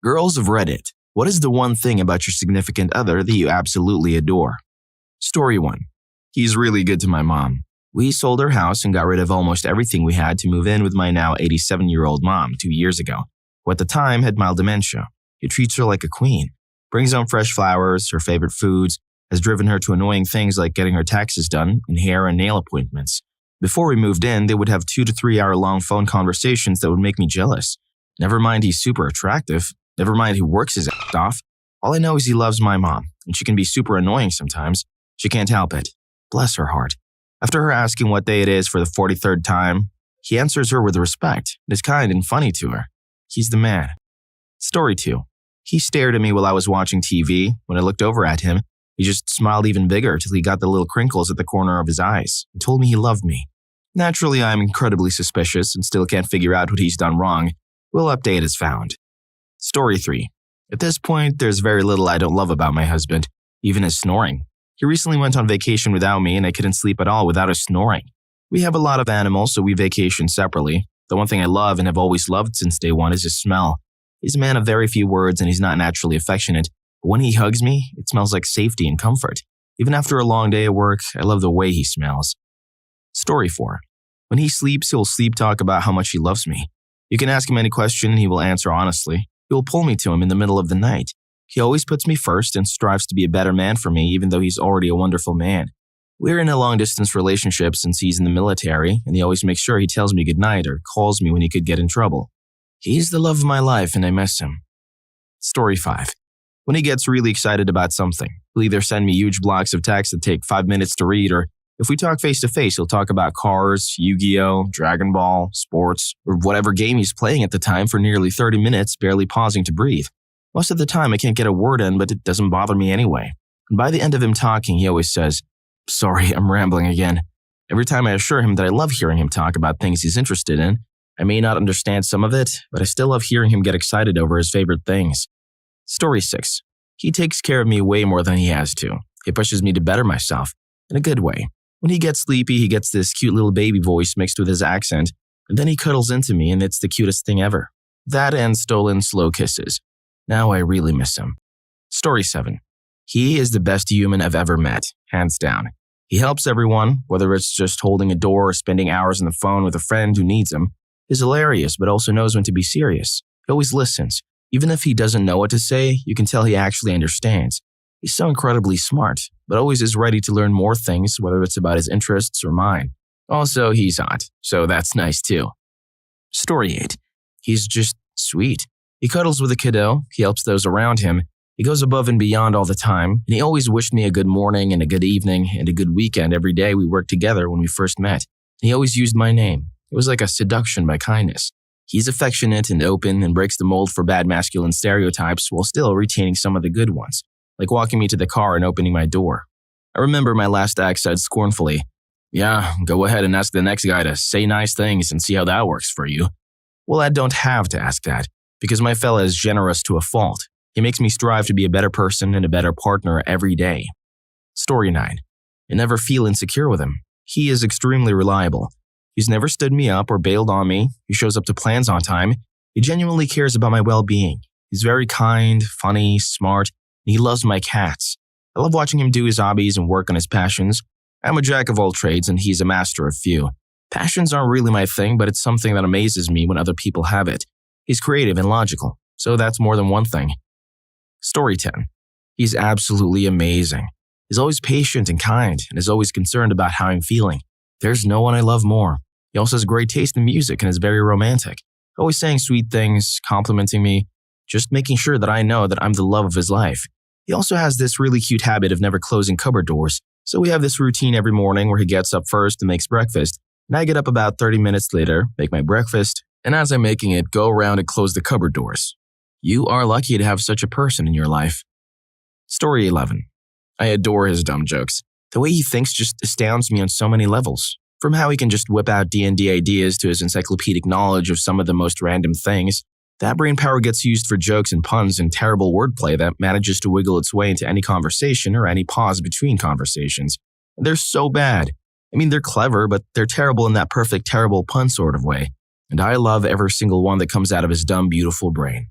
Girls of Reddit, what is the one thing about your significant other that you absolutely adore? Story 1. He's really good to my mom. We sold our house and got rid of almost everything we had to move in with my now 87-year-old mom 2 years ago, who at the time had mild dementia. He treats her like a queen, brings home fresh flowers, her favorite foods, has driven her to annoying things like getting her taxes done and hair and nail appointments. Before we moved in, they would have 2 to 3 hour long phone conversations that would make me jealous. Never mind he's super attractive. Never mind he works his ass off. All I know is he loves my mom, and she can be super annoying sometimes. She can't help it. Bless her heart. After her asking what day it is for the 43rd time, he answers her with respect and is kind and funny to her. He's the man. Story 2. He stared at me while I was watching TV. When I looked over at him, he just smiled even bigger till he got the little crinkles at the corner of his eyes and told me he loved me. Naturally, I am incredibly suspicious and still can't figure out what he's done wrong. We'll update as found. Story 3. At this point, there's very little I don't love about my husband, even his snoring. He recently went on vacation without me and I couldn't sleep at all without his snoring. We have a lot of animals, so we vacation separately. The one thing I love and have always loved since day one is his smell. He's a man of very few words and he's not naturally affectionate, but when he hugs me, it smells like safety and comfort. Even after a long day at work, I love the way he smells. Story 4. When he sleeps, he'll sleep talk about how much he loves me. You can ask him any question and he will answer honestly. He will pull me to him in the middle of the night. He always puts me first and strives to be a better man for me even though he's already a wonderful man. We're in a long-distance relationship since he's in the military, and he always makes sure he tells me goodnight or calls me when he could get in trouble. He's the love of my life and I miss him. Story 5. When he gets really excited about something, he'll either send me huge blocks of text that take 5 minutes to read, or if we talk face-to-face, he'll talk about cars, Yu-Gi-Oh!, Dragon Ball, sports, or whatever game he's playing at the time for nearly 30 minutes, barely pausing to breathe. Most of the time, I can't get a word in, but it doesn't bother me anyway. And by the end of him talking, he always says, "Sorry, I'm rambling again." Every time I assure him that I love hearing him talk about things he's interested in, I may not understand some of it, but I still love hearing him get excited over his favorite things. Story 6. He takes care of me way more than he has to. He pushes me to better myself, in a good way. When he gets sleepy, he gets this cute little baby voice mixed with his accent, and then he cuddles into me and it's the cutest thing ever. That and stolen slow kisses. Now I really miss him. Story 7. He is the best human I've ever met, hands down. He helps everyone, whether it's just holding a door or spending hours on the phone with a friend who needs him. He's hilarious, but also knows when to be serious. He always listens. Even if he doesn't know what to say, you can tell he actually understands. He's so incredibly smart, but always is ready to learn more things, whether it's about his interests or mine. Also, he's hot, so that's nice too. Story 8. He's just sweet. He cuddles with a kiddo, he helps those around him, he goes above and beyond all the time, and he always wished me a good morning and a good evening and a good weekend every day we worked together when we first met. And he always used my name. It was like a seduction by kindness. He's affectionate and open and breaks the mold for bad masculine stereotypes while still retaining some of the good ones, like walking me to the car and opening my door. I remember my last ex said scornfully, "Yeah, go ahead and ask the next guy to say nice things and see how that works for you." Well, I don't have to ask that, because my fella is generous to a fault. He makes me strive to be a better person and a better partner every day. Story 9. I never feel insecure with him. He is extremely reliable. He's never stood me up or bailed on me. He shows up to plans on time. He genuinely cares about my well-being. He's very kind, funny, smart, and he loves my cats. I love watching him do his hobbies and work on his passions. I'm a jack of all trades and he's a master of few. Passions aren't really my thing, but it's something that amazes me when other people have it. He's creative and logical, so that's more than one thing. Story 10. He's absolutely amazing. He's always patient and kind and is always concerned about how I'm feeling. There's no one I love more. He also has great taste in music and is very romantic, always saying sweet things, complimenting me, just making sure that I know that I'm the love of his life. He also has this really cute habit of never closing cupboard doors, so we have this routine every morning where he gets up first and makes breakfast, and I get up about 30 minutes later, make my breakfast, and as I'm making it, go around and close the cupboard doors. You are lucky to have such a person in your life. Story 11. I adore his dumb jokes. The way he thinks just astounds me on so many levels. From how he can just whip out D&D ideas to his encyclopedic knowledge of some of the most random things, that brain power gets used for jokes and puns and terrible wordplay that manages to wiggle its way into any conversation or any pause between conversations. And they're so bad. I mean, they're clever, but they're terrible in that perfect terrible pun sort of way. And I love every single one that comes out of his dumb, beautiful brain.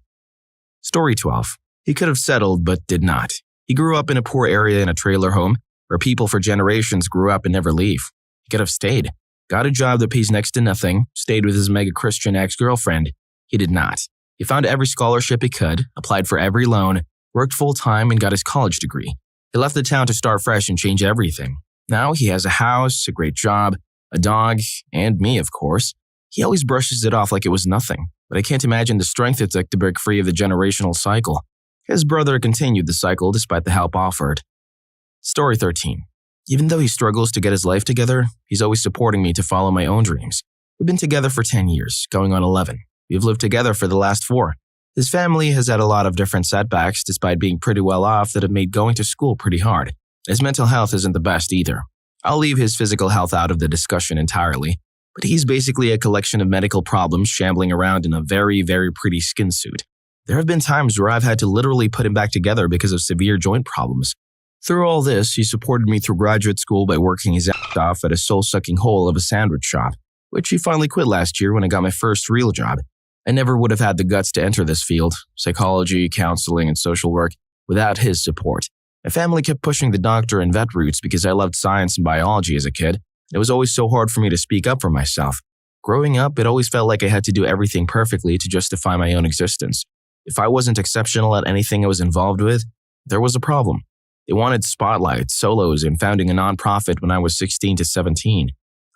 Story 12. He could have settled, but did not. He grew up in a poor area in a trailer home where people for generations grew up and never leave. He could have stayed, got a job that pays next to nothing, stayed with his mega-Christian ex-girlfriend. He did not. He found every scholarship he could, applied for every loan, worked full-time, and got his college degree. He left the town to start fresh and change everything. Now he has a house, a great job, a dog, and me, of course. He always brushes it off like it was nothing, but I can't imagine the strength it took to break free of the generational cycle. His brother continued the cycle despite the help offered. Story 13. Even though he struggles to get his life together, he's always supporting me to follow my own dreams. We've been together for 10 years, going on 11. We've lived together for the last 4. His family has had a lot of different setbacks despite being pretty well off that have made going to school pretty hard. His mental health isn't the best either. I'll leave his physical health out of the discussion entirely, but he's basically a collection of medical problems shambling around in a very, very pretty skin suit. There have been times where I've had to literally put him back together because of severe joint problems. Through all this, he supported me through graduate school by working his ass off at a soul-sucking hole of a sandwich shop, which he finally quit last year when I got my first real job. I never would have had the guts to enter this field, psychology, counseling, and social work, without his support. My family kept pushing the doctor and vet routes because I loved science and biology as a kid. It was always so hard for me to speak up for myself. Growing up, it always felt like I had to do everything perfectly to justify my own existence. If I wasn't exceptional at anything I was involved with, there was a problem. They wanted spotlights, solos, and founding a nonprofit when I was 16 to 17.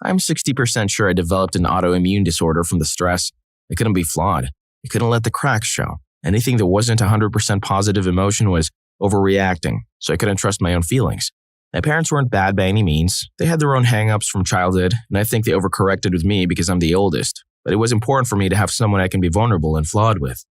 I'm 60% sure I developed an autoimmune disorder from the stress. I couldn't be flawed. I couldn't let the cracks show. Anything that wasn't 100% positive emotion was overreacting, so I couldn't trust my own feelings. My parents weren't bad by any means. They had their own hang-ups from childhood, and I think they overcorrected with me because I'm the oldest. But it was important for me to have someone I can be vulnerable and flawed with.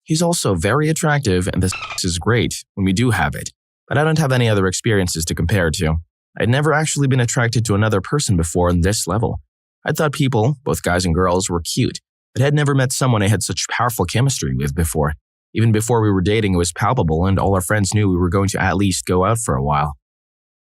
He's also very attractive, and this is great when we do have it. But I don't have any other experiences to compare to. I'd never actually been attracted to another person before on this level. I thought people, both guys and girls, were cute, but had never met someone I had such powerful chemistry with before. Even before we were dating, it was palpable, and all our friends knew we were going to at least go out for a while.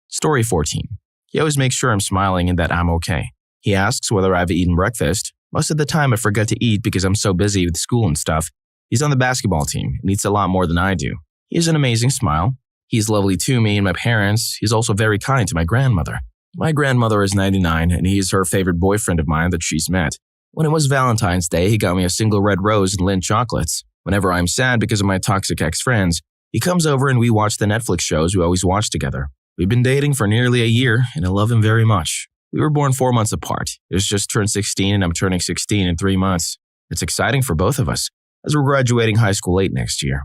Story 14. He always makes sure I'm smiling and that I'm okay. He asks whether I've eaten breakfast. Most of the time I forget to eat because I'm so busy with school and stuff. He's on the basketball team and eats a lot more than I do. He has an amazing smile. He's lovely to me and my parents. He's also very kind to my grandmother. My grandmother is 99 and he is her favorite boyfriend of mine that she's met. When it was Valentine's Day, he got me a single red rose and Lindt chocolates. Whenever I'm sad because of my toxic ex-friends, he comes over and we watch the Netflix shows we always watch together. We've been dating for nearly a year and I love him very much. We were born 4 months apart. He's just turned 16 and I'm turning 16 in 3 months. It's exciting for both of us, as we're graduating high school late next year.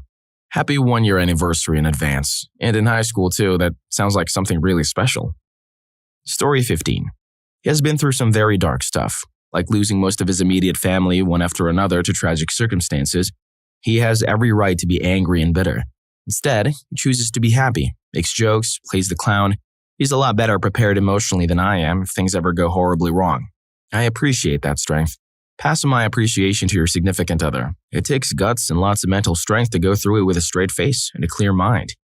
Happy 1-year anniversary in advance. And in high school too, that sounds like something really special. Story 15. He has been through some very dark stuff, like losing most of his immediate family one after another to tragic circumstances. He has every right to be angry and bitter. Instead, he chooses to be happy, makes jokes, plays the clown. He's a lot better prepared emotionally than I am if things ever go horribly wrong. I appreciate that strength. Pass on my appreciation to your significant other. It takes guts and lots of mental strength to go through it with a straight face and a clear mind.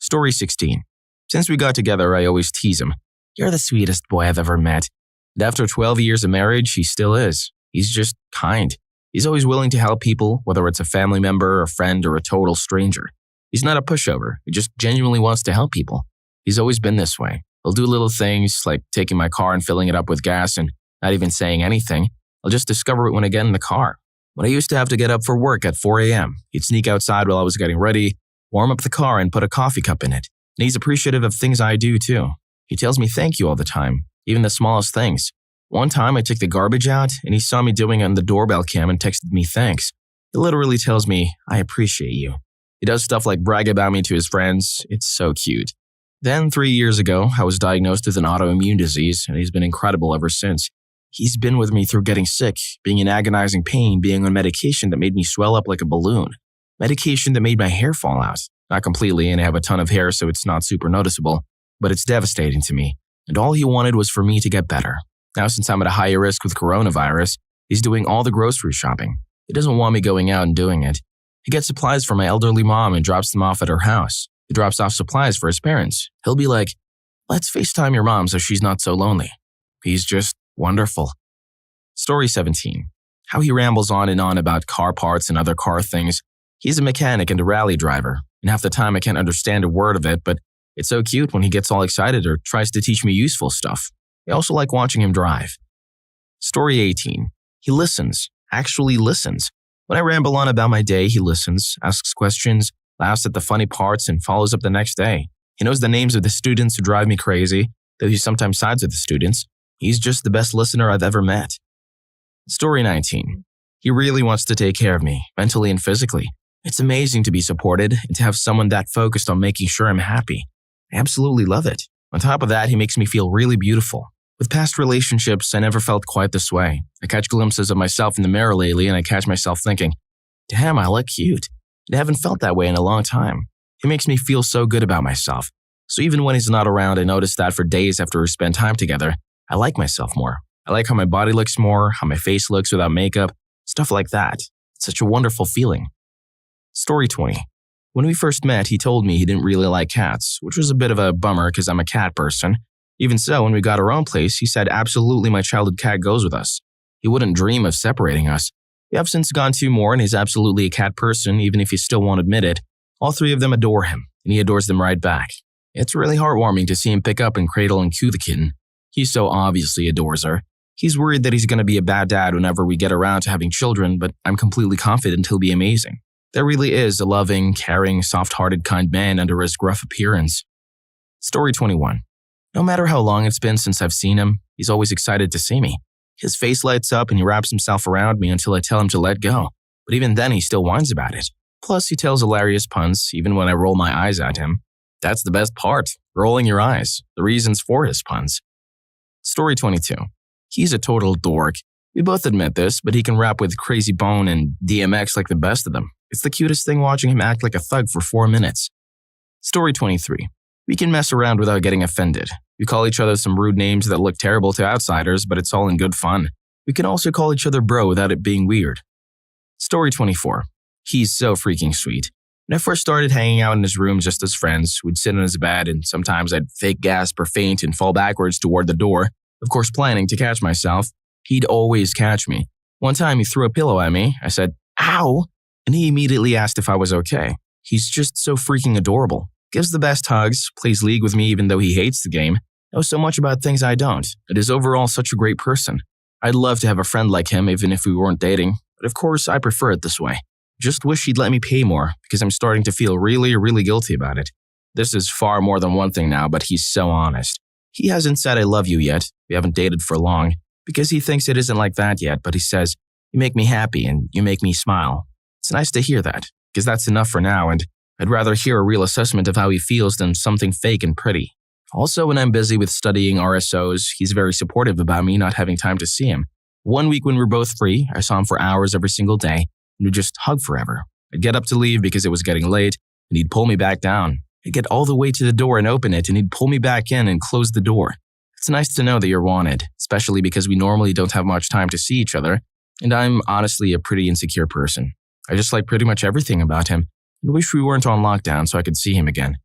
Story 16. Since we got together, I always tease him. You're the sweetest boy I've ever met. And after 12 years of marriage, he still is. He's just kind. He's always willing to help people, whether it's a family member, a friend, or a total stranger. He's not a pushover. He just genuinely wants to help people. He's always been this way. He'll do little things like taking my car and filling it up with gas and not even saying anything. I'll just discover it when I get in the car. When I used to have to get up for work at 4 a.m., he'd sneak outside while I was getting ready, warm up the car, and put a coffee cup in it. And he's appreciative of things I do too. He tells me thank you all the time, even the smallest things. One time I took the garbage out and he saw me doing it on the doorbell cam and texted me thanks. He literally tells me, I appreciate you. He does stuff like brag about me to his friends. It's so cute. Then 3 years ago, I was diagnosed with an autoimmune disease and he's been incredible ever since. He's been with me through getting sick, being in agonizing pain, being on medication that made me swell up like a balloon. Medication that made my hair fall out. Not completely, and I have a ton of hair so it's not super noticeable, but it's devastating to me. And all he wanted was for me to get better. Now since I'm at a higher risk with coronavirus, he's doing all the grocery shopping. He doesn't want me going out and doing it. He gets supplies for my elderly mom and drops them off at her house. He drops off supplies for his parents. He'll be like, let's FaceTime your mom so she's not so lonely. He's just wonderful. Story 17. How he rambles on and on about car parts and other car things. He's a mechanic and a rally driver, and half the time I can't understand a word of it, but it's so cute when he gets all excited or tries to teach me useful stuff. I also like watching him drive. Story 18. He listens, actually listens. When I ramble on about my day, he listens, asks questions, laughs at the funny parts, and follows up the next day. He knows the names of the students who drive me crazy, though he sometimes sides with the students. He's just the best listener I've ever met. Story 19. He really wants to take care of me, mentally and physically. It's amazing to be supported and to have someone that focused on making sure I'm happy. I absolutely love it. On top of that, he makes me feel really beautiful. With past relationships, I never felt quite this way. I catch glimpses of myself in the mirror lately and I catch myself thinking, damn, I look cute. I haven't felt that way in a long time. He makes me feel so good about myself. So even when he's not around, I notice that for days after we spend time together, I like myself more. I like how my body looks more, how my face looks without makeup, stuff like that. It's such a wonderful feeling. Story 20. When we first met, he told me he didn't really like cats, which was a bit of a bummer because I'm a cat person. Even so, when we got our own place, he said absolutely my childhood cat goes with us. He wouldn't dream of separating us. We have since gone 2 more and he's absolutely a cat person, even if he still won't admit it. All 3 of them adore him, and he adores them right back. It's really heartwarming to see him pick up and cradle and coo the kitten. He so obviously adores her. He's worried that he's going to be a bad dad whenever we get around to having children, but I'm completely confident he'll be amazing. There really is a loving, caring, soft-hearted kind man under his gruff appearance. Story 21. No matter how long it's been since I've seen him, he's always excited to see me. His face lights up and he wraps himself around me until I tell him to let go. But even then, he still whines about it. Plus, he tells hilarious puns, even when I roll my eyes at him. That's the best part, rolling your eyes, the reasons for his puns. Story 22. He's a total dork. We both admit this, but he can rap with Crazy Bone and DMX like the best of them. It's the cutest thing watching him act like a thug for 4 minutes. Story 23. We can mess around without getting offended. We call each other some rude names that look terrible to outsiders, but it's all in good fun. We can also call each other bro without it being weird. Story 24. He's so freaking sweet. When I first started hanging out in his room just as friends, we'd sit on his bed and sometimes I'd fake gasp or faint and fall backwards toward the door, of course planning to catch myself. He'd always catch me. One time he threw a pillow at me. I said, ow! And he immediately asked if I was okay. He's just so freaking adorable. Gives the best hugs, plays League with me even though he hates the game, knows so much about things I don't, but is overall such a great person. I'd love to have a friend like him even if we weren't dating, but of course I prefer it this way. Just wish he'd let me pay more because I'm starting to feel really, really guilty about it. This is far more than one thing now, but he's so honest. He hasn't said I love you yet, we haven't dated for long, because he thinks it isn't like that yet, but he says, you make me happy and you make me smile. It's nice to hear that, because that's enough for now, and I'd rather hear a real assessment of how he feels than something fake and pretty. Also, when I'm busy with studying RSOs, he's very supportive about me not having time to see him. One week when we were both free, I saw him for hours every single day, and we'd just hug forever. I'd get up to leave because it was getting late, and he'd pull me back down. I'd get all the way to the door and open it, and he'd pull me back in and close the door. It's nice to know that you're wanted, especially because we normally don't have much time to see each other, and I'm honestly a pretty insecure person. I just like pretty much everything about him, and wish we weren't on lockdown so I could see him again.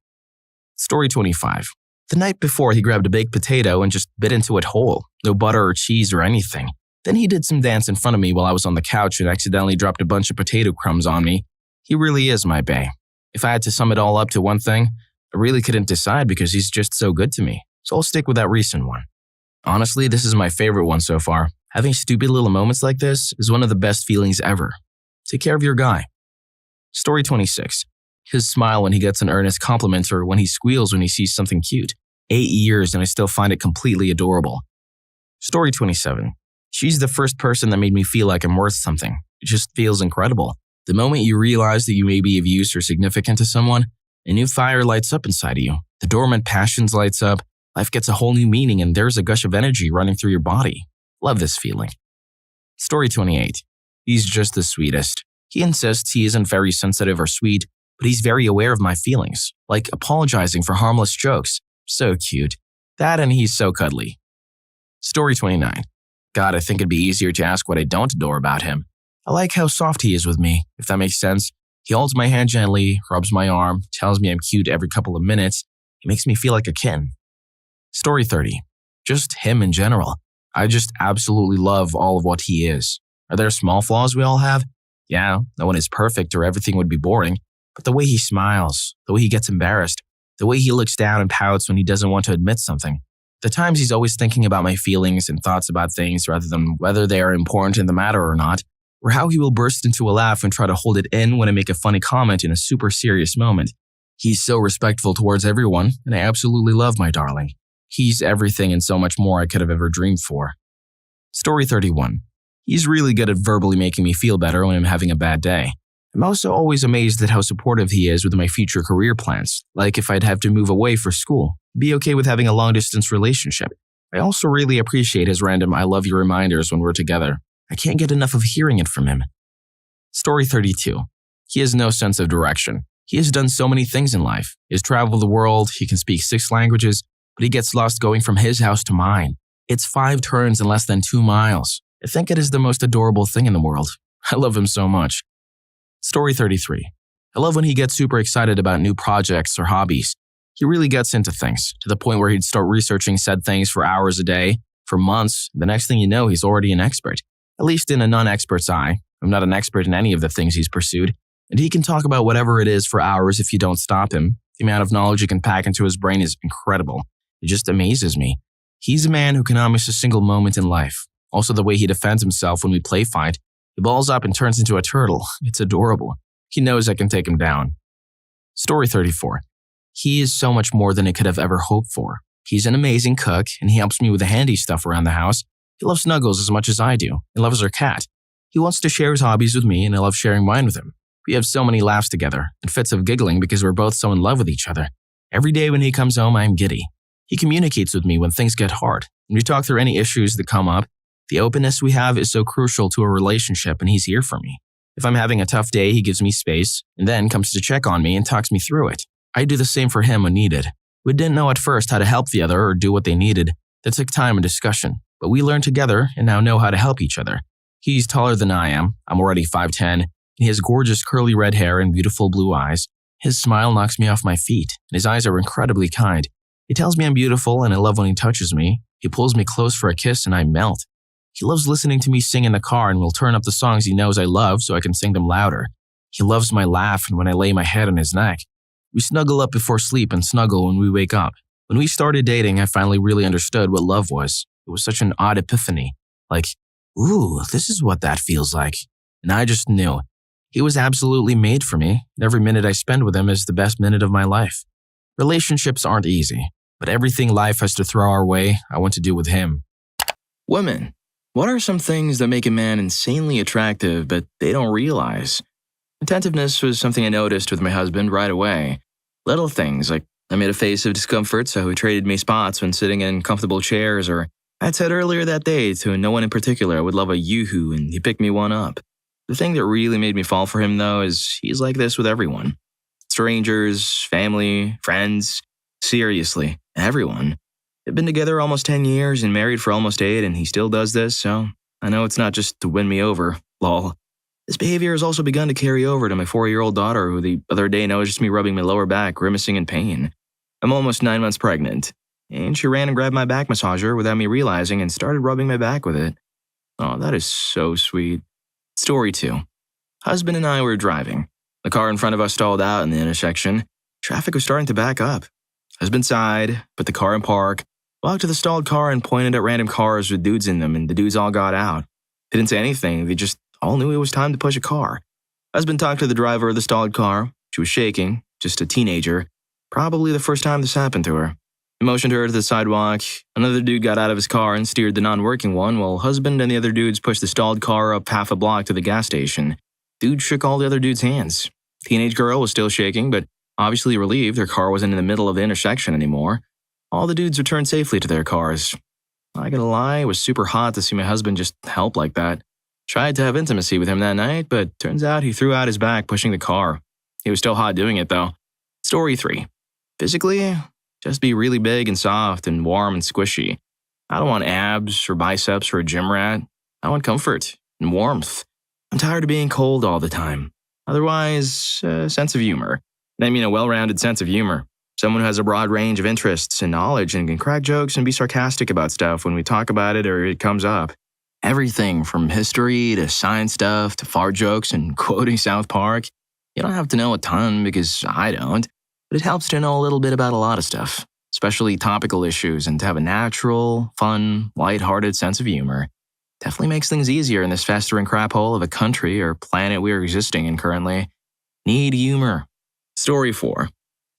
Story 25. The night before, he grabbed a baked potato and just bit into it whole, no butter or cheese or anything. Then he did some dance in front of me while I was on the couch and accidentally dropped a bunch of potato crumbs on me. He really is my bae. If I had to sum it all up to one thing, I really couldn't decide because he's just so good to me, so I'll stick with that recent one. Honestly, this is my favorite one so far. Having stupid little moments like this is one of the best feelings ever. Take care of your guy. Story 26. His smile when he gets an earnest compliment or when he squeals when he sees something cute. 8 years and I still find it completely adorable. Story 27. She's the first person that made me feel like I'm worth something. It just feels incredible. The moment you realize that you may be of use or significant to someone, a new fire lights up inside of you. The dormant passions lights up. Life gets a whole new meaning and there's a gush of energy running through your body. Love this feeling. Story 28. He's just the sweetest. He insists he isn't very sensitive or sweet, but he's very aware of my feelings, like apologizing for harmless jokes. So cute. That and he's so cuddly. Story 29. God, I think it'd be easier to ask what I don't adore about him. I like how soft he is with me, if that makes sense. He holds my hand gently, rubs my arm, tells me I'm cute every couple of minutes. He makes me feel like a kitten. Story 30. Just him in general. I just absolutely love all of what he is. Are there small flaws we all have? Yeah, no one is perfect or everything would be boring, but the way he smiles, the way he gets embarrassed, the way he looks down and pouts when he doesn't want to admit something. The times he's always thinking about my feelings and thoughts about things rather than whether they are important in the matter or not, or how he will burst into a laugh and try to hold it in when I make a funny comment in a super serious moment. He's so respectful towards everyone, and I absolutely love my darling. He's everything and so much more I could have ever dreamed for. Story 31. He's really good at verbally making me feel better when I'm having a bad day. I'm also always amazed at how supportive he is with my future career plans, like if I'd have to move away for school, be okay with having a long-distance relationship. I also really appreciate his random I love you reminders when we're together. I can't get enough of hearing it from him. Story 32. He has no sense of direction. He has done so many things in life. He has traveled the world, he can speak 6 languages, but he gets lost going from his house to mine. It's 5 turns in less than 2 miles. I think it is the most adorable thing in the world. I love him so much. Story 33. I love when he gets super excited about new projects or hobbies. He really gets into things, to the point where he'd start researching said things for hours a day, for months. The next thing you know, he's already an expert. At least in a non-expert's eye. I'm not an expert in any of the things he's pursued, and he can talk about whatever it is for hours if you don't stop him. The amount of knowledge he can pack into his brain is incredible. It just amazes me. He's a man who cannot miss a single moment in life. Also, the way he defends himself when we play fight. He balls up and turns into a turtle. It's adorable. He knows I can take him down. Story 34. He is so much more than I could have ever hoped for. He's an amazing cook, and he helps me with the handy stuff around the house. He loves Snuggles as much as I do. He loves our cat. He wants to share his hobbies with me, and I love sharing mine with him. We have so many laughs together, and fits of giggling because we're both so in love with each other. Every day when he comes home, I am giddy. He communicates with me when things get hard, and we talk through any issues that come up. The openness we have is so crucial to a relationship, and he's here for me. If I'm having a tough day, he gives me space, and then comes to check on me and talks me through it. I do the same for him when needed. We didn't know at first how to help the other or do what they needed. That took time and discussion, but we learned together and now know how to help each other. He's taller than I am. I'm already 5'10", and he has gorgeous curly red hair and beautiful blue eyes. His smile knocks me off my feet, and his eyes are incredibly kind. He tells me I'm beautiful, and I love when he touches me. He pulls me close for a kiss, and I melt. He loves listening to me sing in the car and will turn up the songs he knows I love so I can sing them louder. He loves my laugh and when I lay my head on his neck. We snuggle up before sleep and snuggle when we wake up. When we started dating, I finally really understood what love was. It was such an odd epiphany. Like, ooh, this is what that feels like. And I just knew. He was absolutely made for me, and every minute I spend with him is the best minute of my life. Relationships aren't easy, but everything life has to throw our way, I want to do with him. Women. What are some things that make a man insanely attractive but they don't realize? Attentiveness was something I noticed with my husband right away. Little things like I made a face of discomfort so he traded me spots when sitting in comfortable chairs, or I'd said earlier that day to no one in particular I would love a yoo-hoo and he picked me one up. The thing that really made me fall for him though is he's like this with everyone. Strangers, family, friends, seriously, everyone. They've been together almost 10 years and married for almost 8 and he still does this, so I know it's not just to win me over, lol. This behavior has also begun to carry over to my 4-year-old daughter who the other day noticed me rubbing my lower back, grimacing in pain. I'm almost 9 months pregnant, and she ran and grabbed my back massager without me realizing and started rubbing my back with it. Oh, that is so sweet. Story 2. Husband and I were driving. The car in front of us stalled out in the intersection. Traffic was starting to back up. Husband sighed, put the car in park, walked to the stalled car and pointed at random cars with dudes in them, and the dudes all got out. They didn't say anything, they just all knew it was time to push a car. Husband talked to the driver of the stalled car. She was shaking, just a teenager. Probably the first time this happened to her. He motioned her to the sidewalk. Another dude got out of his car and steered the non-working one, while husband and the other dudes pushed the stalled car up half a block to the gas station. Dude shook all the other dudes' hands. Teenage girl was still shaking, but obviously relieved her car wasn't in the middle of the intersection anymore. All the dudes returned safely to their cars. I gotta lie, it was super hot to see my husband just help like that. Tried to have intimacy with him that night, but turns out he threw out his back pushing the car. He was still hot doing it though. Story 3. Physically, just be really big and soft and warm and squishy. I don't want abs or biceps or a gym rat. I want comfort and warmth. I'm tired of being cold all the time. Otherwise, a sense of humor. And I mean a well-rounded sense of humor. Someone who has a broad range of interests and knowledge and can crack jokes and be sarcastic about stuff when we talk about it or it comes up. Everything from history to science stuff to fart jokes and quoting South Park. You don't have to know a ton because I don't, but it helps to know a little bit about a lot of stuff, especially topical issues, and to have a natural, fun, lighthearted sense of humor. Definitely makes things easier in this festering crap hole of a country or planet we're existing in currently. Need humor. Story 4.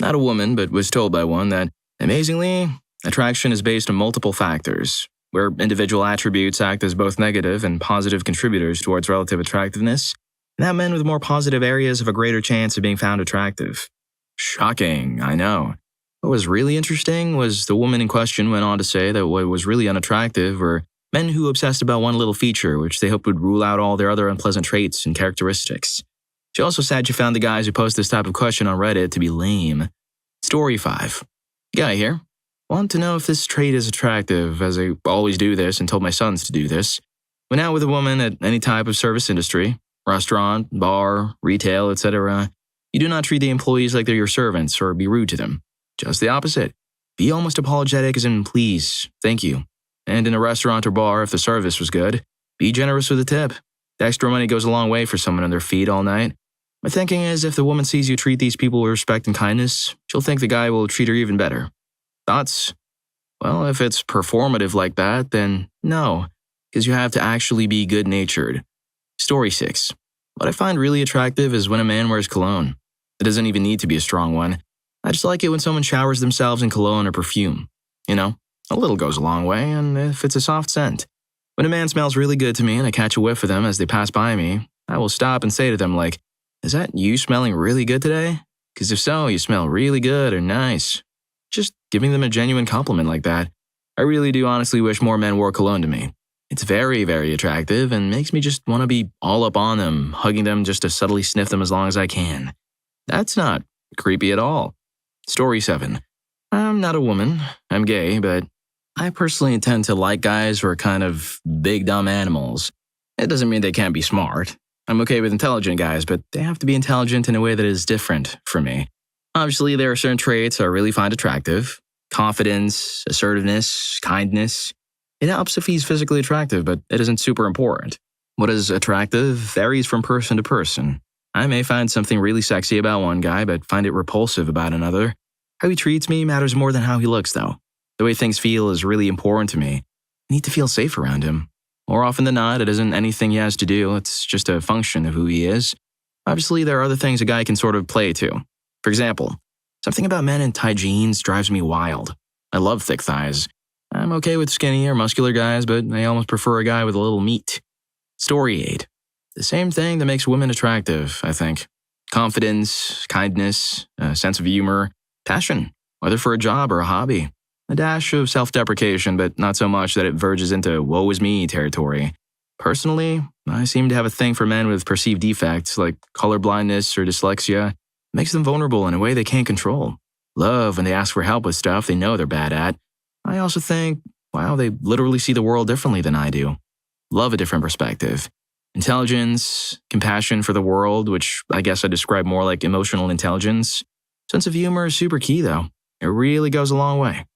Not a woman, but was told by one that, amazingly, attraction is based on multiple factors, where individual attributes act as both negative and positive contributors towards relative attractiveness, and that men with more positive areas have a greater chance of being found attractive. Shocking, I know. What was really interesting was the woman in question went on to say that what was really unattractive were men who obsessed about one little feature, which they hoped would rule out all their other unpleasant traits and characteristics. She also said she found the guys who post this type of question on Reddit to be lame. Story 5. Guy here. Want to know if this trait is attractive, as I always do this and told my sons to do this. Went out with a woman at any type of service industry, restaurant, bar, retail, etc. You do not treat the employees like they're your servants or be rude to them. Just the opposite. Be almost apologetic as in please, thank you. And in a restaurant or bar, if the service was good, be generous with a tip. The extra money goes a long way for someone on their feet all night. My thinking is if the woman sees you treat these people with respect and kindness, she'll think the guy will treat her even better. Thoughts? Well, if it's performative like that, then no, because you have to actually be good-natured. Story 6. What I find really attractive is when a man wears cologne. It doesn't even need to be a strong one. I just like it when someone showers themselves in cologne or perfume. You know, a little goes a long way, and if it's a soft scent. When a man smells really good to me and I catch a whiff of them as they pass by me, I will stop and say to them like, is that you smelling really good today? Because if so, you smell really good or nice. Just giving them a genuine compliment like that. I really do honestly wish more men wore cologne to me. It's very, very attractive and makes me just want to be all up on them, hugging them just to subtly sniff them as long as I can. That's not creepy at all. Story 7. I'm not a woman. I'm gay, but I personally tend to like guys who are kind of big dumb animals. It doesn't mean they can't be smart. I'm okay with intelligent guys, but they have to be intelligent in a way that is different for me. Obviously, there are certain traits I really find attractive. Confidence, assertiveness, kindness. It helps if he's physically attractive, but it isn't super important. What is attractive varies from person to person. I may find something really sexy about one guy, but find it repulsive about another. How he treats me matters more than how he looks, though. The way things feel is really important to me. I need to feel safe around him. More often than not, it isn't anything he has to do, it's just a function of who he is. Obviously, there are other things a guy can sort of play to. For example, something about men in tight jeans drives me wild. I love thick thighs. I'm okay with skinny or muscular guys, but I almost prefer a guy with a little meat. Story 8. The same thing that makes women attractive, I think. Confidence, kindness, a sense of humor, passion, whether for a job or a hobby. A dash of self-deprecation, but not so much that it verges into woe is me territory. Personally, I seem to have a thing for men with perceived defects like colorblindness or dyslexia. It makes them vulnerable in a way they can't control. Love when they ask for help with stuff they know they're bad at. I also think, wow, they literally see the world differently than I do. Love a different perspective. Intelligence, compassion for the world, which I guess I describe more like emotional intelligence. Sense of humor is super key, though. It really goes a long way.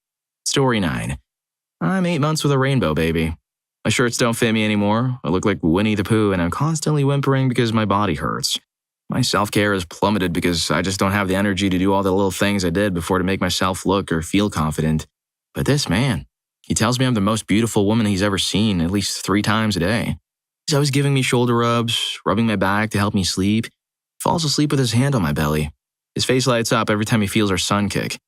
Story 9. I'm 8 months with a rainbow baby. My shirts don't fit me anymore. I look like Winnie the Pooh, and I'm constantly whimpering because my body hurts. My self-care has plummeted because I just don't have the energy to do all the little things I did before to make myself look or feel confident. But this man, he tells me I'm the most beautiful woman he's ever seen at least 3 times a day. He's always giving me shoulder rubs, rubbing my back to help me sleep. He falls asleep with his hand on my belly. His face lights up every time he feels our sun kick.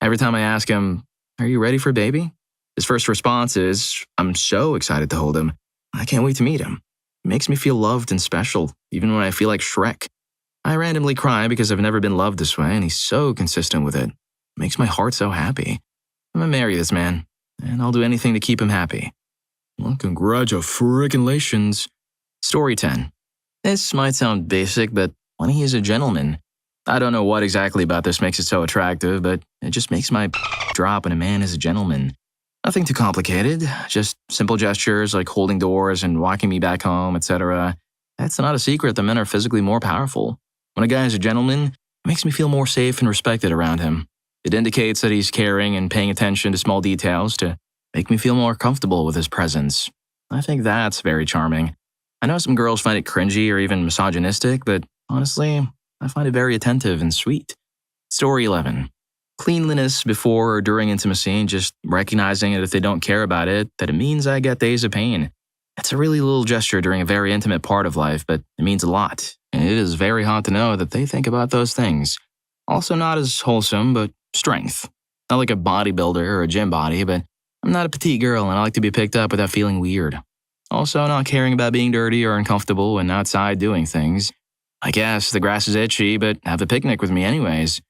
Every time I ask him, are you ready for baby? His first response is, I'm so excited to hold him. I can't wait to meet him. It makes me feel loved and special, even when I feel like Shrek. I randomly cry because I've never been loved this way, and he's so consistent with it. It makes my heart so happy. I'm gonna marry this man, and I'll do anything to keep him happy. Well, congratulations. Story 10. This might sound basic, but when he is a gentleman, I don't know what exactly about this makes it so attractive, but it just makes my drop when a man is a gentleman. Nothing too complicated, just simple gestures like holding doors and walking me back home, etc. That's not a secret that men are physically more powerful. When a guy is a gentleman, it makes me feel more safe and respected around him. It indicates that he's caring and paying attention to small details to make me feel more comfortable with his presence. I think that's very charming. I know some girls find it cringy or even misogynistic, but honestly, I find it very attentive and sweet. Story 11. Cleanliness before or during intimacy, and just recognizing that if they don't care about it, that it means I get days of pain. It's a really little gesture during a very intimate part of life, but it means a lot, and it is very hot to know that they think about those things. Also not as wholesome, but strength. Not like a bodybuilder or a gym body, but I'm not a petite girl and I like to be picked up without feeling weird. Also not caring about being dirty or uncomfortable when outside doing things. I guess the grass is itchy, but have a picnic with me anyways.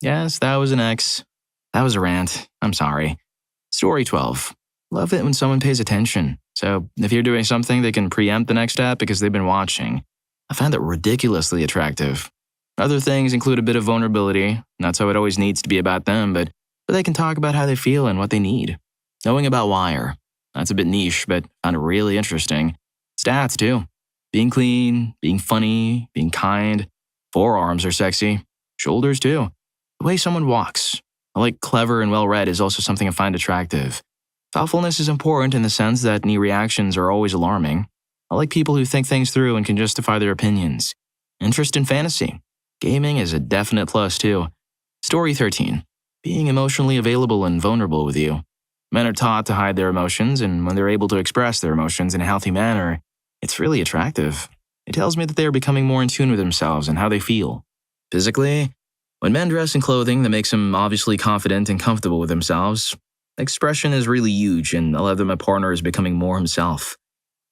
Yes, that was an X. That was a rant. I'm sorry. Story 12. Love it when someone pays attention. So if you're doing something, they can preempt the next step because they've been watching. I find that ridiculously attractive. Other things include a bit of vulnerability. Not so it always needs to be about them, but they can talk about how they feel and what they need. Knowing about wire. That's a bit niche, but I found it really interesting. Stats, too. Being clean, being funny, being kind. Forearms are sexy. Shoulders, too. The way someone walks. I like clever and well-read is also something I find attractive. Thoughtfulness is important in the sense that knee reactions are always alarming. I like people who think things through and can justify their opinions. Interest in fantasy. Gaming is a definite plus, too. Story 13. Being emotionally available and vulnerable with you. Men are taught to hide their emotions, and when they're able to express their emotions in a healthy manner, it's really attractive. It tells me that they are becoming more in tune with themselves and how they feel. Physically, when men dress in clothing that makes them obviously confident and comfortable with themselves, expression is really huge, and I love that my partner is becoming more himself.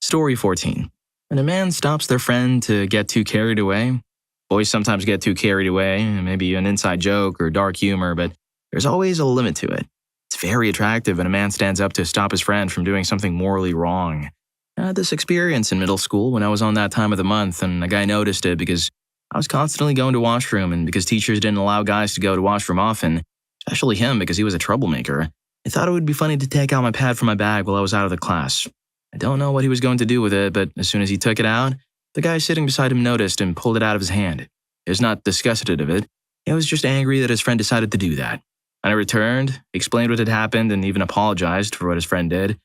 Story 14. When a man stops their friend to get too carried away, boys sometimes get too carried away, maybe an inside joke or dark humor, but there's always a limit to it. It's very attractive when a man stands up to stop his friend from doing something morally wrong. I had this experience in middle school when I was on that time of the month, and a guy noticed it because I was constantly going to washroom, and because teachers didn't allow guys to go to washroom often, especially him because he was a troublemaker, I thought it would be funny to take out my pad from my bag while I was out of the class. I don't know what he was going to do with it, but as soon as he took it out, the guy sitting beside him noticed and pulled it out of his hand. He was not disgusted of it. He was just angry that his friend decided to do that. When I returned, explained what had happened, and even apologized for what his friend did.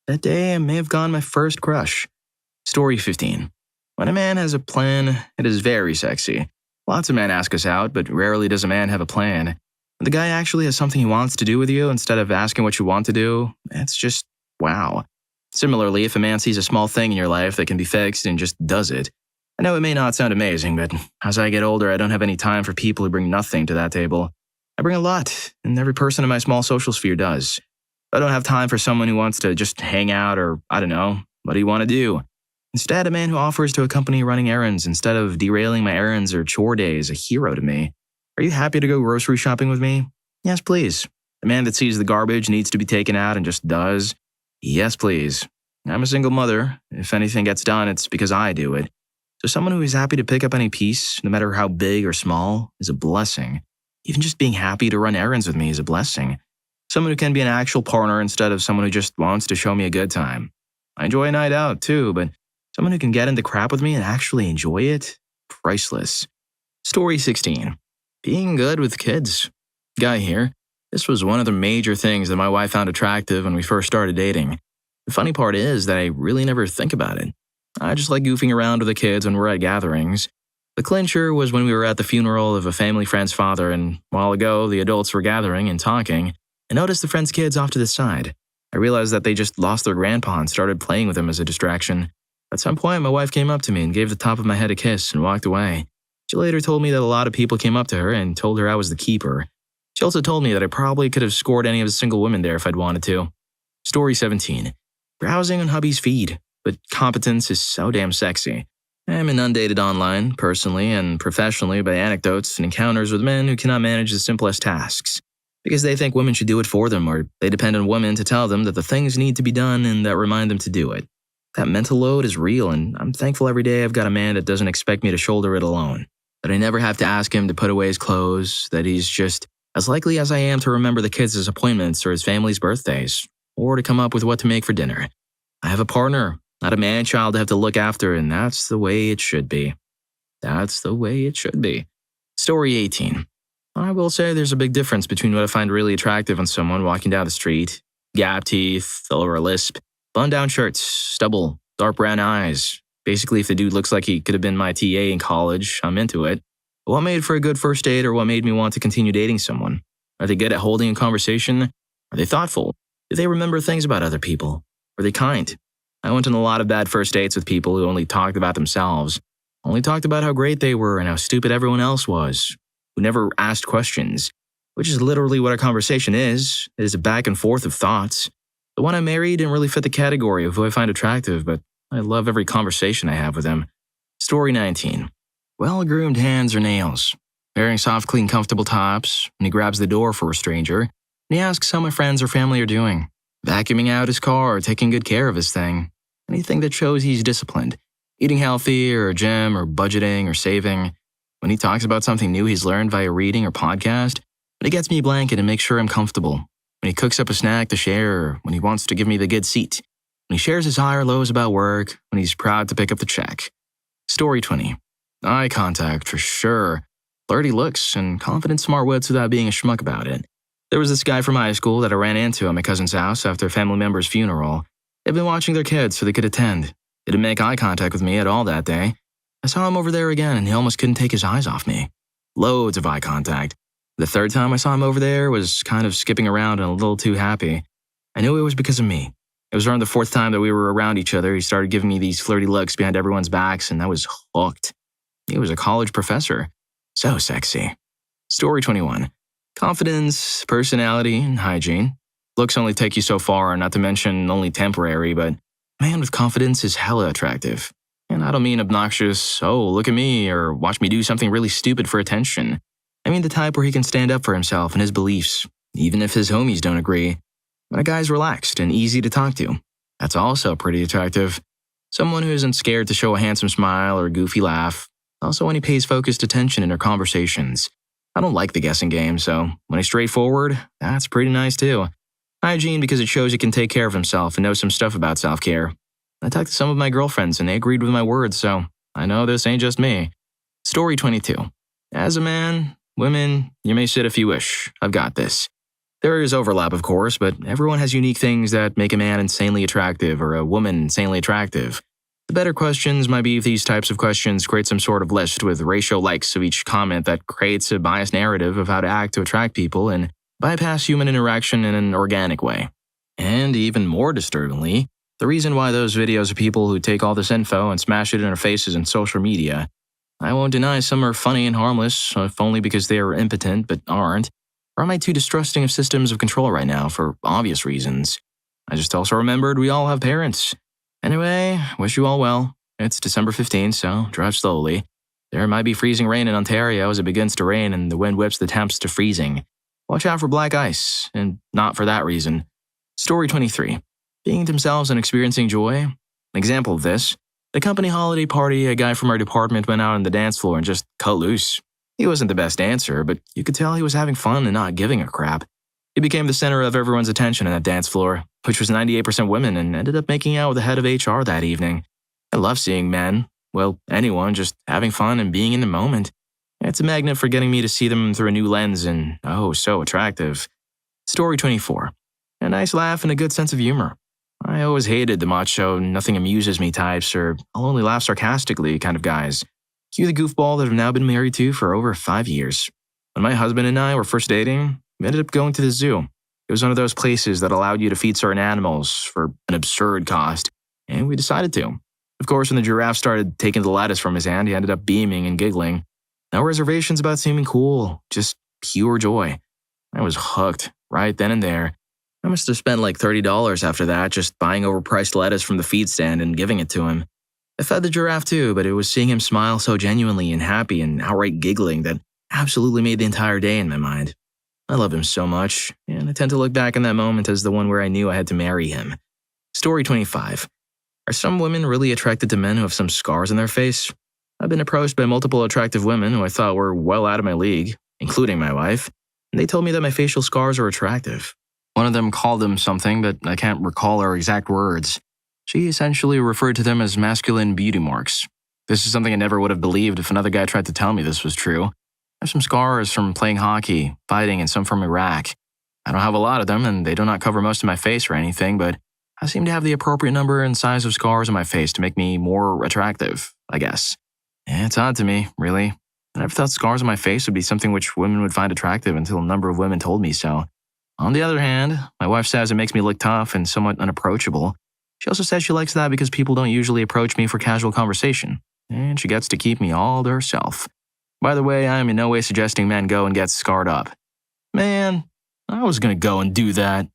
That day, I may have gone my first crush. Story 15. When a man has a plan, it is very sexy. Lots of men ask us out, but rarely does a man have a plan. When the guy actually has something he wants to do with you instead of asking what you want to do, it's just wow. Similarly, if a man sees a small thing in your life that can be fixed and just does it. I know it may not sound amazing, but as I get older, I don't have any time for people who bring nothing to that table. I bring a lot, and every person in my small social sphere does. I don't have time for someone who wants to just hang out or, I don't know, what do you want to do? Instead, a man who offers to accompany running errands instead of derailing my errands or chore day is a hero to me. Are you happy to go grocery shopping with me? Yes, please. A man that sees the garbage needs to be taken out and just does? Yes, please. I'm a single mother. If anything gets done, it's because I do it. So someone who is happy to pick up any piece, no matter how big or small, is a blessing. Even just being happy to run errands with me is a blessing. Someone who can be an actual partner instead of someone who just wants to show me a good time. I enjoy a night out too, but someone who can get into crap with me and actually enjoy it? Priceless. Story 16. Being good with kids. Guy here. This was one of the major things that my wife found attractive when we first started dating. The funny part is that I really never think about it. I just like goofing around with the kids when we're at gatherings. The clincher was when we were at the funeral of a family friend's father, and while ago the adults were gathering and talking, I noticed the friend's kids off to the side. I realized that they just lost their grandpa and started playing with him as a distraction. At some point, my wife came up to me and gave the top of my head a kiss and walked away. She later told me that a lot of people came up to her and told her I was the keeper. She also told me that I probably could have scored any of the single women there if I'd wanted to. Story 17. Browsing on hubby's feed, but competence is so damn sexy. I'm inundated online, personally and professionally, by anecdotes and encounters with men who cannot manage the simplest tasks because they think women should do it for them, or they depend on women to tell them that the things need to be done and that remind them to do it. That mental load is real, and I'm thankful every day I've got a man that doesn't expect me to shoulder it alone, that I never have to ask him to put away his clothes, that he's just as likely as I am to remember the kids' appointments or his family's birthdays, or to come up with what to make for dinner. I have a partner, not a man-child to have to look after, and that's the way it should be. That's the way it should be. Story 18. I will say there's a big difference between what I find really attractive on someone walking down the street, gap teeth, the lower lisp, Button-down shirts, stubble, dark brown eyes. Basically, if the dude looks like he could have been my TA in college, I'm into it. But what made for a good first date or what made me want to continue dating someone? Are they good at holding a conversation? Are they thoughtful? Do they remember things about other people? Are they kind? I went on a lot of bad first dates with people who only talked about themselves, only talked about how great they were and how stupid everyone else was, who never asked questions, which is literally what a conversation is. It is a back and forth of thoughts. The one I married didn't really fit the category of who I find attractive, but I love every conversation I have with him. Story 19. Well-groomed hands or nails. Wearing soft, clean, comfortable tops, and he grabs the door for a stranger, and he asks how my friends or family are doing. Vacuuming out his car or taking good care of his thing. Anything that shows he's disciplined. Eating healthy or a gym or budgeting or saving. When he talks about something new he's learned via reading or podcast, when he gets me a blanket and makes sure I'm comfortable. When he cooks up a snack to share or when he wants to give me the good seat. When he shares his high or lows about work, when he's proud to pick up the check. Story 20. Eye contact, for sure. Flirty looks and confident smart wits without being a schmuck about it. There was this guy from high school that I ran into at my cousin's house after a family member's funeral. They'd been watching their kids so they could attend. He didn't make eye contact with me at all that day. I saw him over there again and he almost couldn't take his eyes off me. Loads of eye contact. The third time I saw him over there was kind of skipping around and a little too happy. I knew it was because of me. It was around the fourth time that we were around each other. He started giving me these flirty looks behind everyone's backs and I was hooked. He was a college professor. So sexy. Story 21. Confidence, personality, and hygiene. Looks only take you so far, not to mention only temporary, but a man with confidence is hella attractive. And I don't mean obnoxious, oh, look at me, or watch me do something really stupid for attention. I mean the type where he can stand up for himself and his beliefs, even if his homies don't agree. But a guy's relaxed and easy to talk to. That's also pretty attractive. Someone who isn't scared to show a handsome smile or a goofy laugh. Also when he pays focused attention in our conversations. I don't like the guessing game, so when he's straightforward, that's pretty nice too. Hygiene because it shows he can take care of himself and knows some stuff about self-care. I talked to some of my girlfriends and they agreed with my words, so I know this ain't just me. Story 22. As a man, women, you may sit if you wish. I've got this. There is overlap, of course, but everyone has unique things that make a man insanely attractive or a woman insanely attractive. The better questions might be if these types of questions create some sort of list with ratio likes of each comment that creates a biased narrative of how to act to attract people and bypass human interaction in an organic way. And even more disturbingly, the reason why those videos of people who take all this info and smash it in our faces in social media, I won't deny some are funny and harmless, if only because they are impotent but aren't, or am I too distrusting of systems of control right now for obvious reasons? I just also remembered we all have parents. Anyway, wish you all well. It's December 15th, so drive slowly. There might be freezing rain in Ontario as it begins to rain and the wind whips the temps to freezing. Watch out for black ice, and not for that reason. Story 23. Being themselves and experiencing joy. An example of this. At a company holiday party, a guy from our department went out on the dance floor and just cut loose. He wasn't the best dancer, but you could tell he was having fun and not giving a crap. He became the center of everyone's attention on that dance floor, which was 98% women, and ended up making out with the head of HR that evening. I love seeing men, well, anyone, just having fun and being in the moment. It's a magnet for getting me to see them through a new lens and, oh, so attractive. Story 24. A nice laugh and a good sense of humor. I always hated the macho, nothing amuses me types, or I'll only laugh sarcastically kind of guys. Cue the goofball that I've now been married to for over 5 years. When my husband and I were first dating, we ended up going to the zoo. It was one of those places that allowed you to feed certain animals for an absurd cost, and we decided to. Of course, when the giraffe started taking the lettuce from his hand, he ended up beaming and giggling. No reservations about seeming cool, just pure joy. I was hooked right then and there. I must have spent like $30 after that just buying overpriced lettuce from the feed stand and giving it to him. I fed the giraffe too, but it was seeing him smile so genuinely and happy and outright giggling that absolutely made the entire day in my mind. I love him so much, and I tend to look back on that moment as the one where I knew I had to marry him. Story 25. Are some women really attracted to men who have some scars on their face? I've been approached by multiple attractive women who I thought were well out of my league, including my wife, and they told me that my facial scars are attractive. One of them called them something, but I can't recall her exact words. She essentially referred to them as masculine beauty marks. This is something I never would have believed if another guy tried to tell me this was true. I have some scars from playing hockey, fighting, and some from Iraq. I don't have a lot of them, and they do not cover most of my face or anything, but I seem to have the appropriate number and size of scars on my face to make me more attractive, I guess. Yeah, it's odd to me, really. I never thought scars on my face would be something which women would find attractive until a number of women told me so. On the other hand, my wife says it makes me look tough and somewhat unapproachable. She also says she likes that because people don't usually approach me for casual conversation, and she gets to keep me all to herself. By the way, I am in no way suggesting men go and get scarred up. Man, I was gonna go and do that.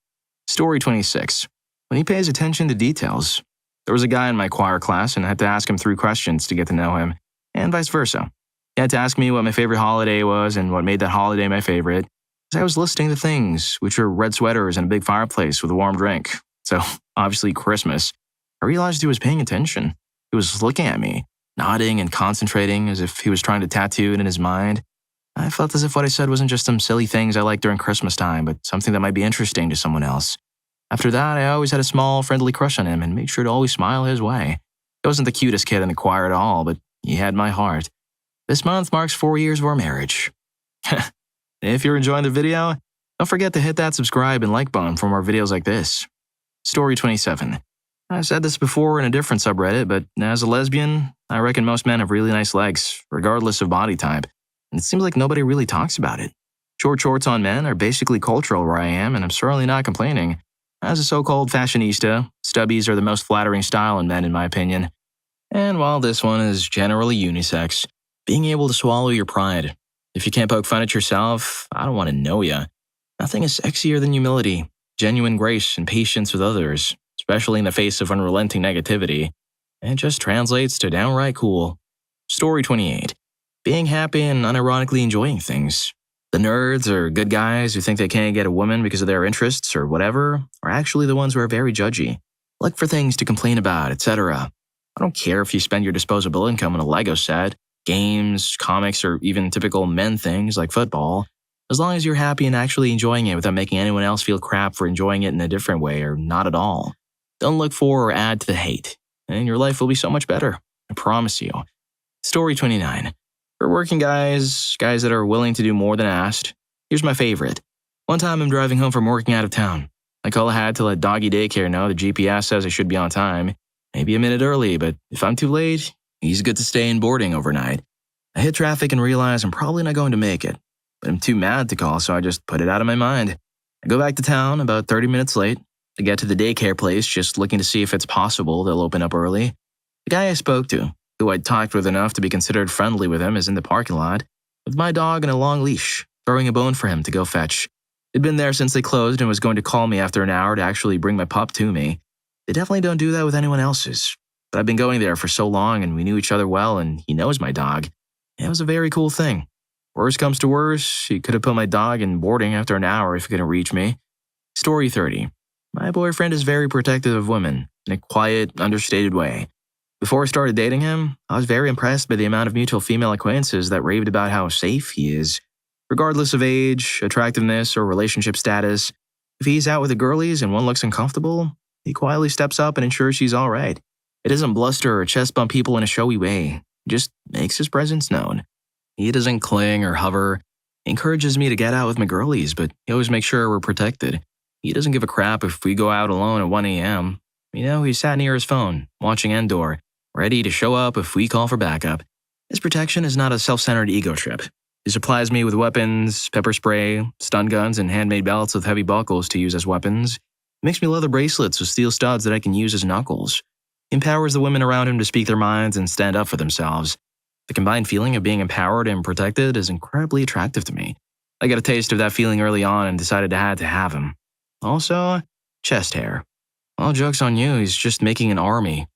Story 26. When he pays attention to details. There was a guy in my choir class and I had to ask him 3 questions to get to know him, and vice versa. He had to ask me what my favorite holiday was and what made that holiday my favorite. As I was listing the things, which were red sweaters and a big fireplace with a warm drink. So, obviously Christmas. I realized he was paying attention. He was looking at me, nodding and concentrating as if he was trying to tattoo it in his mind. I felt as if what I said wasn't just some silly things I like during Christmas time, but something that might be interesting to someone else. After that, I always had a small, friendly crush on him and made sure to always smile his way. He wasn't the cutest kid in the choir at all, but he had my heart. This month marks 4 years of our marriage. If you're enjoying the video, don't forget to hit that subscribe and like button for more videos like this. Story 27. I've said this before in a different subreddit, but as a lesbian, I reckon most men have really nice legs, regardless of body type, and it seems like nobody really talks about it. Short shorts on men are basically cultural where I am, and I'm certainly not complaining. As a so-called fashionista, stubbies are the most flattering style in men in my opinion. And while this one is generally unisex, being able to swallow your pride. If you can't poke fun at yourself, I don't want to know ya. Nothing is sexier than humility, genuine grace, and patience with others, especially in the face of unrelenting negativity. It just translates to downright cool. Story 28. Being happy and unironically enjoying things. The nerds or good guys who think they can't get a woman because of their interests or whatever are actually the ones who are very judgy. Look for things to complain about, etc. I don't care if you spend your disposable income on a Lego set, games, comics, or even typical men things like football, as long as you're happy and actually enjoying it without making anyone else feel crap for enjoying it in a different way or not at all. Don't look for or add to the hate, and your life will be so much better. I promise you. Story 29. For working guys that are willing to do more than asked, here's my favorite. One time I'm driving home from working out of town. I call ahead to let doggy daycare know the GPS says I should be on time, maybe a minute early, but if I'm too late, he's good to stay in boarding overnight. I hit traffic and realize I'm probably not going to make it, but I'm too mad to call, so I just put it out of my mind. I go back to town about 30 minutes late. I get to the daycare place just looking to see if it's possible they'll open up early. The guy I spoke to, who I'd talked with enough to be considered friendly with him, is in the parking lot with my dog on a long leash, throwing a bone for him to go fetch. He'd been there since they closed and was going to call me after an hour to actually bring my pup to me. They definitely don't do that with anyone else's. But I've been going there for so long and we knew each other well and he knows my dog. It was a very cool thing. Worst comes to worst, he could have put my dog in boarding after an hour if he couldn't reach me. Story 30. My boyfriend is very protective of women in a quiet, understated way. Before I started dating him, I was very impressed by the amount of mutual female acquaintances that raved about how safe he is. Regardless of age, attractiveness, or relationship status, if he's out with the girlies and one looks uncomfortable, he quietly steps up and ensures she's all right. It doesn't bluster or chest bump people in a showy way. He just makes his presence known. He doesn't cling or hover. He encourages me to get out with my girlies, but he always makes sure we're protected. He doesn't give a crap if we go out alone at 1 a.m. He sat near his phone, watching Endor, ready to show up if we call for backup. His protection is not a self-centered ego trip. He supplies me with weapons, pepper spray, stun guns, and handmade belts with heavy buckles to use as weapons. He makes me leather bracelets with steel studs that I can use as knuckles. He empowers the women around him to speak their minds and stand up for themselves. The combined feeling of being empowered and protected is incredibly attractive to me. I got a taste of that feeling early on and decided I had to have him. Also, chest hair. All jokes on you, he's just making an army.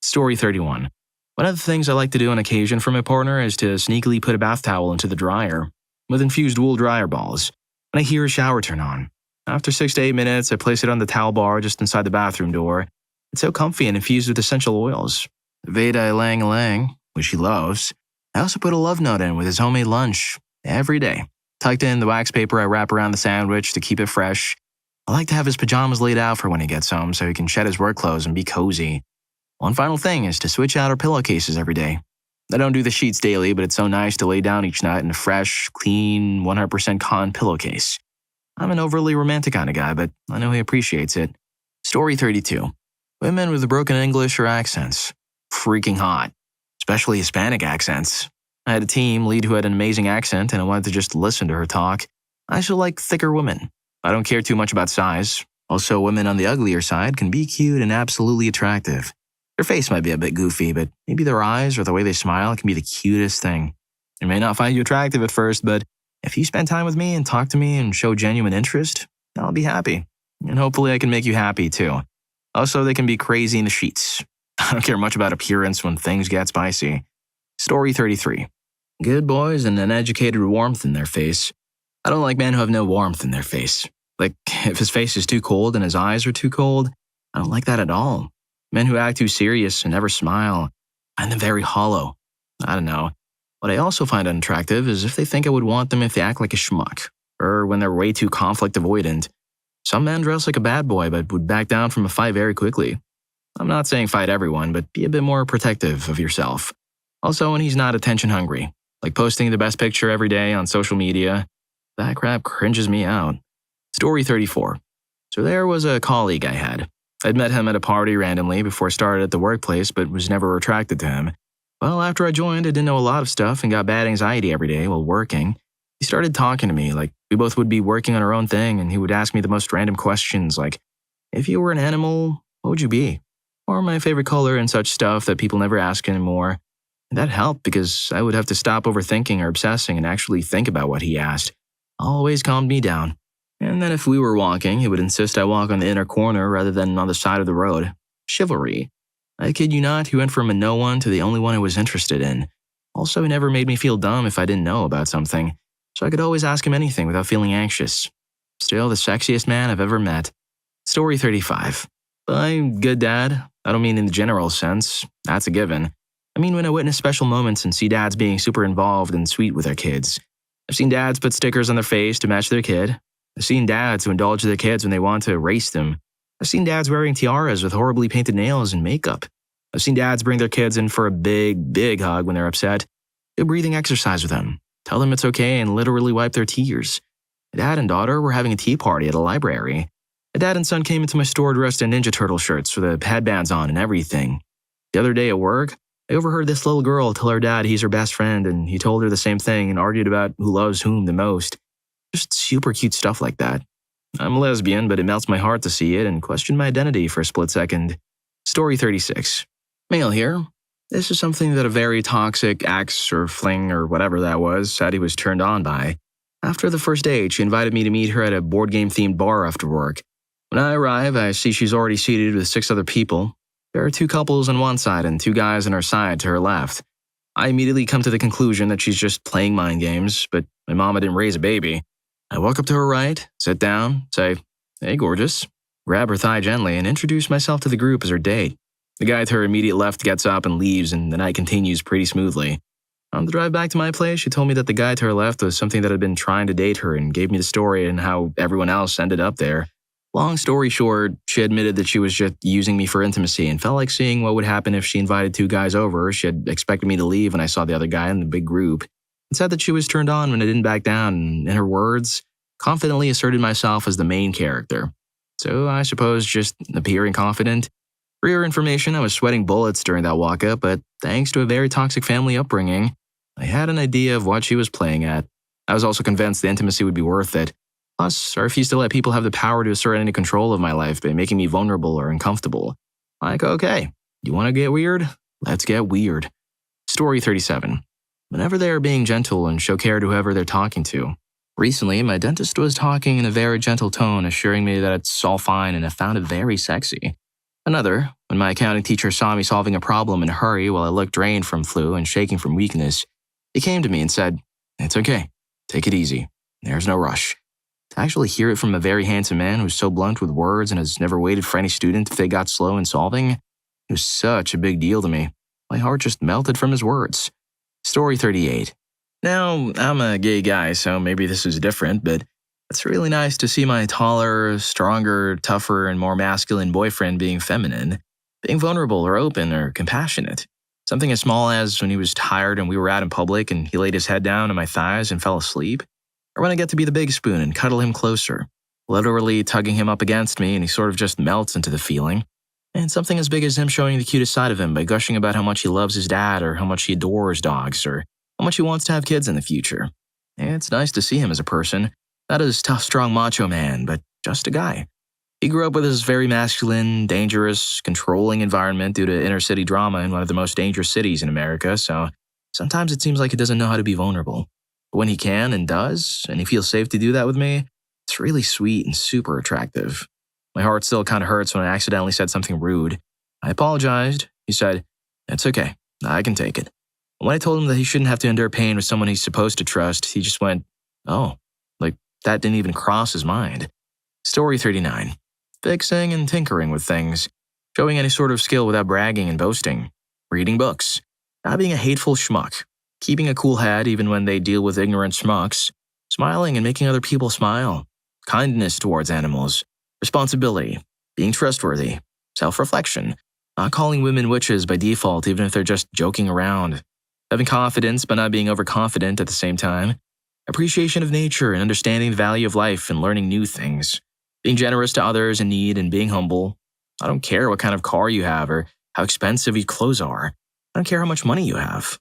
Story 31. One of the things I like to do on occasion for my partner is to sneakily put a bath towel into the dryer with infused wool dryer balls when I hear a shower turn on. After 6 to 8 minutes, I place it on the towel bar just inside the bathroom door. It's so comfy and infused with essential oils. Veda Lang Lang, which he loves. I also put a love note in with his homemade lunch every day. Tucked in the wax paper I wrap around the sandwich to keep it fresh. I like to have his pajamas laid out for when he gets home so he can shed his work clothes and be cozy. One final thing is to switch out our pillowcases every day. I don't do the sheets daily, but it's so nice to lay down each night in a fresh, clean, 100% cotton pillowcase. I'm an overly romantic kind of guy, but I know he appreciates it. Story 32. Women with broken English or accents. Freaking hot. Especially Hispanic accents. I had a team lead who had an amazing accent and I wanted to just listen to her talk. I also like thicker women. I don't care too much about size. Also, women on the uglier side can be cute and absolutely attractive. Their face might be a bit goofy, but maybe their eyes or the way they smile can be the cutest thing. I may not find you attractive at first, but if you spend time with me and talk to me and show genuine interest, I'll be happy. And hopefully I can make you happy too. Also, they can be crazy in the sheets. I don't care much about appearance when things get spicy. Story 33. Good boys and an educated warmth in their face. I don't like men who have no warmth in their face. Like, if his face is too cold and his eyes are too cold, I don't like that at all. Men who act too serious and never smile, I find them very hollow. I don't know. What I also find unattractive is if they think I would want them if they act like a schmuck, or when they're way too conflict avoidant. Some men dress like a bad boy but would back down from a fight very quickly. I'm not saying fight everyone, but be a bit more protective of yourself. Also, when he's not attention hungry, like posting the best picture every day on social media, that crap cringes me out. Story 34. So there was a colleague I had. I'd met him at a party randomly before I started at the workplace, but was never attracted to him. Well, after I joined, I didn't know a lot of stuff and got bad anxiety every day while working. He started talking to me like we both would be working on our own thing, and he would ask me the most random questions like, if you were an animal, what would you be? Or my favorite color and such stuff that people never ask anymore. And that helped because I would have to stop overthinking or obsessing and actually think about what he asked. Always calmed me down. And then if we were walking, he would insist I walk on the inner corner rather than on the side of the road. Chivalry. I kid you not, he went from a no one to the only one I was interested in. Also, he never made me feel dumb if I didn't know about something, so I could always ask him anything without feeling anxious. Still the sexiest man I've ever met. Story 35. I'm good dad. I don't mean in the general sense. That's a given. I mean when I witness special moments and see dads being super involved and sweet with their kids. I've seen dads put stickers on their face to match their kid. I've seen dads who indulge their kids when they want to erase them. I've seen dads wearing tiaras with horribly painted nails and makeup. I've seen dads bring their kids in for a big hug when they're upset. Do breathing exercise with them. Tell them it's okay and literally wipe their tears. My dad and daughter were having a tea party at a library. My dad and son came into my store dressed in Ninja Turtle shirts with the headbands on and everything. The other day at work, I overheard this little girl tell her dad he's her best friend and he told her the same thing and argued about who loves whom the most. Just super cute stuff like that. I'm a lesbian, but it melts my heart to see it and question my identity for a split second. Story 36. Male here. This is something that a very toxic ex or fling or whatever that was said he was turned on by. After the first date, she invited me to meet her at a board game themed bar after work. When I arrive, I see she's already seated with 6 other people. There are 2 couples on one side and 2 guys on her side to her left. I immediately come to the conclusion that she's just playing mind games, but my mama didn't raise a baby. I walk up to her right, sit down, say, "Hey, gorgeous," grab her thigh gently, and introduce myself to the group as her date. The guy to her immediate left gets up and leaves, and the night continues pretty smoothly. On the drive back to my place, she told me that the guy to her left was something that had been trying to date her and gave me the story and how everyone else ended up there. Long story short, she admitted that she was just using me for intimacy and felt like seeing what would happen if she invited 2 guys over. She had expected me to leave when I saw the other guy in the big group. And said that she was turned on when I didn't back down and, in her words, confidently asserted myself as the main character. So I suppose just appearing confident. For your information, I was sweating bullets during that walk-up, but thanks to a very toxic family upbringing, I had an idea of what she was playing at. I was also convinced the intimacy would be worth it. Plus, I refuse to let people have the power to assert any control of my life by making me vulnerable or uncomfortable. Like, okay, you want to get weird? Let's get weird. Story 37. Whenever they are being gentle and show care to whoever they're talking to. Recently, my dentist was talking in a very gentle tone, assuring me that it's all fine and I found it very sexy. Another, when my accounting teacher saw me solving a problem in a hurry while I looked drained from flu and shaking from weakness, he came to me and said, "It's okay. Take it easy. There's no rush." To actually hear it from a very handsome man who's so blunt with words and has never waited for any student if they got slow in solving, it was such a big deal to me. My heart just melted from his words. Story 38. Now, I'm a gay guy, so maybe this is different, but it's really nice to see my taller, stronger, tougher, and more masculine boyfriend being feminine, being vulnerable or open or compassionate. Something as small as when he was tired and we were out in public and he laid his head down on my thighs and fell asleep. Or when I get to be the big spoon and cuddle him closer, literally tugging him up against me and he sort of just melts into the feeling. And something as big as him showing the cutest side of him by gushing about how much he loves his dad or how much he adores dogs or how much he wants to have kids in the future. And it's nice to see him as a person, not as tough, strong macho man, but just a guy. He grew up with this very masculine, dangerous, controlling environment due to inner city drama in one of the most dangerous cities in America, so sometimes it seems like he doesn't know how to be vulnerable. But when he can and does, and he feels safe to do that with me, it's really sweet and super attractive. My heart still kind of hurts when I accidentally said something rude. I apologized. He said, "It's okay. I can take it." When I told him that he shouldn't have to endure pain with someone he's supposed to trust, he just went, "Oh," like that didn't even cross his mind. Story 39. Fixing and tinkering with things. Showing any sort of skill without bragging and boasting. Reading books. Not being a hateful schmuck. Keeping a cool head even when they deal with ignorant schmucks. Smiling and making other people smile. Kindness towards animals. Responsibility. Being trustworthy. Self-reflection. Not calling women witches by default even if they're just joking around. Having confidence but not being overconfident at the same time. Appreciation of nature and understanding the value of life and learning new things. Being generous to others in need and being humble. I don't care what kind of car you have or how expensive your clothes are. I don't care how much money you have.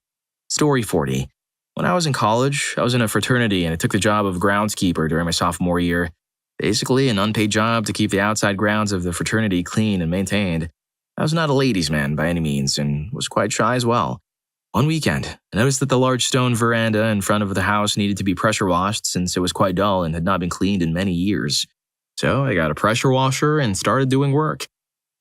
Story 40. When I was in college, I was in a fraternity and I took the job of groundskeeper during my sophomore year. Basically, an unpaid job to keep the outside grounds of the fraternity clean and maintained. I was not a ladies' man by any means and was quite shy as well. One weekend, I noticed that the large stone veranda in front of the house needed to be pressure washed since it was quite dull and had not been cleaned in many years. So I got a pressure washer and started doing work.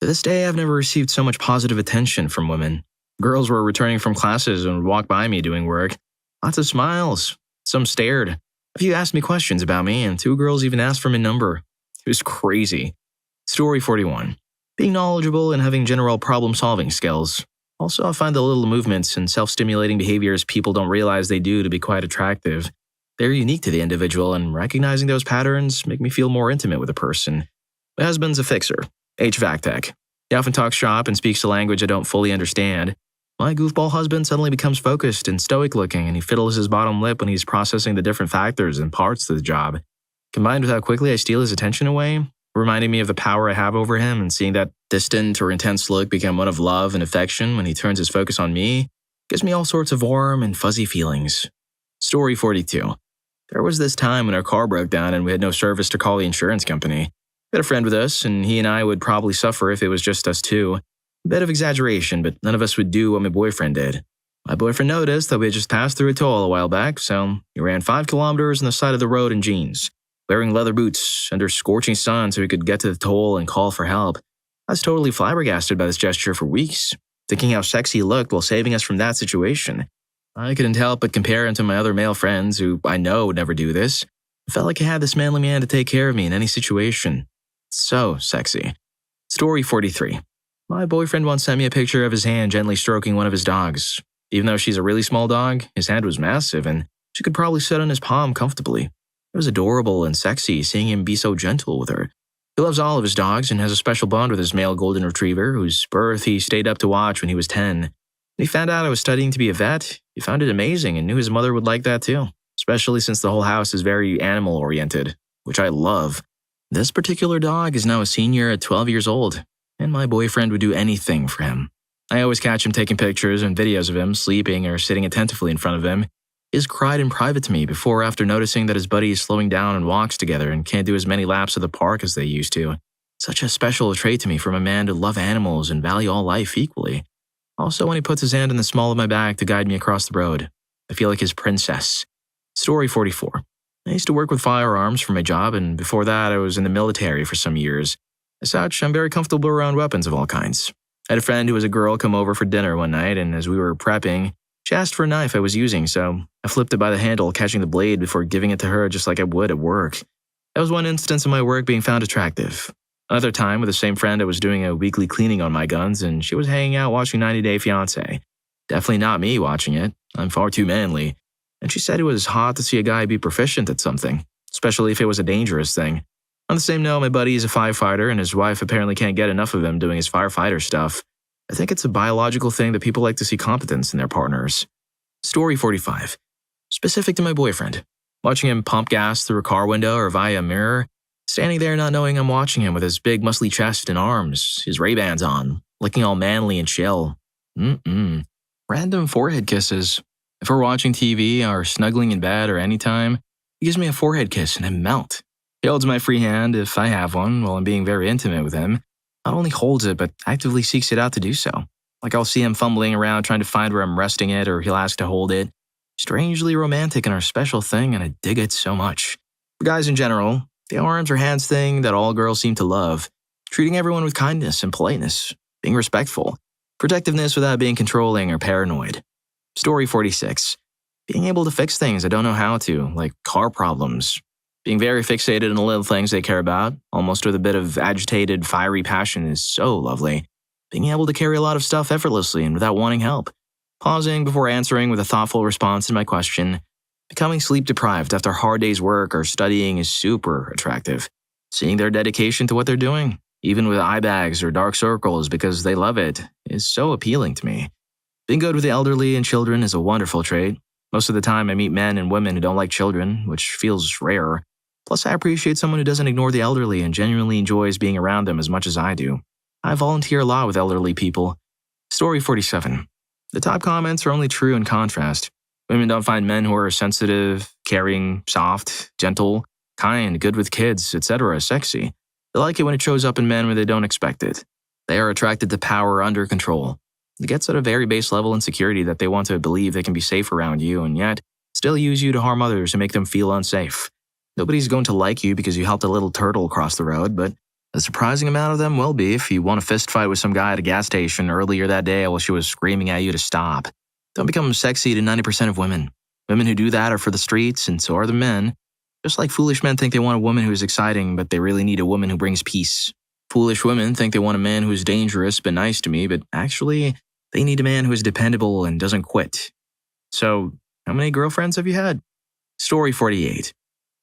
To this day, I've never received so much positive attention from women. Girls were returning from classes and would walk by me doing work. Lots of smiles. Some stared. A few asked me questions about me, and 2 girls even asked for my number. It was crazy. Story 41. Being knowledgeable and having general problem-solving skills. Also, I find the little movements and self-stimulating behaviors people don't realize they do to be quite attractive. They're unique to the individual, and recognizing those patterns make me feel more intimate with a person. My husband's a fixer, HVAC tech. He often talks shop and speaks a language I don't fully understand. My goofball husband suddenly becomes focused and stoic-looking, and he fiddles his bottom lip when he's processing the different factors and parts to the job. Combined with how quickly I steal his attention away, reminding me of the power I have over him and seeing that distant or intense look become one of love and affection when he turns his focus on me, gives me all sorts of warm and fuzzy feelings. Story 42. There was this time when our car broke down and we had no service to call the insurance company. We had a friend with us, and he and I would probably suffer if it was just us two. A bit of exaggeration, but none of us would do what my boyfriend did. My boyfriend noticed that we had just passed through a toll a while back, so he ran 5 kilometers on the side of the road in jeans, wearing leather boots under scorching sun so he could get to the toll and call for help. I was totally flabbergasted by this gesture for weeks, thinking how sexy he looked while saving us from that situation. I couldn't help but compare him to my other male friends who I know would never do this. I felt like I had this manly man to take care of me in any situation. So sexy. Story 43. My boyfriend once sent me a picture of his hand gently stroking one of his dogs. Even though she's a really small dog, his hand was massive and she could probably sit on his palm comfortably. It was adorable and sexy seeing him be so gentle with her. He loves all of his dogs and has a special bond with his male golden retriever, whose birth he stayed up to watch when he was 10. When he found out I was studying to be a vet, he found it amazing and knew his mother would like that too, especially since the whole house is very animal-oriented, which I love. This particular dog is now a senior at 12 years old, and my boyfriend would do anything for him. I always catch him taking pictures and videos of him sleeping or sitting attentively in front of him. He has cried in private to me before or after noticing that his buddy is slowing down on walks together and can't do as many laps of the park as they used to. Such a special trait to me from a man to love animals and value all life equally. Also, when he puts his hand in the small of my back to guide me across the road, I feel like his princess. Story 44. I used to work with firearms for my job, and before that, I was in the military for some years. As such, I'm very comfortable around weapons of all kinds. I had a friend who was a girl come over for dinner one night, and as we were prepping, she asked for a knife I was using, so I flipped it by the handle, catching the blade before giving it to her just like I would at work. That was one instance of my work being found attractive. Another time, with the same friend, I was doing a weekly cleaning on my guns, and she was hanging out watching 90 Day Fiancé. Definitely not me watching it. I'm far too manly. And she said it was hot to see a guy be proficient at something, especially if it was a dangerous thing. On the same note, my buddy is a firefighter, and his wife apparently can't get enough of him doing his firefighter stuff. I think it's a biological thing that people like to see competence in their partners. Story 45. Specific to my boyfriend. Watching him pump gas through a car window or via a mirror, Standing there not knowing I'm watching him with his big muscly chest and arms, his Ray-Bans on, looking all manly and chill. Random forehead kisses. If we're watching TV or snuggling in bed or anytime, he gives me a forehead kiss and I melt. He holds my free hand if I have one while I'm being very intimate with him. Not only holds it, but actively seeks it out to do so. Like I'll see him fumbling around trying to find where I'm resting it, or he'll ask to hold it. Strangely romantic and our special thing, and I dig it so much. For guys in general, the arms or hands thing that all girls seem to love. Treating everyone with kindness and politeness. Being respectful. Protectiveness without being controlling or paranoid. Story 46. Being able to fix things I don't know how to, like car problems. Being very fixated on the little things they care about, almost with a bit of agitated, fiery passion, is so lovely. Being able to carry a lot of stuff effortlessly and without wanting help. Pausing before answering with a thoughtful response to my question. Becoming sleep-deprived after a hard day's work or studying is super attractive. Seeing their dedication to what they're doing, even with eye bags or dark circles because they love it, is so appealing to me. Being good with the elderly and children is a wonderful trait. Most of the time I meet men and women who don't like children, which feels rare. Plus, I appreciate someone who doesn't ignore the elderly and genuinely enjoys being around them as much as I do. I volunteer a lot with elderly people. Story 47. The top comments are only true in contrast. Women don't find men who are sensitive, caring, soft, gentle, kind, good with kids, etc. sexy. They like it when it shows up in men when they don't expect it. They are attracted to power under control. It gets at a very base level insecurity that they want to believe they can be safe around you and yet still use you to harm others and make them feel unsafe. Nobody's going to like you because you helped a little turtle cross the road, but a surprising amount of them will be if you want a fist fight with some guy at a gas station earlier that day while she was screaming at you to stop. Don't become sexy to 90% of women. Women who do that are for the streets, and so are the men. Just like foolish men think they want a woman who is exciting, but they really need a woman who brings peace. Foolish women think they want a man who is dangerous but nice to me, but actually, they need a man who is dependable and doesn't quit. So, how many girlfriends have you had? Story 48.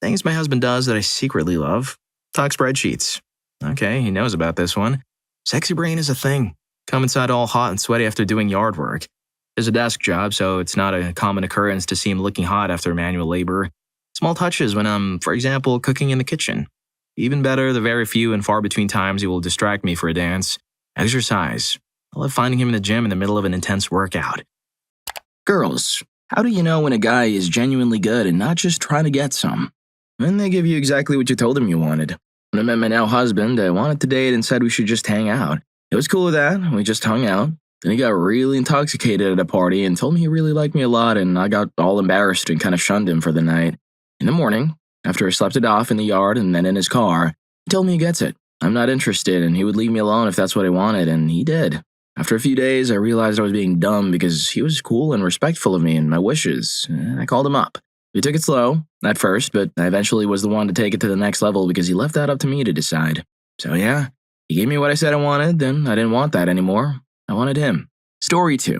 Things my husband does that I secretly love. Talk spreadsheets. Okay, he knows about this one. Sexy brain is a thing. Come inside all hot and sweaty after doing yard work. There's a desk job, so it's not a common occurrence to see him looking hot after manual labor. Small touches when I'm, for example, cooking in the kitchen. Even better, the very few and far between times he will distract me for a dance. Exercise. I love finding him in the gym in the middle of an intense workout. Girls, how do you know when a guy is genuinely good and not just trying to get some? When they give you exactly what you told them you wanted. When I met my now husband, I wanted to date and said we should just hang out. It was cool with that, and we just hung out. Then he got really intoxicated at a party and told me he really liked me a lot, and I got all embarrassed and kind of shunned him for the night. In the morning, after I slept it off in the yard and then in his car, he told me he gets it. I'm not interested, and he would leave me alone if that's what I wanted, and he did. After a few days, I realized I was being dumb because he was cool and respectful of me and my wishes, and I called him up. We took it slow, at first, but I eventually was the one to take it to the next level because he left that up to me to decide. So yeah, he gave me what I said I wanted, then I didn't want that anymore. I wanted him. Story 2.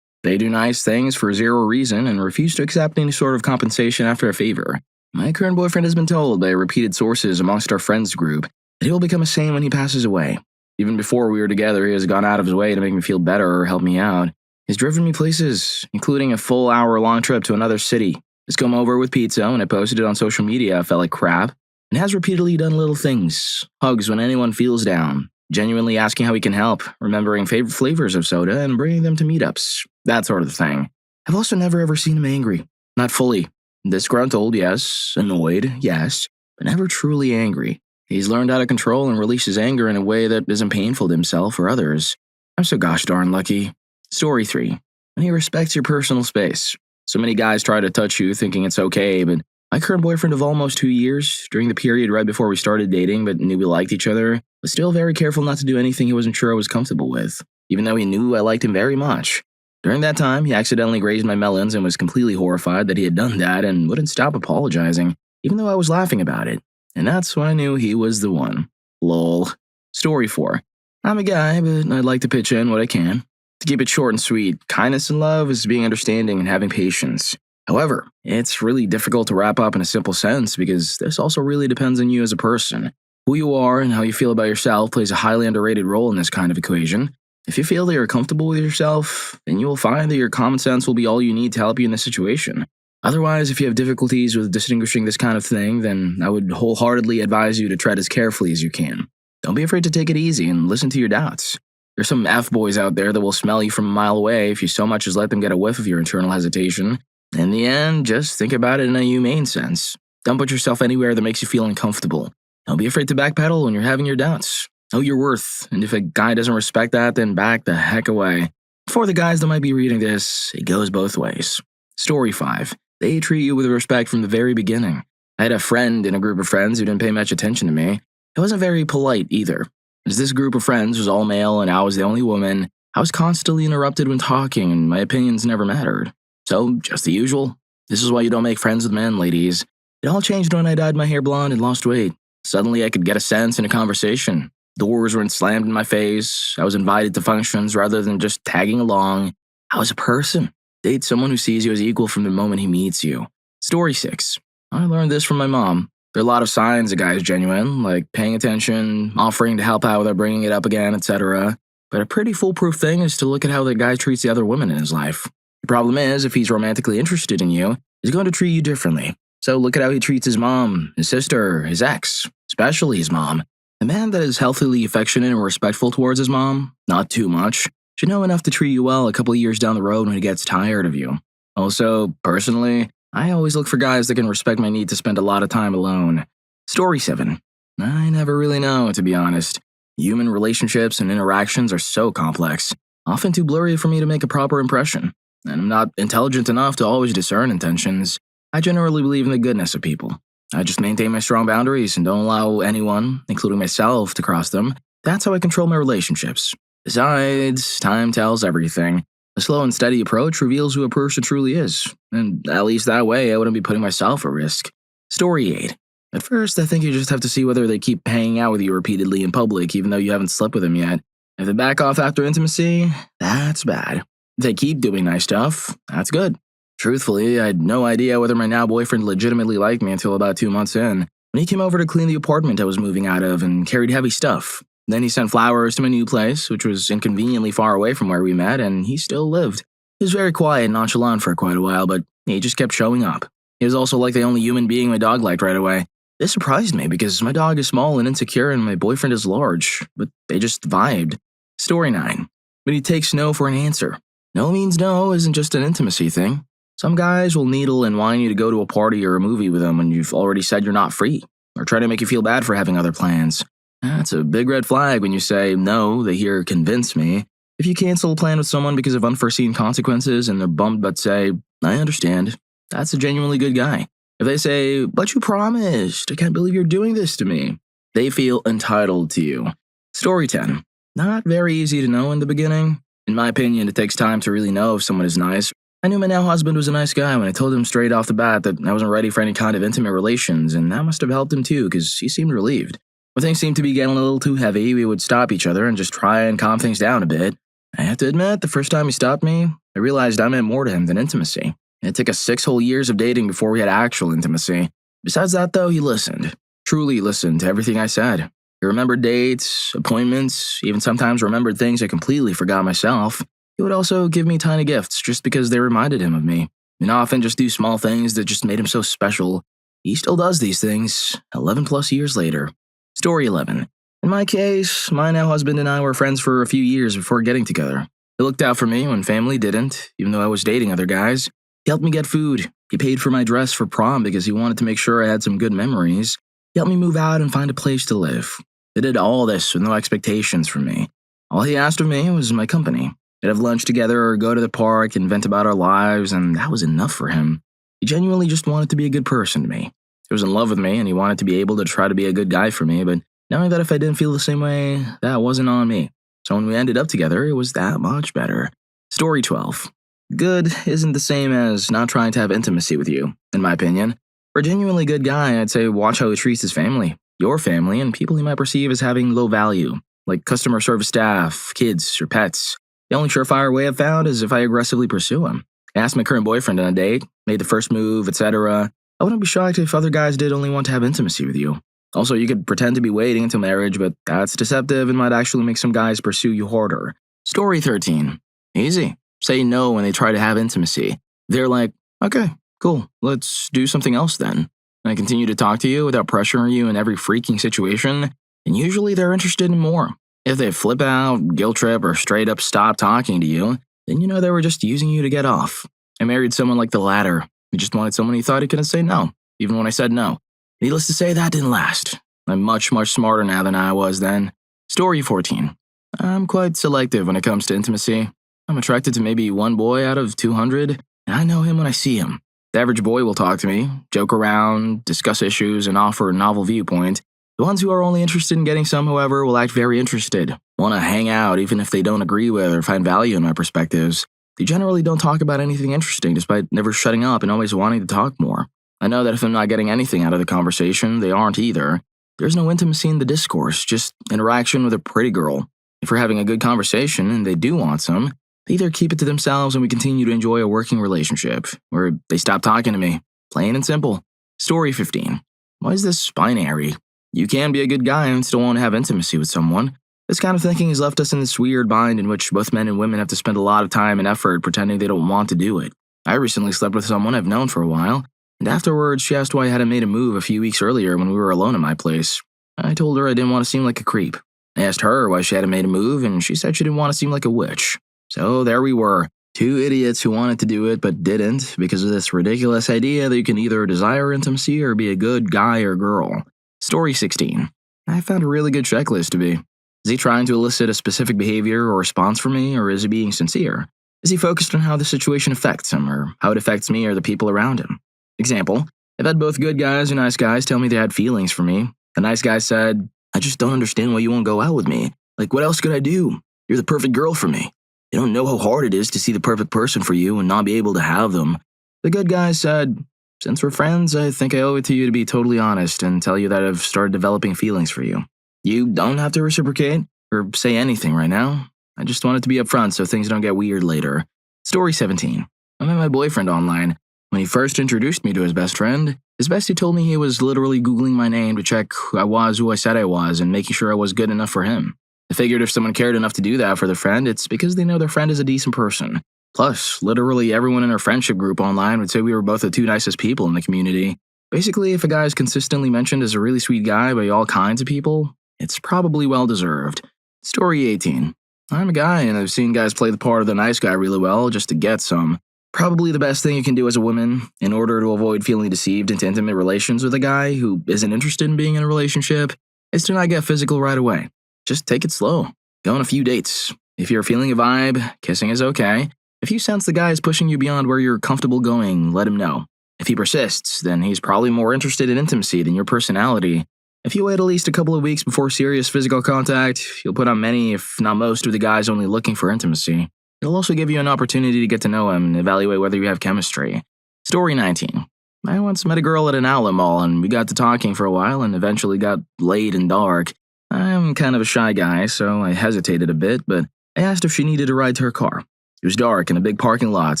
They do nice things for zero reason and refuse to accept any sort of compensation after a favor. My current boyfriend has been told by repeated sources amongst our friends group that he will become a saint when he passes away. Even before we were together, he has gone out of his way to make me feel better or help me out. He's driven me places, including a full hour-long trip to another city. He's come over with pizza when I posted it on social media I felt like crap, and has repeatedly done little things. Hugs when anyone feels down. Genuinely asking how he can help, remembering favorite flavors of soda and bringing them to meetups. That sort of thing. I've also never ever seen him angry. Not fully. Disgruntled, yes. Annoyed, yes. But never truly angry. He's learned how to control and release his anger in a way that isn't painful to himself or others. I'm so gosh darn lucky. Story 3. When he respects your personal space. So many guys try to touch you thinking it's okay, but my current boyfriend of almost 2 years, during the period right before we started dating but knew we liked each other, was still very careful not to do anything he wasn't sure I was comfortable with, even though he knew I liked him very much. During that time, he accidentally grazed my melons and was completely horrified that he had done that and wouldn't stop apologizing, even though I was laughing about it. And that's when I knew he was the one. Lol. Story 4. I'm a guy, but I'd like to pitch in what I can. To keep it short and sweet, kindness and love is being understanding and having patience. However, it's really difficult to wrap up in a simple sentence because this also really depends on you as a person. Who you are and how you feel about yourself plays a highly underrated role in this kind of equation. If you feel that you're comfortable with yourself, then you will find that your common sense will be all you need to help you in this situation. Otherwise, if you have difficulties with distinguishing this kind of thing, then I would wholeheartedly advise you to tread as carefully as you can. Don't be afraid to take it easy and listen to your doubts. There's some F-boys out there that will smell you from a mile away if you so much as let them get a whiff of your internal hesitation. In the end, just think about it in a humane sense. Don't put yourself anywhere that makes you feel uncomfortable. Don't be afraid to backpedal when you're having your doubts. Know your worth, and if a guy doesn't respect that, then back the heck away. For the guys that might be reading this, it goes both ways. Story 5. They treat you with respect from the very beginning. I had a friend in a group of friends who didn't pay much attention to me. It wasn't very polite either. As this group of friends was all male and I was the only woman, I was constantly interrupted when talking and my opinions never mattered. So, just the usual. This is why you don't make friends with men, ladies. It all changed when I dyed my hair blonde and lost weight. Suddenly I could get a sense in a conversation. Doors weren't slammed in my face. I was invited to functions rather than just tagging along. I was a person. Date someone who sees you as equal from the moment he meets you. Story 6. I learned this from my mom. There are a lot of signs a guy is genuine, like paying attention, offering to help out without bringing it up again, etc. But a pretty foolproof thing is to look at how the guy treats the other women in his life. The problem is, if he's romantically interested in you, he's going to treat you differently. So look at how he treats his mom, his sister, his ex, especially his mom. A man that is healthily affectionate and respectful towards his mom, not too much, should know enough to treat you well a couple of years down the road when he gets tired of you. Also, personally, I always look for guys that can respect my need to spend a lot of time alone. Story 7. I never really know, to be honest. Human relationships and interactions are so complex, often too blurry for me to make a proper impression. And I'm not intelligent enough to always discern intentions. I generally believe in the goodness of people. I just maintain my strong boundaries and don't allow anyone, including myself, to cross them. That's how I control my relationships. Besides, time tells everything. A slow and steady approach reveals who a person truly is, and at least that way I wouldn't be putting myself at risk. Story 8. At first, I think you just have to see whether they keep hanging out with you repeatedly in public even though you haven't slept with them yet. If they back off after intimacy, that's bad. If they keep doing nice stuff, that's good. Truthfully, I had no idea whether my now boyfriend legitimately liked me until about 2 months in, when he came over to clean the apartment I was moving out of and carried heavy stuff. Then he sent flowers to my new place, which was inconveniently far away from where we met, and he still lived. He was very quiet and nonchalant for quite a while, but he just kept showing up. He was also like the only human being my dog liked right away. This surprised me because my dog is small and insecure and my boyfriend is large, but they just vibed. Story 9. But he takes no for an answer. No means no isn't just an intimacy thing. Some guys will needle and whine you to go to a party or a movie with them when you've already said you're not free, or try to make you feel bad for having other plans. That's a big red flag when you say, no, they hear convince me. If you cancel a plan with someone because of unforeseen consequences and they're bummed but say, I understand, that's a genuinely good guy. If they say, but you promised, I can't believe you're doing this to me, they feel entitled to you. Story 10. Not very easy to know in the beginning. In my opinion, it takes time to really know if someone is nice. I knew my now husband was a nice guy when I told him straight off the bat that I wasn't ready for any kind of intimate relations, and that must have helped him too because he seemed relieved. When things seemed to be getting a little too heavy, we would stop each other and just try and calm things down a bit. I have to admit, the first time he stopped me, I realized I meant more to him than intimacy. It took us 6 whole years of dating before we had actual intimacy. Besides that, though, he listened. Truly listened to everything I said. He remembered dates, appointments, even sometimes remembered things I completely forgot myself. He would also give me tiny gifts just because they reminded him of me, and often just do small things that just made him so special. He still does these things, 11 plus years later. Story 11. In my case, my now husband and I were friends for a few years before getting together. He looked out for me when family didn't, even though I was dating other guys. He helped me get food. He paid for my dress for prom because he wanted to make sure I had some good memories. He helped me move out and find a place to live. He did all this with no expectations from me. All he asked of me was my company. We'd have lunch together or go to the park and vent about our lives, and that was enough for him. He genuinely just wanted to be a good person to me. He was in love with me, and he wanted to be able to try to be a good guy for me, but knowing that if I didn't feel the same way, that wasn't on me. So when we ended up together, it was that much better. Story 12. Good isn't the same as not trying to have intimacy with you, in my opinion. For a genuinely good guy, I'd say watch how he treats his family, your family, and people he might perceive as having low value, like customer service staff, kids, or pets. The only surefire way I've found is if I aggressively pursue him. I asked my current boyfriend on a date, made the first move, etc. I wouldn't be shocked if other guys did only want to have intimacy with you. Also, you could pretend to be waiting until marriage, but that's deceptive and might actually make some guys pursue you harder. Story 13. Easy. Say no when they try to have intimacy. They're like, okay, Cool, let's do something else then. I continue to talk to you without pressuring you in every freaking situation, and usually they're interested in more. If they flip out, guilt trip, or straight up stop talking to you, then you know they were just using you to get off. I married someone like the latter. He just wanted someone he thought he couldn't say no, even when I said no. Needless to say, that didn't last. I'm much, much smarter now than I was then. Story 14. I'm quite selective when it comes to intimacy. I'm attracted to maybe one boy out of 200, and I know him when I see him. The average boy will talk to me, joke around, discuss issues, and offer a novel viewpoint. The ones who are only interested in getting some, however, will act very interested, want to hang out even if they don't agree with or find value in my perspectives. They generally don't talk about anything interesting despite never shutting up and always wanting to talk more. I know that if I'm not getting anything out of the conversation, they aren't either. There's no intimacy in the discourse, just interaction with a pretty girl. If we're having a good conversation and they do want some, they either keep it to themselves and we continue to enjoy a working relationship, or they stop talking to me. Plain and simple. Story 15. Why is this binary? You can be a good guy and still want to have intimacy with someone. This kind of thinking has left us in this weird bind in which both men and women have to spend a lot of time and effort pretending they don't want to do it. I recently slept with someone I've known for a while, and afterwards she asked why I hadn't made a move a few weeks earlier when we were alone at my place. I told her I didn't want to seem like a creep. I asked her why she hadn't made a move, and she said she didn't want to seem like a witch. So there we were, two idiots who wanted to do it but didn't because of this ridiculous idea that you can either desire intimacy or be a good guy or girl. Story 16. I found a really good checklist to be. Is he trying to elicit a specific behavior or response from me, or is he being sincere? Is he focused on how the situation affects him, or how it affects me or the people around him? Example, I've had both good guys and nice guys tell me they had feelings for me. The nice guy said, I just don't understand why you won't go out with me. Like, what else could I do? You're the perfect girl for me. You don't know how hard it is to see the perfect person for you and not be able to have them. The good guy said, since we're friends, I think I owe it to you to be totally honest and tell you that I've started developing feelings for you. You don't have to reciprocate or say anything right now. I just want it to be upfront so things don't get weird later. Story 17. I met my boyfriend online. When he first introduced me to his bestie told me he was literally Googling my name to check who I was who I said I was and making sure I was good enough for him. I figured if someone cared enough to do that for their friend, it's because they know their friend is a decent person. Plus, literally everyone in our friendship group online would say we were both the two nicest people in the community. Basically, if a guy is consistently mentioned as a really sweet guy by all kinds of people, it's probably well-deserved. Story 18. I'm a guy, and I've seen guys play the part of the nice guy really well just to get some. Probably the best thing you can do as a woman, in order to avoid feeling deceived into intimate relations with a guy who isn't interested in being in a relationship, is to not get physical right away. Just take it slow. Go on a few dates. If you're feeling a vibe, kissing is okay. If you sense the guy is pushing you beyond where you're comfortable going, let him know. If he persists, then he's probably more interested in intimacy than your personality. If you wait at least a couple of weeks before serious physical contact, you'll put on many, if not most, of the guys only looking for intimacy. It'll also give you an opportunity to get to know him and evaluate whether you have chemistry. Story 19. I once met a girl at an outlet mall and we got to talking for a while and eventually got late and dark. I'm kind of a shy guy, so I hesitated a bit, but I asked if she needed a ride to her car. It was dark in a big parking lot,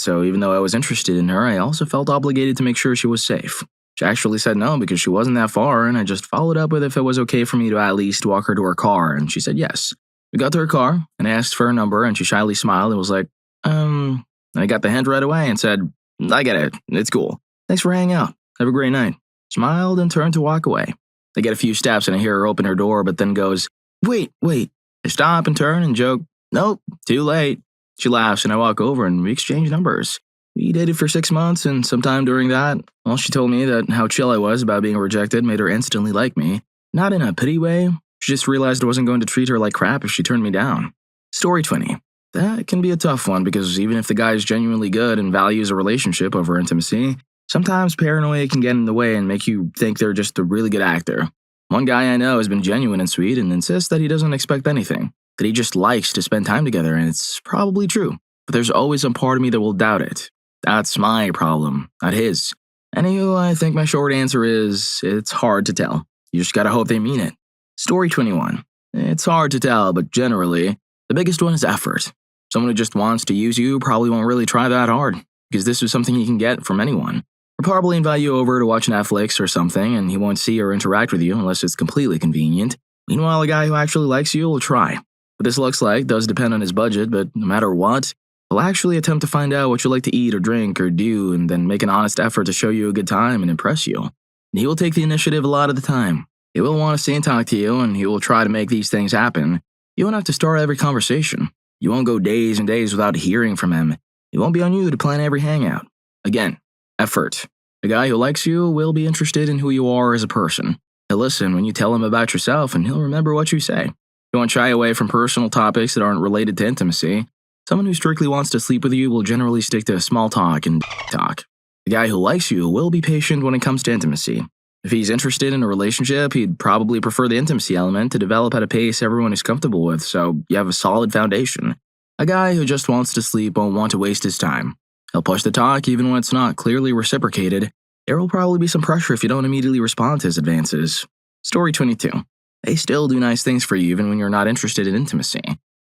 so even though I was interested in her, I also felt obligated to make sure she was safe. She actually said no because she wasn't that far, and I just followed up with if it was okay for me to at least walk her to her car, and she said yes. We got to her car, and I asked for her number, and she shyly smiled and was like, And I got the hint right away and said, I get it, it's cool. Thanks for hanging out. Have a great night. Smiled and turned to walk away. I get a few steps and I hear her open her door, but then goes, Wait. I stop and turn and joke, Nope, too late. She laughs and I walk over and we exchange numbers. We dated for 6 months, and sometime during that, well, she told me that how chill I was about being rejected made her instantly like me. Not in a pity way, she just realized I wasn't going to treat her like crap if she turned me down. Story 20. That can be a tough one because even if the guy is genuinely good and values a relationship over intimacy, sometimes paranoia can get in the way and make you think they're just a really good actor. One guy I know has been genuine and sweet and insists that he doesn't expect anything, that he just likes to spend time together, and it's probably true. But there's always some part of me that will doubt it. That's my problem, not his. Anywho, I think my short answer is, it's hard to tell. You just gotta hope they mean it. Story 21. It's hard to tell, but generally, the biggest one is effort. Someone who just wants to use you probably won't really try that hard, because this is something you can get from anyone. He'll probably invite you over to watch Netflix or something, and he won't see or interact with you unless it's completely convenient. Meanwhile, a guy who actually likes you will try. What this looks like does depend on his budget, but no matter what, He'll actually attempt to find out what you like to eat or drink or do, and then make an honest effort to show you a good time and impress you. And he will take the initiative a lot of the time. He will want to stay and talk to you, and he will try to make these things happen. You won't have to start every conversation. You won't go days and days without hearing from him. It won't be on you to plan every hangout. Again, effort. A guy who likes you will be interested in who you are as a person. He'll listen when you tell him about yourself, and he'll remember what you say. You won't shy away from personal topics that aren't related to intimacy. Someone who strictly wants to sleep with you will generally stick to small talk and talk. The guy who likes you will be patient when it comes to intimacy. If he's interested in a relationship, he'd probably prefer the intimacy element to develop at a pace everyone is comfortable with, so you have a solid foundation. A guy who just wants to sleep won't want to waste his time. He'll push the talk even when it's not clearly reciprocated. There will probably be some pressure if you don't immediately respond to his advances. Story 22. They still do nice things for you even when you're not interested in intimacy.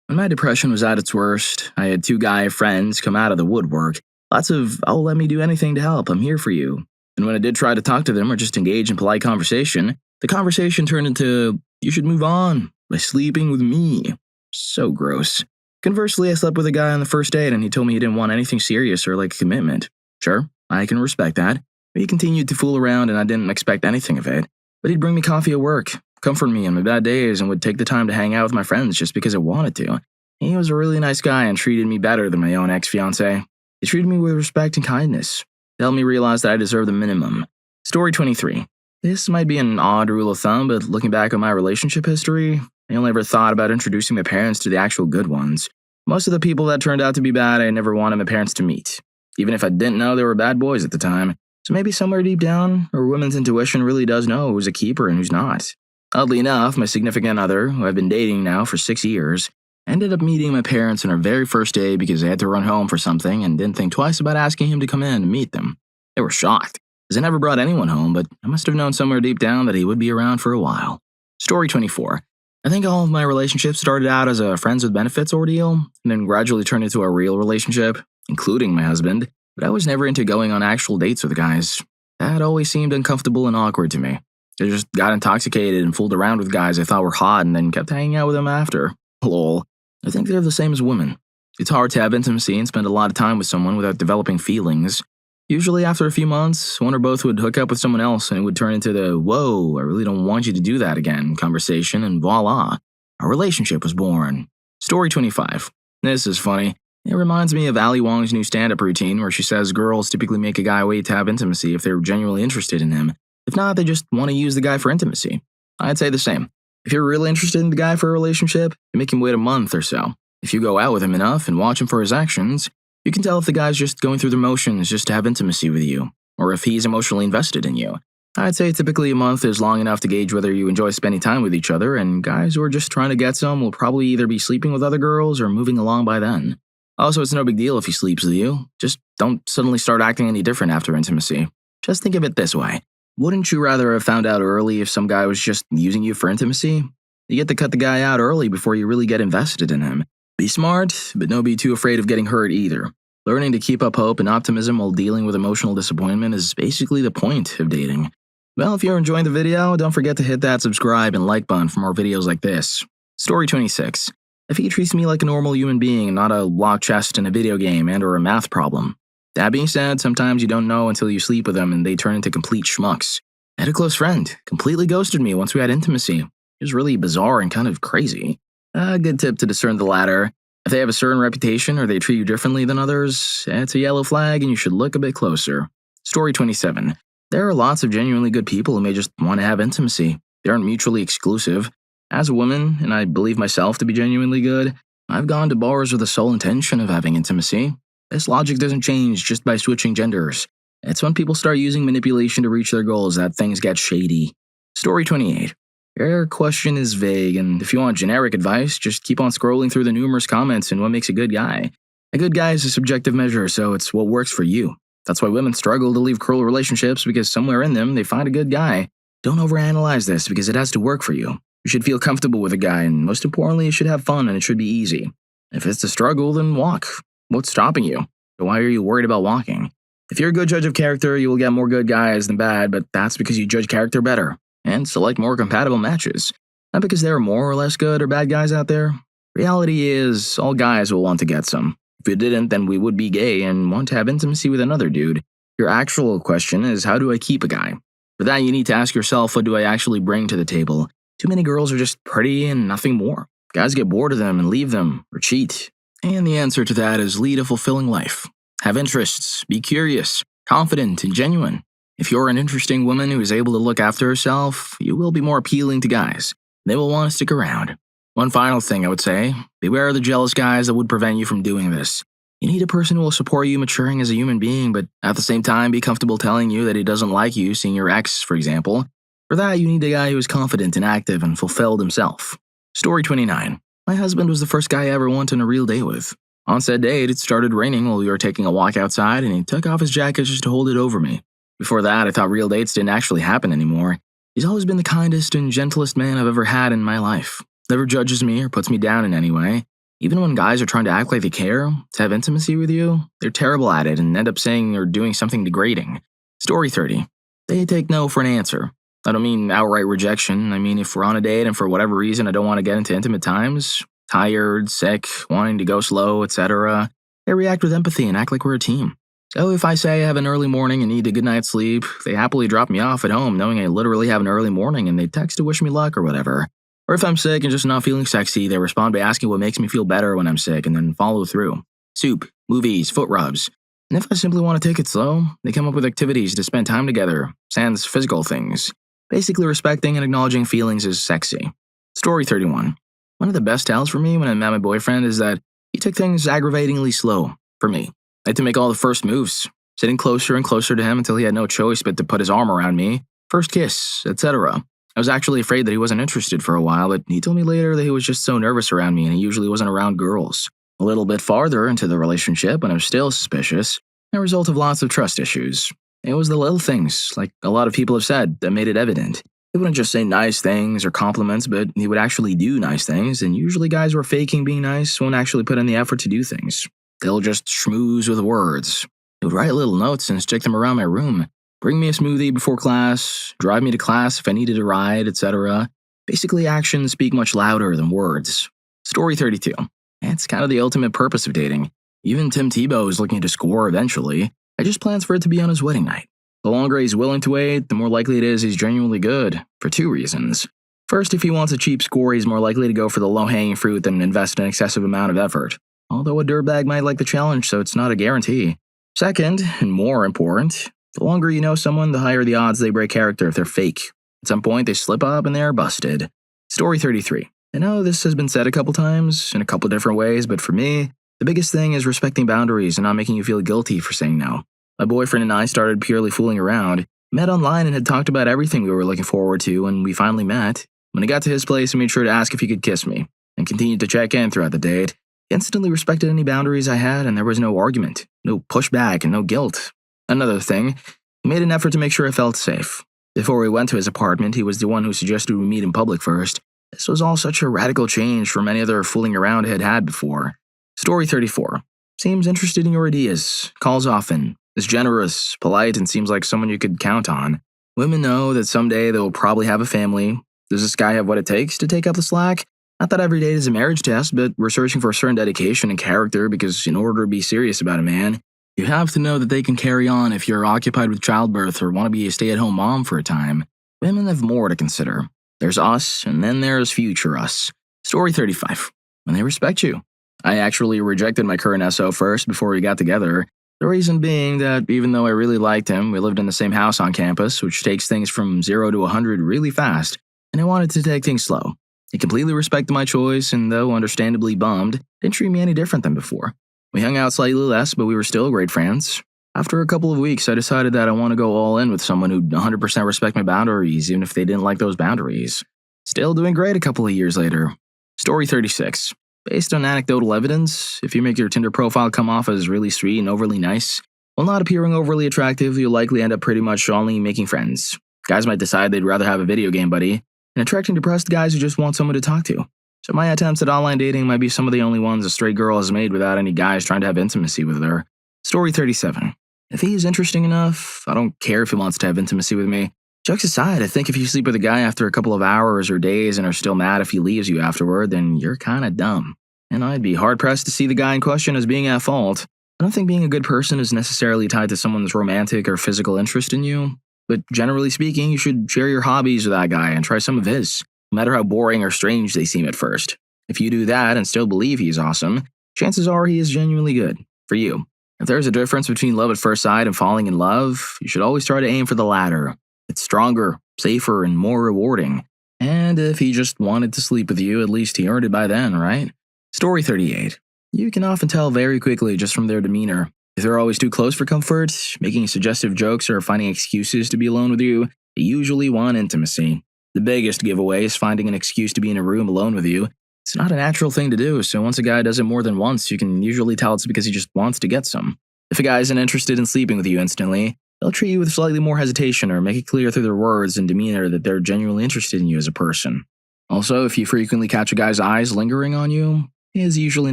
When my depression was at its worst, I had 2 guy friends come out of the woodwork. Lots of, "Oh, let me do anything to help, I'm here for you." And when I did try to talk to them or just engage in polite conversation, the conversation turned into, "You should move on by sleeping with me." So gross. Conversely, I slept with a guy on the first date and he told me he didn't want anything serious or like a commitment. Sure, I can respect that. But he continued to fool around and I didn't expect anything of it. But he'd bring me coffee at work, comfort me on my bad days, and would take the time to hang out with my friends just because I wanted to. He was a really nice guy and treated me better than my own ex-fiancé. He treated me with respect and kindness. It helped me realize that I deserve the minimum. Story 23. This might be an odd rule of thumb, but looking back on my relationship history, I only ever thought about introducing my parents to the actual good ones. Most of the people that turned out to be bad, I never wanted my parents to meet, even if I didn't know they were bad boys at the time. So maybe somewhere deep down, a woman's intuition really does know who's a keeper and who's not. Oddly enough, my significant other, who I've been dating now for 6 years, ended up meeting my parents on our very first day because they had to run home for something and didn't think twice about asking him to come in and meet them. They were shocked, as I never brought anyone home, but I must have known somewhere deep down that he would be around for a while. Story 24. I think all of my relationships started out as a friends with benefits ordeal, and then gradually turned into a real relationship, including my husband, but I was never into going on actual dates with guys. That always seemed uncomfortable and awkward to me. I just got intoxicated and fooled around with guys I thought were hot and then kept hanging out with them after. Lol. I think they're the same as women. It's hard to have intimacy and spend a lot of time with someone without developing feelings. Usually after a few months, one or both would hook up with someone else and it would turn into the, "Whoa, I really don't want you to do that again" conversation, and voila, a relationship was born. Story 25. This is funny. It reminds me of Ali Wong's new stand-up routine where she says girls typically make a guy wait to have intimacy if they're genuinely interested in him. If not, they just want to use the guy for intimacy. I'd say the same. If you're really interested in the guy for a relationship, you make him wait a month or so. If you go out with him enough and watch him for his actions, you can tell if the guy's just going through the motions just to have intimacy with you, or if he's emotionally invested in you. I'd say typically a month is long enough to gauge whether you enjoy spending time with each other, and guys who are just trying to get some will probably either be sleeping with other girls or moving along by then. Also, it's no big deal if he sleeps with you. Just don't suddenly start acting any different after intimacy. Just think of it this way. Wouldn't you rather have found out early if some guy was just using you for intimacy? You get to cut the guy out early before you really get invested in him. Be smart, but don't be too afraid of getting hurt either. Learning to keep up hope and optimism while dealing with emotional disappointment is basically the point of dating. Well, if you're enjoying the video, don't forget to hit that subscribe and like button for more videos like this. Story 26. If he treats me like a normal human being and not a locked chest in a video game and or a math problem. That being said, sometimes you don't know until you sleep with them and they turn into complete schmucks. I had a close friend, completely ghosted me once we had intimacy. It was really bizarre and kind of crazy. A good tip to discern the latter. If they have a certain reputation or they treat you differently than others, it's a yellow flag and you should look a bit closer. Story 27. There are lots of genuinely good people who may just want to have intimacy. They aren't mutually exclusive. As a woman, and I believe myself to be genuinely good, I've gone to bars with the sole intention of having intimacy. This logic doesn't change just by switching genders. It's when people start using manipulation to reach their goals that things get shady. Story 28. Your question is vague, and if you want generic advice, just keep on scrolling through the numerous comments and what makes a good guy. A good guy is a subjective measure, so it's what works for you. That's why women struggle to leave cruel relationships, because somewhere in them they find a good guy. Don't overanalyze this because it has to work for you. You should feel comfortable with a guy, and most importantly, it should have fun and it should be easy. If it's a struggle, then walk. What's stopping you? Why are you worried about walking? If you're a good judge of character, you will get more good guys than bad, but that's because you judge character better and select more compatible matches. Not because there are more or less good or bad guys out there. Reality is, all guys will want to get some. If you didn't, then we would be gay and want to have intimacy with another dude. Your actual question is, how do I keep a guy? For that, you need to ask yourself, what do I actually bring to the table? Too many girls are just pretty and nothing more. Guys get bored of them and leave them, or cheat. And the answer to that is lead a fulfilling life. Have interests, be curious, confident, and genuine. If you're an interesting woman who is able to look after herself, you will be more appealing to guys. They will want to stick around. One final thing I would say, beware of the jealous guys that would prevent you from doing this. You need a person who will support you maturing as a human being, but at the same time be comfortable telling you that he doesn't like you seeing your ex, for example. For that, you need a guy who is confident and active and fulfilled himself. Story 29. My husband was the first guy I ever went on a real date with. On said date, it started raining while we were taking a walk outside, and he took off his jacket just to hold it over me. Before that, I thought real dates didn't actually happen anymore. He's always been the kindest and gentlest man I've ever had in my life. Never judges me or puts me down in any way. Even when guys are trying to act like they care, to have intimacy with you, they're terrible at it and end up saying or doing something degrading. Story 30. They take no for an answer. I don't mean outright rejection. I mean if we're on a date and for whatever reason I don't want to get into intimate times, tired, sick, wanting to go slow, etc., they react with empathy and act like we're a team. So if I say I have an early morning and need a good night's sleep, they happily drop me off at home knowing I literally have an early morning and they text to wish me luck or whatever. Or if I'm sick and just not feeling sexy, they respond by asking what makes me feel better when I'm sick and then follow through. Soup, movies, foot rubs. And if I simply want to take it slow, they come up with activities to spend time together, sans physical things. Basically respecting and acknowledging feelings is sexy. Story 31. One of the best tells for me when I met my boyfriend is that he took things aggravatingly slow for me. I had to make all the first moves, sitting closer and closer to him until he had no choice but to put his arm around me, first kiss, etc. I was actually afraid that he wasn't interested for a while, but he told me later that he was just so nervous around me and he usually wasn't around girls. A little bit farther into the relationship, and I was still suspicious, a result of lots of trust issues. It was the little things, like a lot of people have said, that made it evident. He wouldn't just say nice things or compliments, but he would actually do nice things, and usually guys who are faking being nice won't actually put in the effort to do things. They'll just schmooze with words. He would write little notes and stick them around my room, bring me a smoothie before class, drive me to class if I needed a ride, etc. Basically, actions speak much louder than words. Story 32. It's kind of the ultimate purpose of dating. Even Tim Tebow is looking to score eventually. I just plans for it to be on his wedding night. The longer he's willing to wait, the more likely it is he's genuinely good, for two reasons. First, if he wants a cheap score, he's more likely to go for the low-hanging fruit than invest an excessive amount of effort. Although a dirtbag might like the challenge, so it's not a guarantee. Second, and more important, the longer you know someone, the higher the odds they break character if they're fake. At some point, they slip up and they're busted. Story 33. I know this has been said a couple times, in a couple different ways, but for me, the biggest thing is respecting boundaries and not making you feel guilty for saying no. My boyfriend and I started purely fooling around, met online and had talked about everything we were looking forward to when we finally met. When I got to his place, I made sure to ask if he could kiss me, and continued to check in throughout the date. He instantly respected any boundaries I had, and there was no argument, no pushback, and no guilt. Another thing, he made an effort to make sure I felt safe. Before we went to his apartment, he was the one who suggested we meet in public first. This was all such a radical change from any other fooling around I had had before. Story 34. Seems interested in your ideas, calls often, is generous, polite, and seems like someone you could count on. Women know that someday they will probably have a family. Does this guy have what it takes to take up the slack? Not that every date is a marriage test, but we're searching for a certain dedication and character because in order to be serious about a man, you have to know that they can carry on if you're occupied with childbirth or want to be a stay-at-home mom for a time. Women have more to consider. There's us, and then there's future us. Story 35. When they respect you. I actually rejected my current SO first before we got together. The reason being that even though I really liked him, we lived in the same house on campus, which takes things from 0 to 100 really fast, and I wanted to take things slow. He completely respected my choice, and though understandably bummed, didn't treat me any different than before. We hung out slightly less, but we were still great friends. After a couple of weeks, I decided that I want to go all in with someone who'd 100% respect my boundaries, even if they didn't like those boundaries. Still doing great a couple of years later. Story 36. Based on anecdotal evidence, if you make your Tinder profile come off as really sweet and overly nice, while not appearing overly attractive, you'll likely end up pretty much only making friends. Guys might decide they'd rather have a video game buddy, and attracting depressed guys who just want someone to talk to. So my attempts at online dating might be some of the only ones a straight girl has made without any guys trying to have intimacy with her. Story 37. If he is interesting enough, I don't care if he wants to have intimacy with me. Jokes aside, I think if you sleep with a guy after a couple of hours or days and are still mad if he leaves you afterward, then you're kinda dumb. and I'd be hard-pressed to see the guy in question as being at fault. I don't think being a good person is necessarily tied to someone's romantic or physical interest in you, but generally speaking, you should share your hobbies with that guy and try some of his, no matter how boring or strange they seem at first. If you do that and still believe he's awesome, chances are he is genuinely good for you. If there's a difference between love at first sight and falling in love, you should always try to aim for the latter. It's stronger, safer, and more rewarding. And if he just wanted to sleep with you, at least he earned it by then, right? Story 38. You can often tell very quickly just from their demeanor. If they're always too close for comfort, making suggestive jokes, or finding excuses to be alone with you, they usually want intimacy. The biggest giveaway is finding an excuse to be in a room alone with you. It's not a natural thing to do, so once a guy does it more than once, you can usually tell it's because he just wants to get some. If a guy isn't interested in sleeping with you instantly, they'll treat you with slightly more hesitation or make it clear through their words and demeanor that they're genuinely interested in you as a person. Also, if you frequently catch a guy's eyes lingering on you, he is usually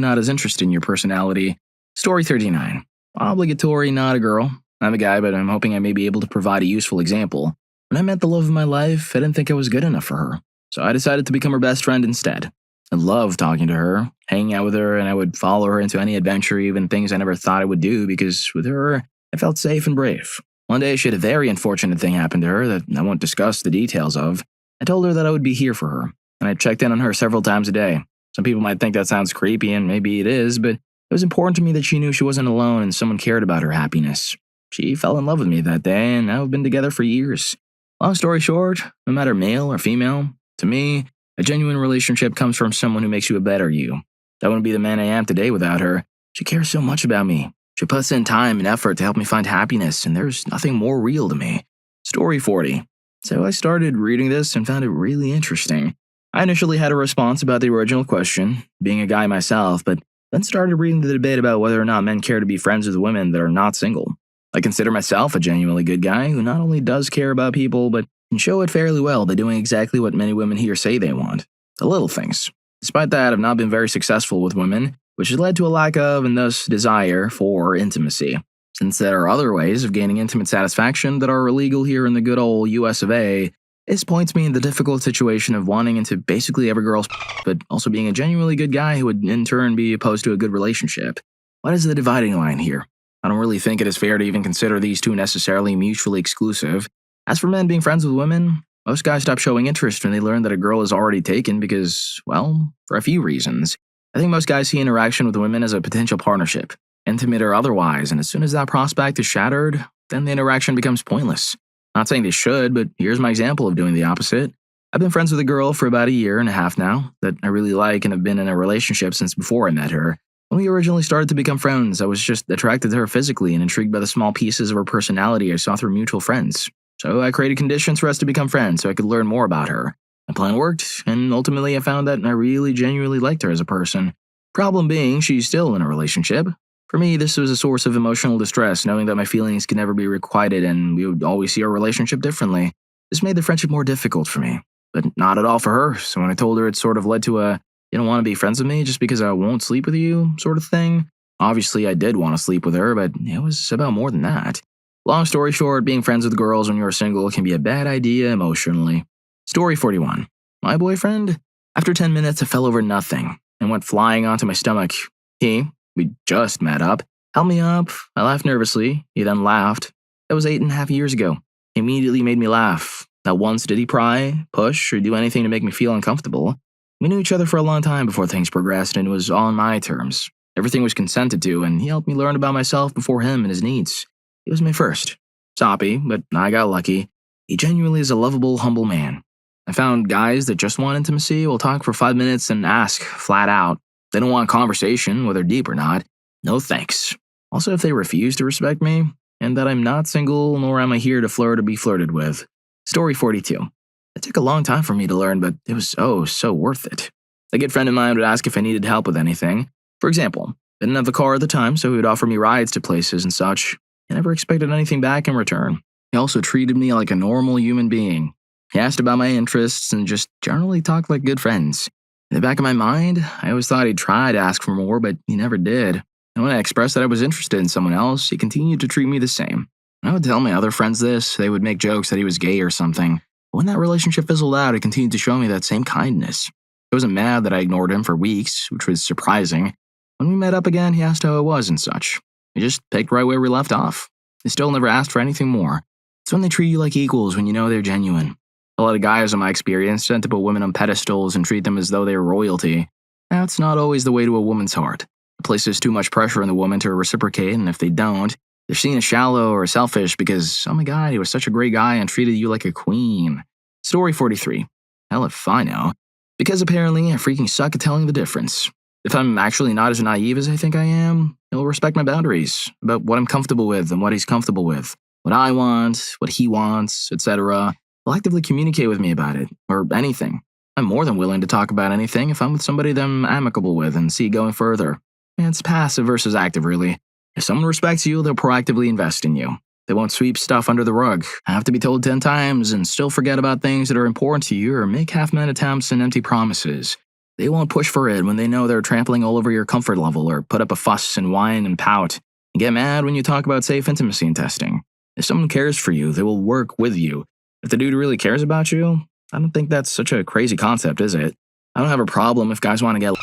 not as interested in your personality. Story 39. Obligatory, not a girl. I'm a guy, but I'm hoping I may be able to provide a useful example. When I met the love of my life, I didn't think I was good enough for her, so I decided to become her best friend instead. I loved talking to her, hanging out with her, and I would follow her into any adventure, even things I never thought I would do, because with her, I felt safe and brave. One day, she had a very unfortunate thing happen to her that I won't discuss the details of. I told her that I would be here for her, and I checked in on her several times a day. Some people might think that sounds creepy, and maybe it is, but it was important to me that she knew she wasn't alone and someone cared about her happiness. She fell in love with me that day, and now we've been together for years. Long story short, no matter male or female, to me, a genuine relationship comes from someone who makes you a better you. I wouldn't be the man I am today without her. She cares so much about me. She puts in time and effort to help me find happiness, and there's nothing more real to me. Story 40. So I started reading this and found it really interesting. I initially had a response about the original question, being a guy myself, but then started reading the debate about whether or not men care to be friends with women that are not single. I consider myself a genuinely good guy who not only does care about people, but can show it fairly well by doing exactly what many women here say they want. The little things. Despite that, I've not been very successful with women, which has led to a lack of and thus desire for intimacy. Since there are other ways of gaining intimate satisfaction that are illegal here in the good old US of A, this points me in the difficult situation of wanting into basically every girl's but also being a genuinely good guy who would in turn be opposed to a good relationship. What is the dividing line here? I don't really think it is fair to even consider these two necessarily mutually exclusive. As for men being friends with women, most guys stop showing interest when they learn that a girl is already taken because, well, for a few reasons. I think most guys see interaction with women as a potential partnership, intimate or otherwise, and as soon as that prospect is shattered, then the interaction becomes pointless. Not saying they should, but here's my example of doing the opposite. I've been friends with a girl for about a year and a half now that I really like and have been in a relationship since before I met her. When we originally started to become friends, I was just attracted to her physically and intrigued by the small pieces of her personality I saw through mutual friends. So I created conditions for us to become friends so I could learn more about her. My plan worked, and ultimately I found that I really genuinely liked her as a person. Problem being, she's still in a relationship. For me, this was a source of emotional distress, knowing that my feelings could never be requited and we would always see our relationship differently. This made the friendship more difficult for me, but not at all for her. So when I told her, it sort of led to a, you don't want to be friends with me just because I won't sleep with you sort of thing. Obviously, I did want to sleep with her, but it was about more than that. Long story short, being friends with girls when you're single can be a bad idea emotionally. Story 41. My boyfriend? After 10 minutes, I fell over nothing and went flying onto my stomach. We just met up, held me up, I laughed nervously, he then laughed. That was 8.5 years ago. He immediately made me laugh. Not once did he pry, push, or do anything to make me feel uncomfortable. We knew each other for a long time before things progressed, and it was all on my terms. Everything was consented to, and he helped me learn about myself before him and his needs. He was my first. Soppy, but I got lucky. He genuinely is a lovable, humble man. I found guys that just want intimacy will talk for 5 minutes and ask, flat out. They don't want conversation, whether deep or not. No thanks. Also, if they refuse to respect me, and that I'm not single, nor am I here to flirt or be flirted with. Story 42. It took a long time for me to learn, but it was so worth it. A good friend of mine would ask if I needed help with anything. For example, I didn't have a car at the time, so he would offer me rides to places and such. I never expected anything back in return. He also treated me like a normal human being. He asked about my interests and just generally talked like good friends. In the back of my mind, I always thought he'd try to ask for more, but he never did. And when I expressed that I was interested in someone else, he continued to treat me the same. When I would tell my other friends this, they would make jokes that he was gay or something. But when that relationship fizzled out, he continued to show me that same kindness. He wasn't mad that I ignored him for weeks, which was surprising. When we met up again, he asked how I was and such. We just picked right where we left off. He still never asked for anything more. It's when they treat you like equals when you know they're genuine. A lot of guys, in my experience, tend to put women on pedestals and treat them as though they're royalty. That's not always the way to a woman's heart. It places too much pressure on the woman to reciprocate, and if they don't, they're seen as shallow or selfish because, oh my god, he was such a great guy and treated you like a queen. Story 43. Hell if I know. Because apparently I freaking suck at telling the difference. If I'm actually not as naive as I think I am, he'll respect my boundaries about what I'm comfortable with and what he's comfortable with, what I want, what he wants, etc. He'll actively communicate with me about it, or anything. I'm more than willing to talk about anything if I'm with somebody that I'm amicable with and see going further. It's passive versus active, really. If someone respects you, they'll proactively invest in you. They won't sweep stuff under the rug, have to be told 10 times, and still forget about things that are important to you or make half-meant attempts and empty promises. They won't push for it when they know they're trampling all over your comfort level or put up a fuss and whine and pout and get mad when you talk about safe intimacy and testing. If someone cares for you, they will work with you. If the dude really cares about you, I don't think that's such a crazy concept, is it? I don't have a problem if guys want to get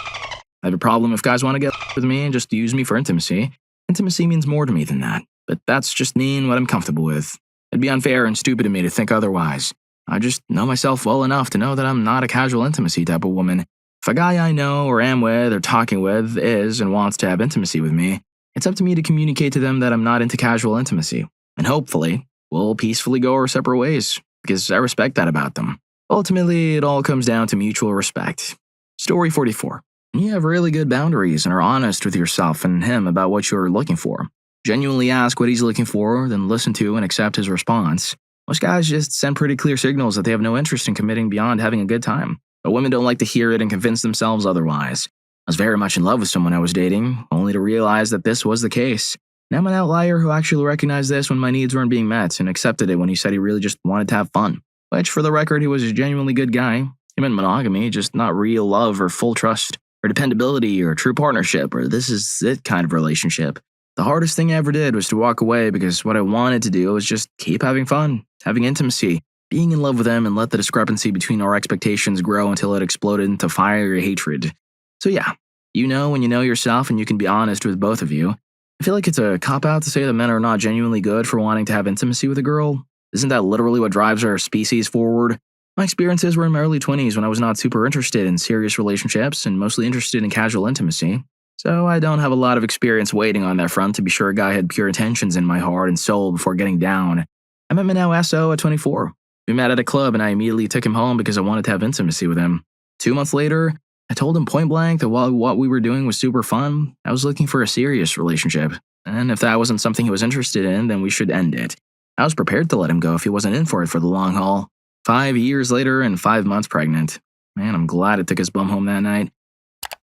I have a problem if guys want to get with me and just use me for intimacy. Intimacy means more to me than that, but that's just me and what I'm comfortable with. It'd be unfair and stupid of me to think otherwise. I just know myself well enough to know that I'm not a casual intimacy type of woman. If a guy I know or am with or talking with is and wants to have intimacy with me, it's up to me to communicate to them that I'm not into casual intimacy. And hopefully, we'll peacefully go our separate ways, because I respect that about them. Ultimately, it all comes down to mutual respect. Story 44. You have really good boundaries and are honest with yourself and him about what you're looking for. Genuinely ask what he's looking for, then listen to and accept his response. Most guys just send pretty clear signals that they have no interest in committing beyond having a good time. But women don't like to hear it and convince themselves otherwise. I was very much in love with someone I was dating, only to realize that this was the case. And I'm an outlier who actually recognized this when my needs weren't being met and accepted it when he said he really just wanted to have fun. Which, for the record, he was a genuinely good guy. He meant monogamy, just not real love or full trust, or dependability, or true partnership, or this is it kind of relationship. The hardest thing I ever did was to walk away because what I wanted to do was just keep having fun, having intimacy, being in love with them and let the discrepancy between our expectations grow until it exploded into fiery hatred. So yeah, you know when you know yourself and you can be honest with both of you. I feel like it's a cop-out to say that men are not genuinely good for wanting to have intimacy with a girl. Isn't that literally what drives our species forward? My experiences were in my early 20s when I was not super interested in serious relationships and mostly interested in casual intimacy. So I don't have a lot of experience waiting on that front to be sure a guy had pure intentions in my heart and soul before getting down. I met my now SO at 24. We met at a club and I immediately took him home because I wanted to have intimacy with him. 2 months later, I told him point blank that while what we were doing was super fun, I was looking for a serious relationship. And if that wasn't something he was interested in, then we should end it. I was prepared to let him go if he wasn't in for it for the long haul. 5 years later and 5 months pregnant. Man, I'm glad I took his bum home that night.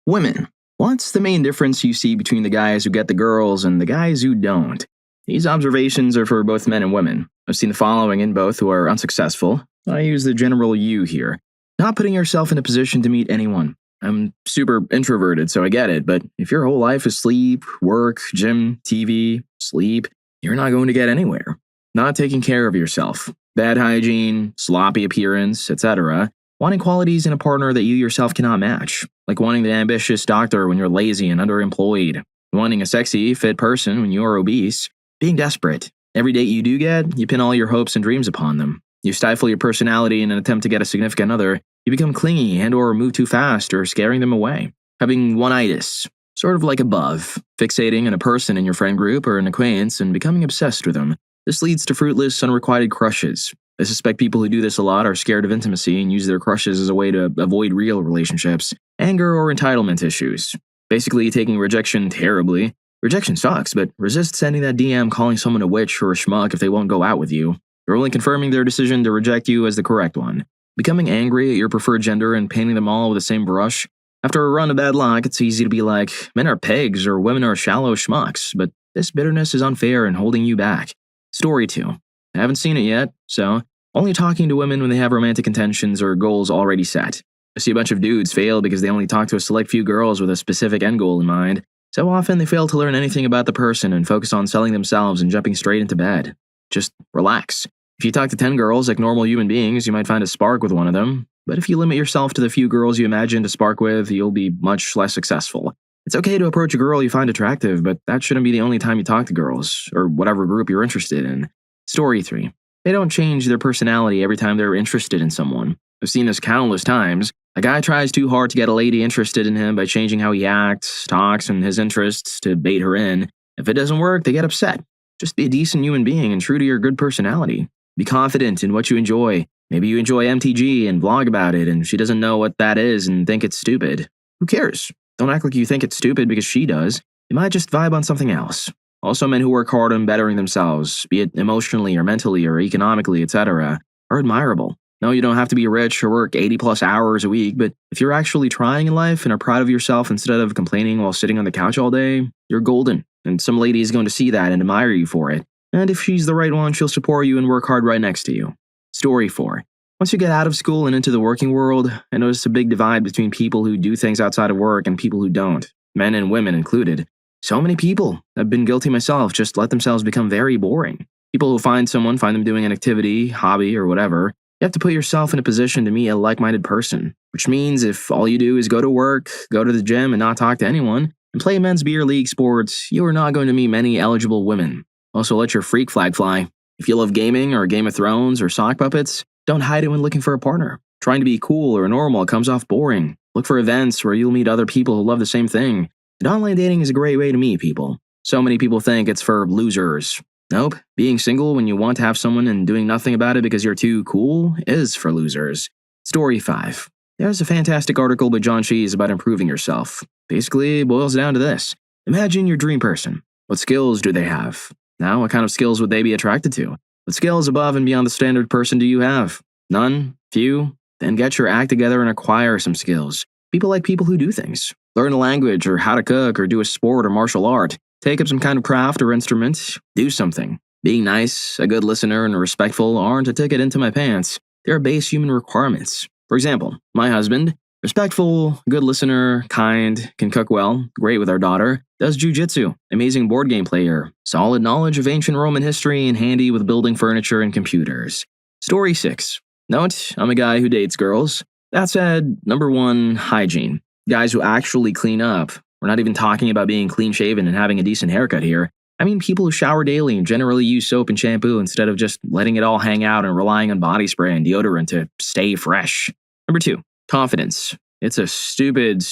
Women. What's the main difference you see between the guys who get the girls and the guys who don't? These observations are for both men and women. I've seen the following in both who are unsuccessful. I use the general you here. Not putting yourself in a position to meet anyone. I'm super introverted, so I get it, but if your whole life is sleep, work, gym, TV, sleep, you're not going to get anywhere. Not taking care of yourself. Bad hygiene, sloppy appearance, etc. Wanting qualities in a partner that you yourself cannot match. Like wanting the ambitious doctor when you're lazy and underemployed. Wanting a sexy, fit person when you're obese. Being desperate. Every date you do get, you pin all your hopes and dreams upon them. You stifle your personality in an attempt to get a significant other. You become clingy and or move too fast or scaring them away. Having one-itis. Sort of like above. Fixating on a person in your friend group or an acquaintance and becoming obsessed with them. This leads to fruitless, unrequited crushes. I suspect people who do this a lot are scared of intimacy and use their crushes as a way to avoid real relationships, anger, or entitlement issues. Basically, taking rejection terribly. Rejection sucks, but resist sending that DM calling someone a witch or a schmuck if they won't go out with you. You're only confirming their decision to reject you as the correct one. Becoming angry at your preferred gender and painting them all with the same brush. After a run of bad luck, it's easy to be like, men are pigs or women are shallow schmucks, but this bitterness is unfair and holding you back. Story 2. I haven't seen it yet, so only talking to women when they have romantic intentions or goals already set. I see a bunch of dudes fail because they only talk to a select few girls with a specific end goal in mind. So often they fail to learn anything about the person and focus on selling themselves and jumping straight into bed. Just relax. If you talk to 10 girls like normal human beings, you might find a spark with one of them. but if you limit yourself to the few girls you imagine to spark with, you'll be much less successful. It's okay to approach a girl you find attractive, but that shouldn't be the only time you talk to girls, or whatever group you're interested in. Story 3. They don't change their personality every time they're interested in someone. I've seen this countless times. A guy tries too hard to get a lady interested in him by changing how he acts, talks, and his interests to bait her in. If it doesn't work, they get upset. Just be a decent human being and true to your good personality. Be confident in what you enjoy. Maybe you enjoy MTG and vlog about it, and she doesn't know what that is and think it's stupid. Who cares? Don't act like you think it's stupid because she does. You might just vibe on something else. Also, men who work hard on bettering themselves, be it emotionally or mentally or economically, etc., are admirable. No, you don't have to be rich or work 80+ hours a week, but if you're actually trying in life and are proud of yourself instead of complaining while sitting on the couch all day, you're golden, and some lady is going to see that and admire you for it. And if she's the right one, she'll support you and work hard right next to you. Story 4. Once you get out of school and into the working world, I noticed a big divide between people who do things outside of work and people who don't, men and women included. So many people, I've been guilty myself, just let themselves become very boring. People who find them doing an activity, hobby, or whatever. You have to put yourself in a position to meet a like-minded person, which means if all you do is go to work, go to the gym, and not talk to anyone, and play men's beer league sports, you are not going to meet many eligible women. Also, let your freak flag fly. If you love gaming or Game of Thrones or sock puppets, don't hide it when looking for a partner. Trying to be cool or normal comes off boring. Look for events where you'll meet other people who love the same thing. And online dating is a great way to meet people. So many people think it's for losers. Nope, being single when you want to have someone and doing nothing about it because you're too cool is for losers. Story 5. There's a fantastic article by John Cheese about improving yourself. Basically, it boils down to this. Imagine your dream person. What skills do they have? Now, what kind of skills would they be attracted to? What skills above and beyond the standard person do you have? None? Few? Then get your act together and acquire some skills. People like people who do things. Learn a language or how to cook or do a sport or martial art. Take up some kind of craft or instrument. Do something. Being nice, a good listener, and respectful aren't a ticket into my pants. They're base human requirements. For example, my husband, respectful, good listener, kind, can cook well, great with our daughter, does jujitsu, amazing board game player, solid knowledge of ancient Roman history, and handy with building furniture and computers. Story 6. Note, I'm a guy who dates girls. That said, number 1, hygiene. Guys who actually clean up. We're not even talking about being clean-shaven and having a decent haircut here. I mean people who shower daily and generally use soap and shampoo instead of just letting it all hang out and relying on body spray and deodorant to stay fresh. Number 2, confidence. It's a stupid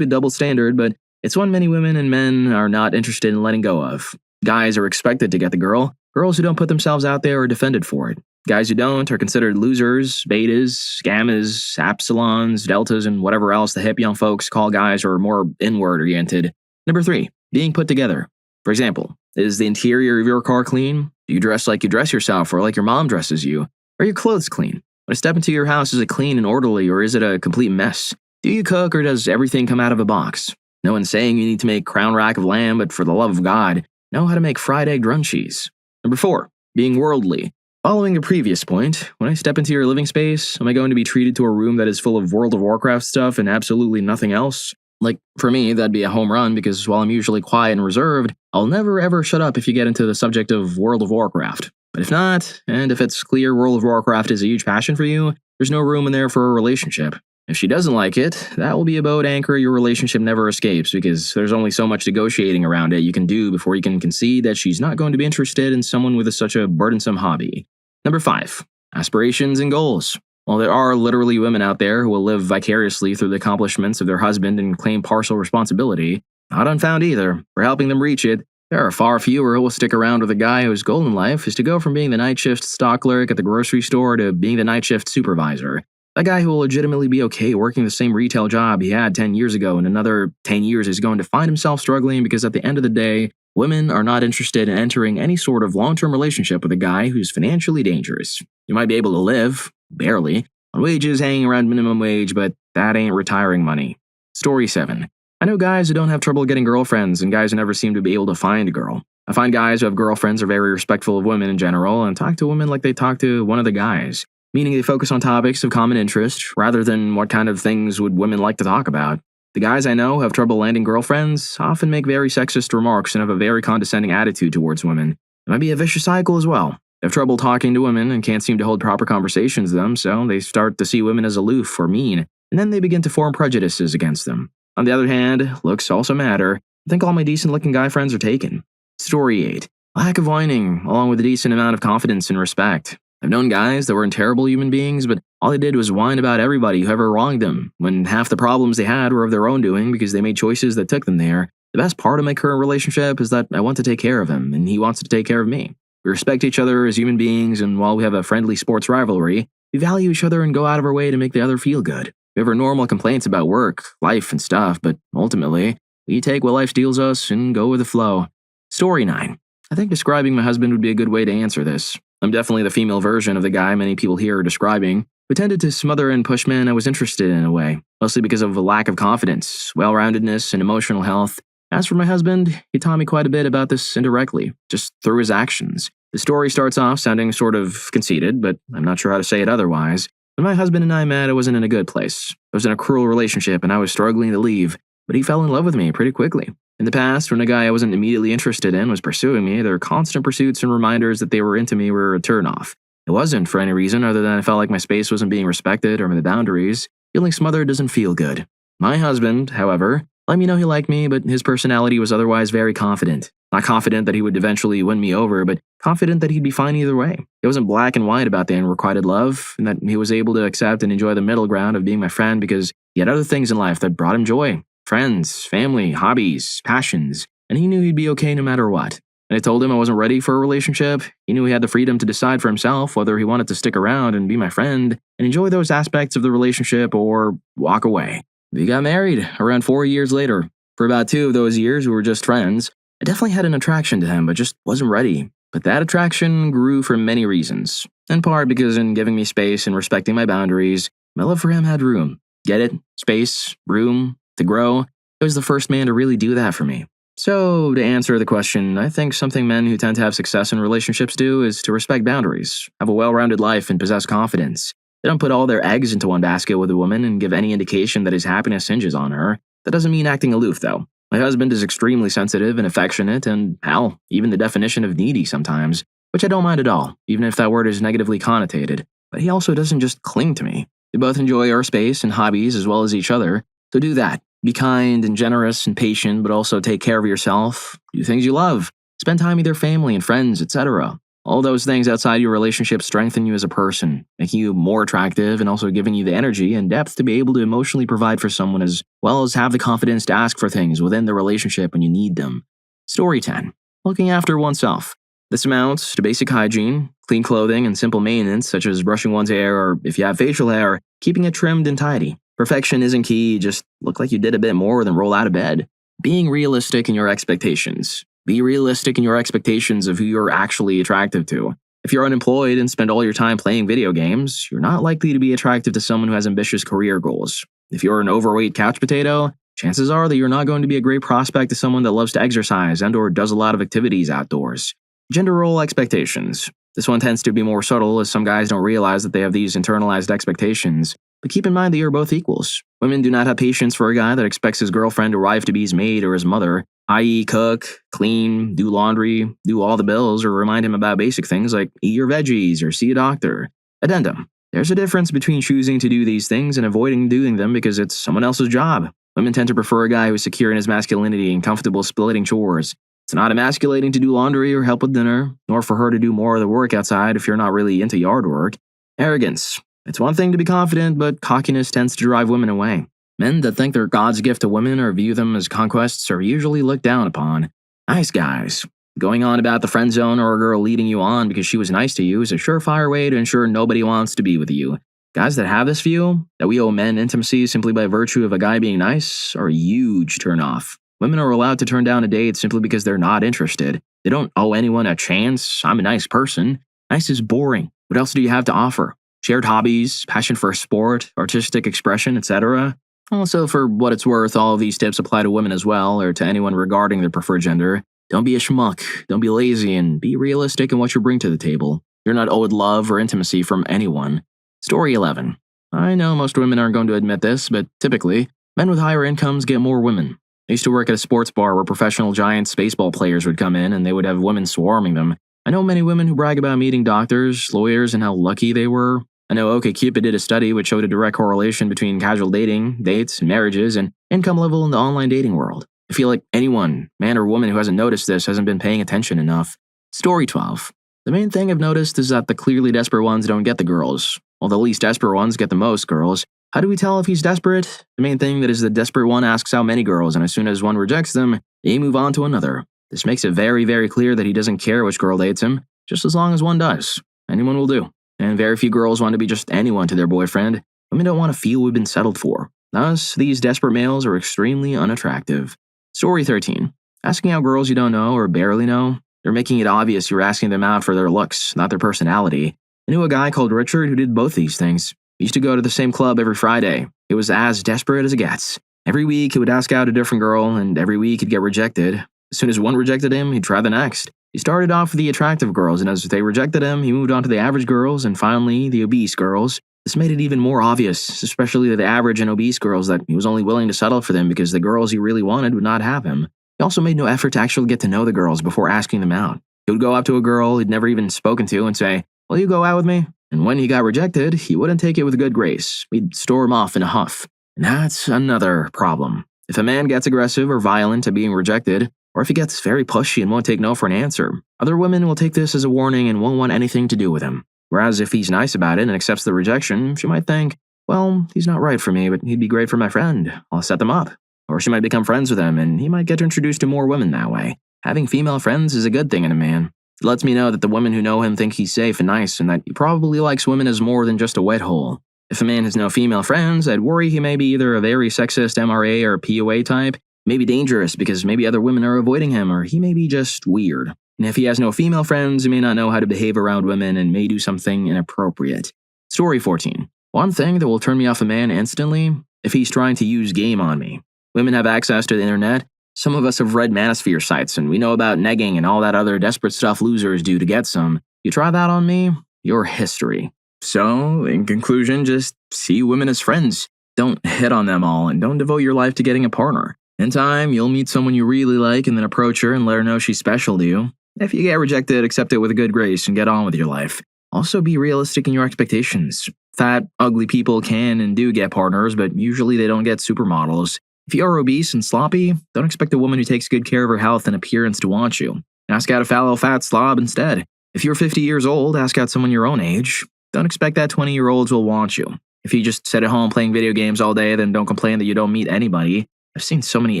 double standard, but it's one many women and men are not interested in letting go of. Guys are expected to get the girl. Girls who don't put themselves out there are defended for it. Guys who don't are considered losers, betas, gammas, epsilons, deltas, and whatever else the hip young folks call guys who are more inward-oriented. Number 3, being put together. For example, is the interior of your car clean? Do you dress like you dress yourself or like your mom dresses you? Are your clothes clean? When I step into your house, is it clean and orderly or is it a complete mess? Do you cook or does everything come out of a box? No one's saying you need to make crown rack of lamb, but for the love of God, know how to make fried egg drum cheese. Number 4, being worldly. Following the previous point, when I step into your living space, am I going to be treated to a room that is full of World of Warcraft stuff and absolutely nothing else? Like, for me, that'd be a home run because while I'm usually quiet and reserved, I'll never ever shut up if you get into the subject of World of Warcraft. But if not, and if it's clear World of Warcraft is a huge passion for you, there's no room in there for a relationship. If she doesn't like it, that will be a boat anchor your relationship never escapes because there's only so much negotiating around it you can do before you can concede that she's not going to be interested in someone with such a burdensome hobby. Number 5, aspirations and goals. While there are literally women out there who will live vicariously through the accomplishments of their husband and claim partial responsibility, not unfound either, for helping them reach it, there are far fewer who will stick around with a guy whose goal in life is to go from being the night shift stock clerk at the grocery store to being the night shift supervisor. A guy who will legitimately be okay working the same retail job he had 10 years ago and another 10 years is going to find himself struggling because at the end of the day, women are not interested in entering any sort of long-term relationship with a guy who's financially dangerous. You might be able to live, barely, on wages hanging around minimum wage, but that ain't retiring money. Story 7. I know guys who don't have trouble getting girlfriends and guys who never seem to be able to find a girl. I find guys who have girlfriends are very respectful of women in general and talk to women like they talk to one of the guys, meaning they focus on topics of common interest rather than what kind of things would women like to talk about. The guys I know who have trouble landing girlfriends often make very sexist remarks and have a very condescending attitude towards women. It might be a vicious cycle as well. They have trouble talking to women and can't seem to hold proper conversations with them, so they start to see women as aloof or mean, and then they begin to form prejudices against them. On the other hand, looks also matter. I think all my decent-looking guy friends are taken. Story 8. Lack of whining, along with a decent amount of confidence and respect. I've known guys that weren't terrible human beings, but all they did was whine about everybody who ever wronged them, when half the problems they had were of their own doing because they made choices that took them there. The best part of my current relationship is that I want to take care of him, and he wants to take care of me. We respect each other as human beings, and while we have a friendly sports rivalry, we value each other and go out of our way to make the other feel good. We have our normal complaints about work, life, and stuff, but ultimately, we take what life deals us and go with the flow. Story 9. I think describing my husband would be a good way to answer this. I'm definitely the female version of the guy many people here are describing, who tended to smother and push men I was interested in a way, mostly because of a lack of confidence, well-roundedness, and emotional health. As for my husband, he taught me quite a bit about this indirectly, just through his actions. The story starts off sounding sort of conceited, but I'm not sure how to say it otherwise. When my husband and I met, I wasn't in a good place. I was in a cruel relationship and I was struggling to leave, but he fell in love with me pretty quickly. In the past, when a guy I wasn't immediately interested in was pursuing me, their constant pursuits and reminders that they were into me were a turnoff. It wasn't for any reason other than I felt like my space wasn't being respected or my boundaries. Feeling smothered doesn't feel good. My husband, however, let me know he liked me, but his personality was otherwise very confident. Not confident that he would eventually win me over, but confident that he'd be fine either way. It wasn't black and white about the unrequited love, and that he was able to accept and enjoy the middle ground of being my friend because he had other things in life that brought him joy. Friends, family, hobbies, passions, and he knew he'd be okay no matter what. And I told him I wasn't ready for a relationship. He knew he had the freedom to decide for himself whether he wanted to stick around and be my friend and enjoy those aspects of the relationship or walk away. We got married around 4 years later. For about 2 of those years, we were just friends. I definitely had an attraction to him, but just wasn't ready. But that attraction grew for many reasons. In part because in giving me space and respecting my boundaries, my love for him had room. Get it? Space, room, to grow. He was the first man to really do that for me. So, to answer the question, I think something men who tend to have success in relationships do is to respect boundaries, have a well-rounded life, and possess confidence. They don't put all their eggs into one basket with a woman and give any indication that his happiness hinges on her. That doesn't mean acting aloof, though. My husband is extremely sensitive and affectionate and, hell, even the definition of needy sometimes, which I don't mind at all, even if that word is negatively connotated. But he also doesn't just cling to me. We both enjoy our space and hobbies as well as each other, so do that. Be kind and generous and patient, but also take care of yourself. Do things you love. Spend time with your family and friends, etc. All those things outside your relationship strengthen you as a person, making you more attractive and also giving you the energy and depth to be able to emotionally provide for someone as well as have the confidence to ask for things within the relationship when you need them. Story 10. Looking after oneself. This amounts to basic hygiene, clean clothing, and simple maintenance such as brushing one's hair or, if you have facial hair, keeping it trimmed and tidy. Perfection isn't key, just look like you did a bit more than roll out of bed. Being realistic in your expectations. Be realistic in your expectations of who you're actually attractive to. If you're unemployed and spend all your time playing video games, you're not likely to be attractive to someone who has ambitious career goals. If you're an overweight couch potato, chances are that you're not going to be a great prospect to someone that loves to exercise and/or does a lot of activities outdoors. Gender role expectations. This one tends to be more subtle as some guys don't realize that they have these internalized expectations. But keep in mind that you're both equals. Women do not have patience for a guy that expects his girlfriend or wife to be his maid or his mother, i.e. cook, clean, do laundry, do all the bills, or remind him about basic things like eat your veggies or see a doctor. Addendum. There's a difference between choosing to do these things and avoiding doing them because it's someone else's job. Women tend to prefer a guy who is secure in his masculinity and comfortable splitting chores. It's not emasculating to do laundry or help with dinner, nor for her to do more of the work outside if you're not really into yard work. Arrogance. It's one thing to be confident, but cockiness tends to drive women away. Men that think they're God's gift to women or view them as conquests are usually looked down upon. Nice guys. Going on about the friend zone or a girl leading you on because she was nice to you is a surefire way to ensure nobody wants to be with you. Guys that have this view, that we owe men intimacy simply by virtue of a guy being nice, are a huge turnoff. Women are allowed to turn down a date simply because they're not interested. They don't owe anyone a chance. I'm a nice person. Nice is boring. What else do you have to offer? Shared hobbies, passion for a sport, artistic expression, etc. Also, for what it's worth, all of these tips apply to women as well, or to anyone regarding their preferred gender. Don't be a schmuck, don't be lazy, and be realistic in what you bring to the table. You're not owed love or intimacy from anyone. Story 11. I know most women aren't going to admit this, but typically, men with higher incomes get more women. I used to work at a sports bar where professional Giants baseball players would come in and they would have women swarming them. I know many women who brag about meeting doctors, lawyers, and how lucky they were. I know OkCupid did a study which showed a direct correlation between casual dating, dates, marriages, and income level in the online dating world. I feel like anyone, man or woman, who hasn't noticed this hasn't been paying attention enough. Story 12. The main thing I've noticed is that the clearly desperate ones don't get the girls, while the least desperate ones get the most girls. How do we tell if he's desperate? The main thing that is the desperate one asks how many girls, and as soon as one rejects them, they move on to another. This makes it very, very clear that he doesn't care which girl dates him, just as long as one does. Anyone will do. And very few girls want to be just anyone to their boyfriend. Women don't want to feel we've been settled for. Thus, these desperate males are extremely unattractive. Story 13. Asking out girls you don't know or barely know. They're making it obvious you're asking them out for their looks, not their personality. I knew a guy called Richard who did both these things. He used to go to the same club every Friday. It was as desperate as it gets. Every week, he would ask out a different girl, and every week he'd get rejected. As soon as one rejected him, he'd try the next. He started off with the attractive girls, and as they rejected him, he moved on to the average girls, and finally, the obese girls. This made it even more obvious, especially to the average and obese girls, that he was only willing to settle for them because the girls he really wanted would not have him. He also made no effort to actually get to know the girls before asking them out. He would go up to a girl he'd never even spoken to and say, "Will you go out with me?" And when he got rejected, he wouldn't take it with a good grace. He'd storm off in a huff. And that's another problem. If a man gets aggressive or violent at being rejected, or if he gets very pushy and won't take no for an answer, other women will take this as a warning and won't want anything to do with him. Whereas if he's nice about it and accepts the rejection, she might think, well, he's not right for me, but he'd be great for my friend. I'll set them up. Or she might become friends with him, and he might get introduced to more women that way. Having female friends is a good thing in a man. It lets me know that the women who know him think he's safe and nice, and that he probably likes women as more than just a wet hole. If a man has no female friends, I'd worry he may be either a very sexist MRA or POA type, maybe dangerous because maybe other women are avoiding him, or he may be just weird. And if he has no female friends, he may not know how to behave around women and may do something inappropriate. Story 14. One thing that will turn me off a man instantly, if he's trying to use game on me. Women have access to the internet. Some of us have read manosphere sites, and we know about negging and all that other desperate stuff losers do to get some. You try that on me, you're history. So, in conclusion, just see women as friends. Don't hit on them all, and don't devote your life to getting a partner. In time, you'll meet someone you really like and then approach her and let her know she's special to you. If you get rejected, accept it with a good grace and get on with your life. Also, be realistic in your expectations. Fat, ugly people can and do get partners, but usually they don't get supermodels. If you are obese and sloppy, don't expect a woman who takes good care of her health and appearance to want you. Ask out a fallow fat slob instead. If you're 50 years old, ask out someone your own age. Don't expect that 20-year-olds will want you. If you just sit at home playing video games all day, then don't complain that you don't meet anybody. I've seen so many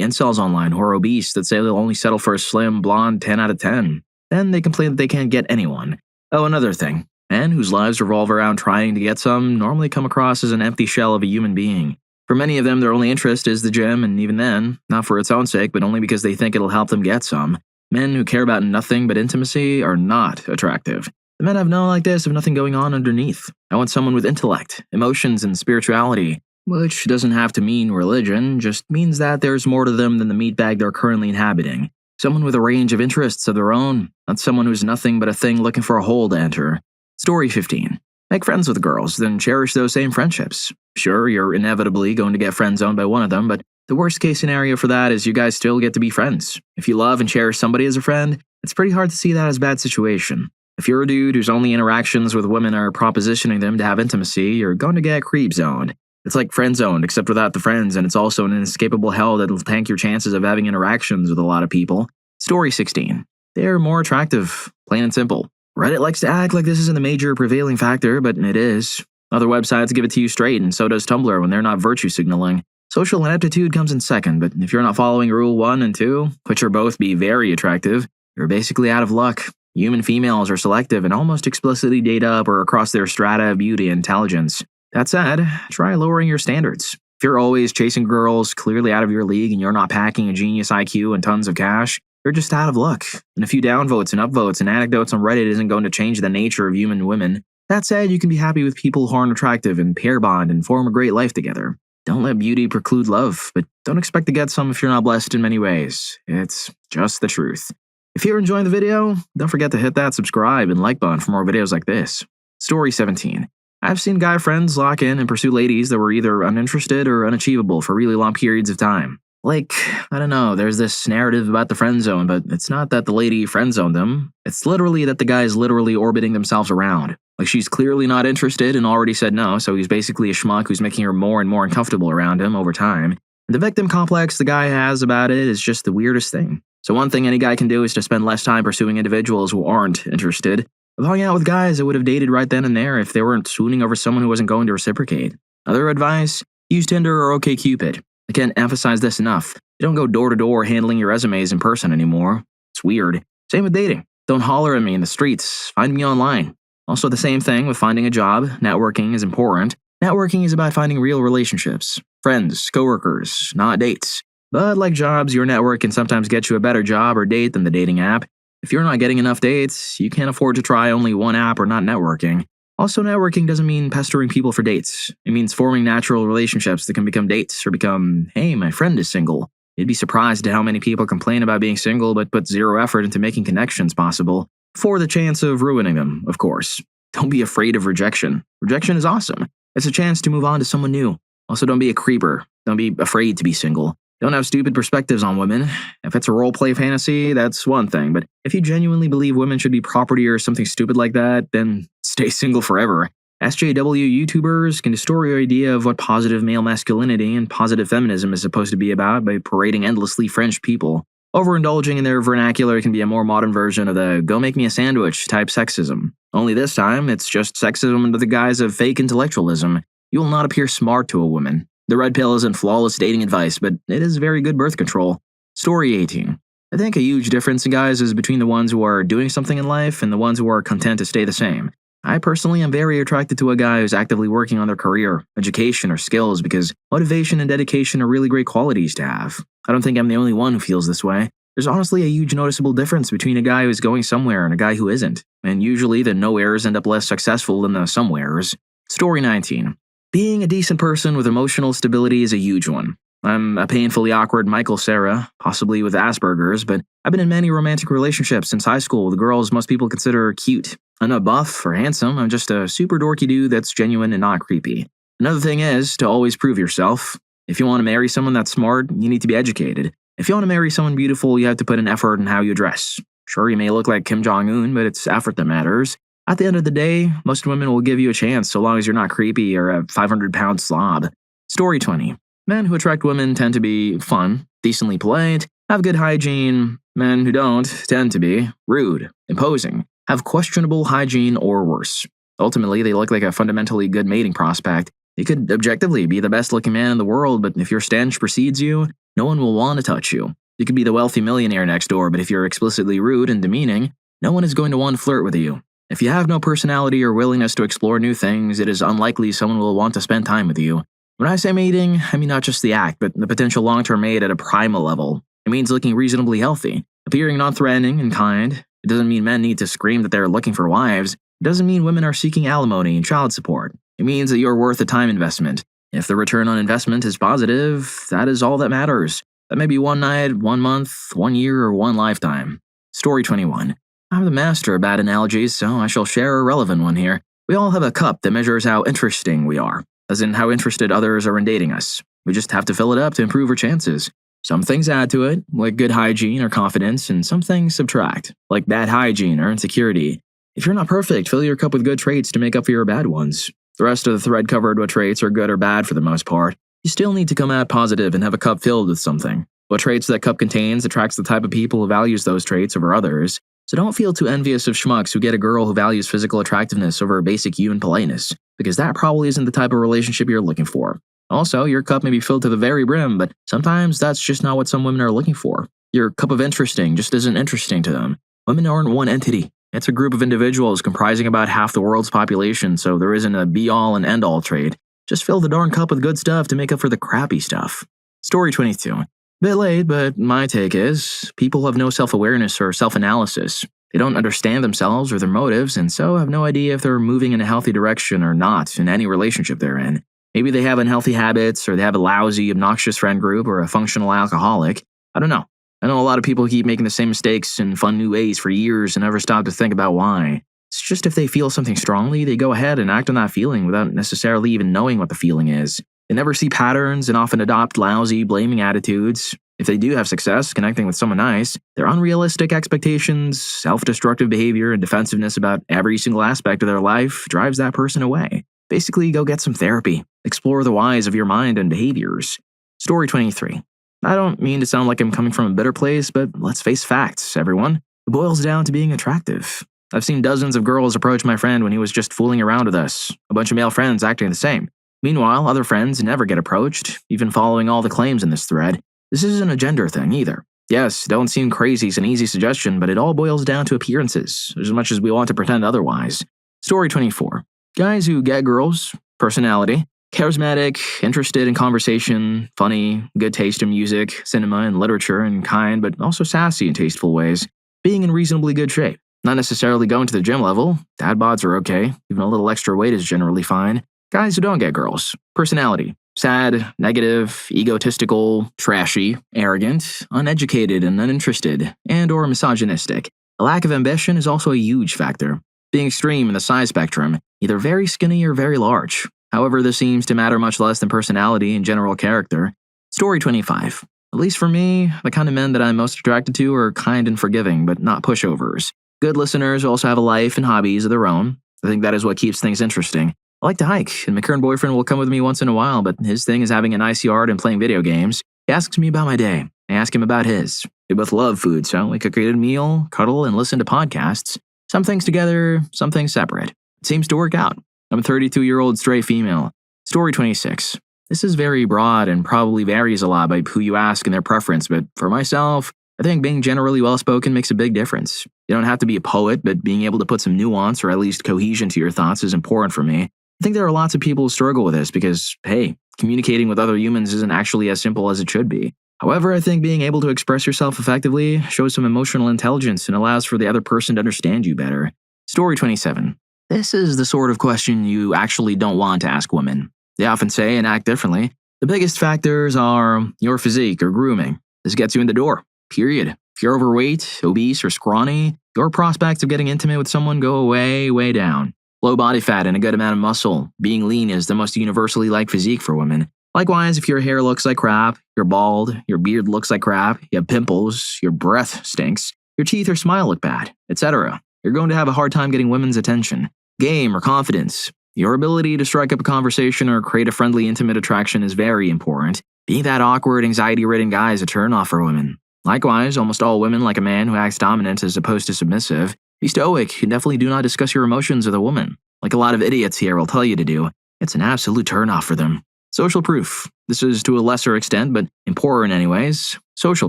incels online who are obese that say they'll only settle for a slim, blonde 10 out of 10. Then they complain that they can't get anyone. Oh, another thing. Men whose lives revolve around trying to get some normally come across as an empty shell of a human being. For many of them, their only interest is the gym, and even then, not for its own sake, but only because they think it'll help them get some. Men who care about nothing but intimacy are not attractive. The men I've known like this have nothing going on underneath. I want someone with intellect, emotions, and spirituality. Which doesn't have to mean religion, just means that there's more to them than the meat bag they're currently inhabiting. Someone with a range of interests of their own, not someone who's nothing but a thing looking for a hole to enter. Story 15. Make friends with girls, then cherish those same friendships. Sure, you're inevitably going to get friend-zoned by one of them, but the worst-case scenario for that is you guys still get to be friends. If you love and cherish somebody as a friend, it's pretty hard to see that as a bad situation. If you're a dude whose only interactions with women are propositioning them to have intimacy, you're going to get creep-zoned. It's like friend-zoned, except without the friends, and it's also an inescapable hell that'll tank your chances of having interactions with a lot of people. Story 16. They're more attractive, plain and simple. Reddit likes to act like this isn't a major prevailing factor, but it is. Other websites give it to you straight, and so does Tumblr when they're not virtue signaling. Social ineptitude comes in second, but if you're not following Rule 1 and 2, which are both be very attractive, you're basically out of luck. Human females are selective and almost explicitly date up or across their strata of beauty and intelligence. That said, try lowering your standards. If you're always chasing girls clearly out of your league and you're not packing a genius IQ and tons of cash, you're just out of luck. And a few downvotes and upvotes and anecdotes on Reddit isn't going to change the nature of human women. That said, you can be happy with people who aren't attractive and pair bond and form a great life together. Don't let beauty preclude love, but don't expect to get some if you're not blessed in many ways. It's just the truth. If you're enjoying the video, don't forget to hit that subscribe and like button for more videos like this. Story 17. I've seen guy friends lock in and pursue ladies that were either uninterested or unachievable for really long periods of time. Like, I don't know, there's this narrative about the friend zone, but it's not that the lady friend zoned them. It's literally that the guy's literally orbiting themselves around. Like, she's clearly not interested and already said no, so he's basically a schmuck who's making her more and more uncomfortable around him over time. And the victim complex the guy has about it is just the weirdest thing. So one thing any guy can do is to spend less time pursuing individuals who aren't interested, of hanging out with guys that would have dated right then and there if they weren't swooning over someone who wasn't going to reciprocate. Other advice? Use Tinder or OkCupid. I can't emphasize this enough. You don't go door to door handling your resumes in person anymore. It's weird. Same with dating. Don't holler at me in the streets. Find me online. Also, the same thing with finding a job. Networking is important. Networking is about finding real relationships. Friends, coworkers, not dates. But like jobs, your network can sometimes get you a better job or date than the dating app. If you're not getting enough dates, you can't afford to try only one app or not networking. Also, networking doesn't mean pestering people for dates. It means forming natural relationships that can become dates or become, hey, my friend is single. You'd be surprised at how many people complain about being single but put zero effort into making connections possible, for the chance of ruining them, of course. Don't be afraid of rejection. Rejection is awesome. It's a chance to move on to someone new. Also, don't be a creeper. Don't be afraid to be single. Don't have stupid perspectives on women. If it's a roleplay fantasy, that's one thing, but if you genuinely believe women should be property or something stupid like that, then stay single forever. SJW YouTubers can distort your idea of what positive male masculinity and positive feminism is supposed to be about by parading endlessly French people. Overindulging in their vernacular can be a more modern version of the go make me a sandwich type sexism. Only this time, it's just sexism under the guise of fake intellectualism. You will not appear smart to a woman. The red pill isn't flawless dating advice, but it is very good birth control. Story 18. I think a huge difference in guys is between the ones who are doing something in life and the ones who are content to stay the same. I personally am very attracted to a guy who's actively working on their career, education, or skills because motivation and dedication are really great qualities to have. I don't think I'm the only one who feels this way. There's honestly a huge noticeable difference between a guy who's going somewhere and a guy who isn't, and usually the nowheres end up less successful than the somewheres. Story 19. Being a decent person with emotional stability is a huge one. I'm a painfully awkward Michael Cera, possibly with Asperger's, but I've been in many romantic relationships since high school with girls most people consider cute. I'm not buff or handsome, I'm just a super dorky dude that's genuine and not creepy. Another thing is to always prove yourself. If you want to marry someone that's smart, you need to be educated. If you want to marry someone beautiful, you have to put in effort in how you dress. Sure, you may look like Kim Jong-un, but it's effort that matters. At the end of the day, most women will give you a chance so long as you're not creepy or a 500-pound slob. Story 20. Men who attract women tend to be fun, decently polite, have good hygiene. Men who don't tend to be rude, imposing, have questionable hygiene or worse. Ultimately, they look like a fundamentally good mating prospect. You could objectively be the best-looking man in the world, but if your stench precedes you, no one will want to touch you. You could be the wealthy millionaire next door, but if you're explicitly rude and demeaning, no one is going to want to flirt with you. If you have no personality or willingness to explore new things, it is unlikely someone will want to spend time with you. When I say mating, I mean not just the act, but the potential long-term mate at a primal level. It means looking reasonably healthy, appearing non-threatening and kind. It doesn't mean men need to scream that they're looking for wives. It doesn't mean women are seeking alimony and child support. It means that you're worth a time investment. If the return on investment is positive, that is all that matters. That may be one night, 1 month, 1 year, or 1 lifetime. Story 21. I'm the master of bad analogies, so I shall share a relevant one here. We all have a cup that measures how interesting we are, as in how interested others are in dating us. We just have to fill it up to improve our chances. Some things add to it, like good hygiene or confidence, and some things subtract, like bad hygiene or insecurity. If you're not perfect, fill your cup with good traits to make up for your bad ones. The rest of the thread covered what traits are good or bad for the most part. You still need to come out positive and have a cup filled with something. What traits that cup contains attracts the type of people who values those traits over others. So don't feel too envious of schmucks who get a girl who values physical attractiveness over basic human politeness, because that probably isn't the type of relationship you're looking for. Also, your cup may be filled to the very brim, but sometimes that's just not what some women are looking for. Your cup of interesting just isn't interesting to them. Women aren't one entity. It's a group of individuals comprising about half the world's population, so there isn't a be-all and end-all trait. Just fill the darn cup with good stuff to make up for the crappy stuff. Story 22. Bit late, but my take is, people have no self-awareness or self-analysis. They don't understand themselves or their motives, and so have no idea if they're moving in a healthy direction or not in any relationship they're in. Maybe they have unhealthy habits, or they have a lousy, obnoxious friend group, or a functional alcoholic. I don't know. I know a lot of people keep making the same mistakes in fun new ways for years and never stop to think about why. It's just if they feel something strongly, they go ahead and act on that feeling without necessarily even knowing what the feeling is. They never see patterns and often adopt lousy, blaming attitudes. If they do have success connecting with someone nice, their unrealistic expectations, self-destructive behavior, and defensiveness about every single aspect of their life drives that person away. Basically, go get some therapy. Explore the whys of your mind and behaviors. Story 23. I don't mean to sound like I'm coming from a bitter place, but let's face facts, everyone. It boils down to being attractive. I've seen dozens of girls approach my friend when he was just fooling around with us, a bunch of male friends acting the same. Meanwhile, other friends never get approached, even following all the claims in this thread. This isn't a gender thing either. Yes, don't seem crazy is an easy suggestion, but it all boils down to appearances, as much as we want to pretend otherwise. Story 24. Guys who get girls, personality, charismatic, interested in conversation, funny, good taste in music, cinema, and literature, and kind, but also sassy in tasteful ways, being in reasonably good shape. Not necessarily going to the gym level, dad bods are okay, even a little extra weight is generally fine. Guys who don't get girls, personality, sad, negative, egotistical, trashy, arrogant, uneducated and uninterested, and or misogynistic. A lack of ambition is also a huge factor. Being extreme in the size spectrum, either very skinny or very large. However, this seems to matter much less than personality and general character. Story 25. At least for me, the kind of men that I'm most attracted to are kind and forgiving, but not pushovers. Good listeners who also have a life and hobbies of their own. I think that is what keeps things interesting. I like to hike, and my current boyfriend will come with me once in a while, but his thing is having a nice yard and playing video games. He asks me about my day. I ask him about his. We both love food, so we cook a good meal, cuddle, and listen to podcasts. Some things together, some things separate. It seems to work out. I'm a 32-year-old straight female. Story 26. This is very broad and probably varies a lot by who you ask and their preference, but for myself, I think being generally well-spoken makes a big difference. You don't have to be a poet, but being able to put some nuance or at least cohesion to your thoughts is important for me. I think there are lots of people who struggle with this because, hey, communicating with other humans isn't actually as simple as it should be. However, I think being able to express yourself effectively shows some emotional intelligence and allows for the other person to understand you better. Story 27. This is the sort of question you actually don't want to ask women. They often say and act differently. The biggest factors are your physique or grooming. This gets you in the door, period. If you're overweight, obese, or scrawny, your prospects of getting intimate with someone go way down. Low body fat and a good amount of muscle. Being lean is the most universally liked physique for women. Likewise, if your hair looks like crap, you're bald, your beard looks like crap, you have pimples, your breath stinks, your teeth or smile look bad, etc., you're going to have a hard time getting women's attention. Game or confidence. Your ability to strike up a conversation or create a friendly, intimate attraction is very important. Being that awkward, anxiety-ridden guy is a turnoff for women. Likewise, almost all women like a man who acts dominant as opposed to submissive. Be stoic and definitely do not discuss your emotions with a woman. Like a lot of idiots here will tell you to do, it's an absolute turnoff for them. Social proof. This is to a lesser extent, but important anyways. Social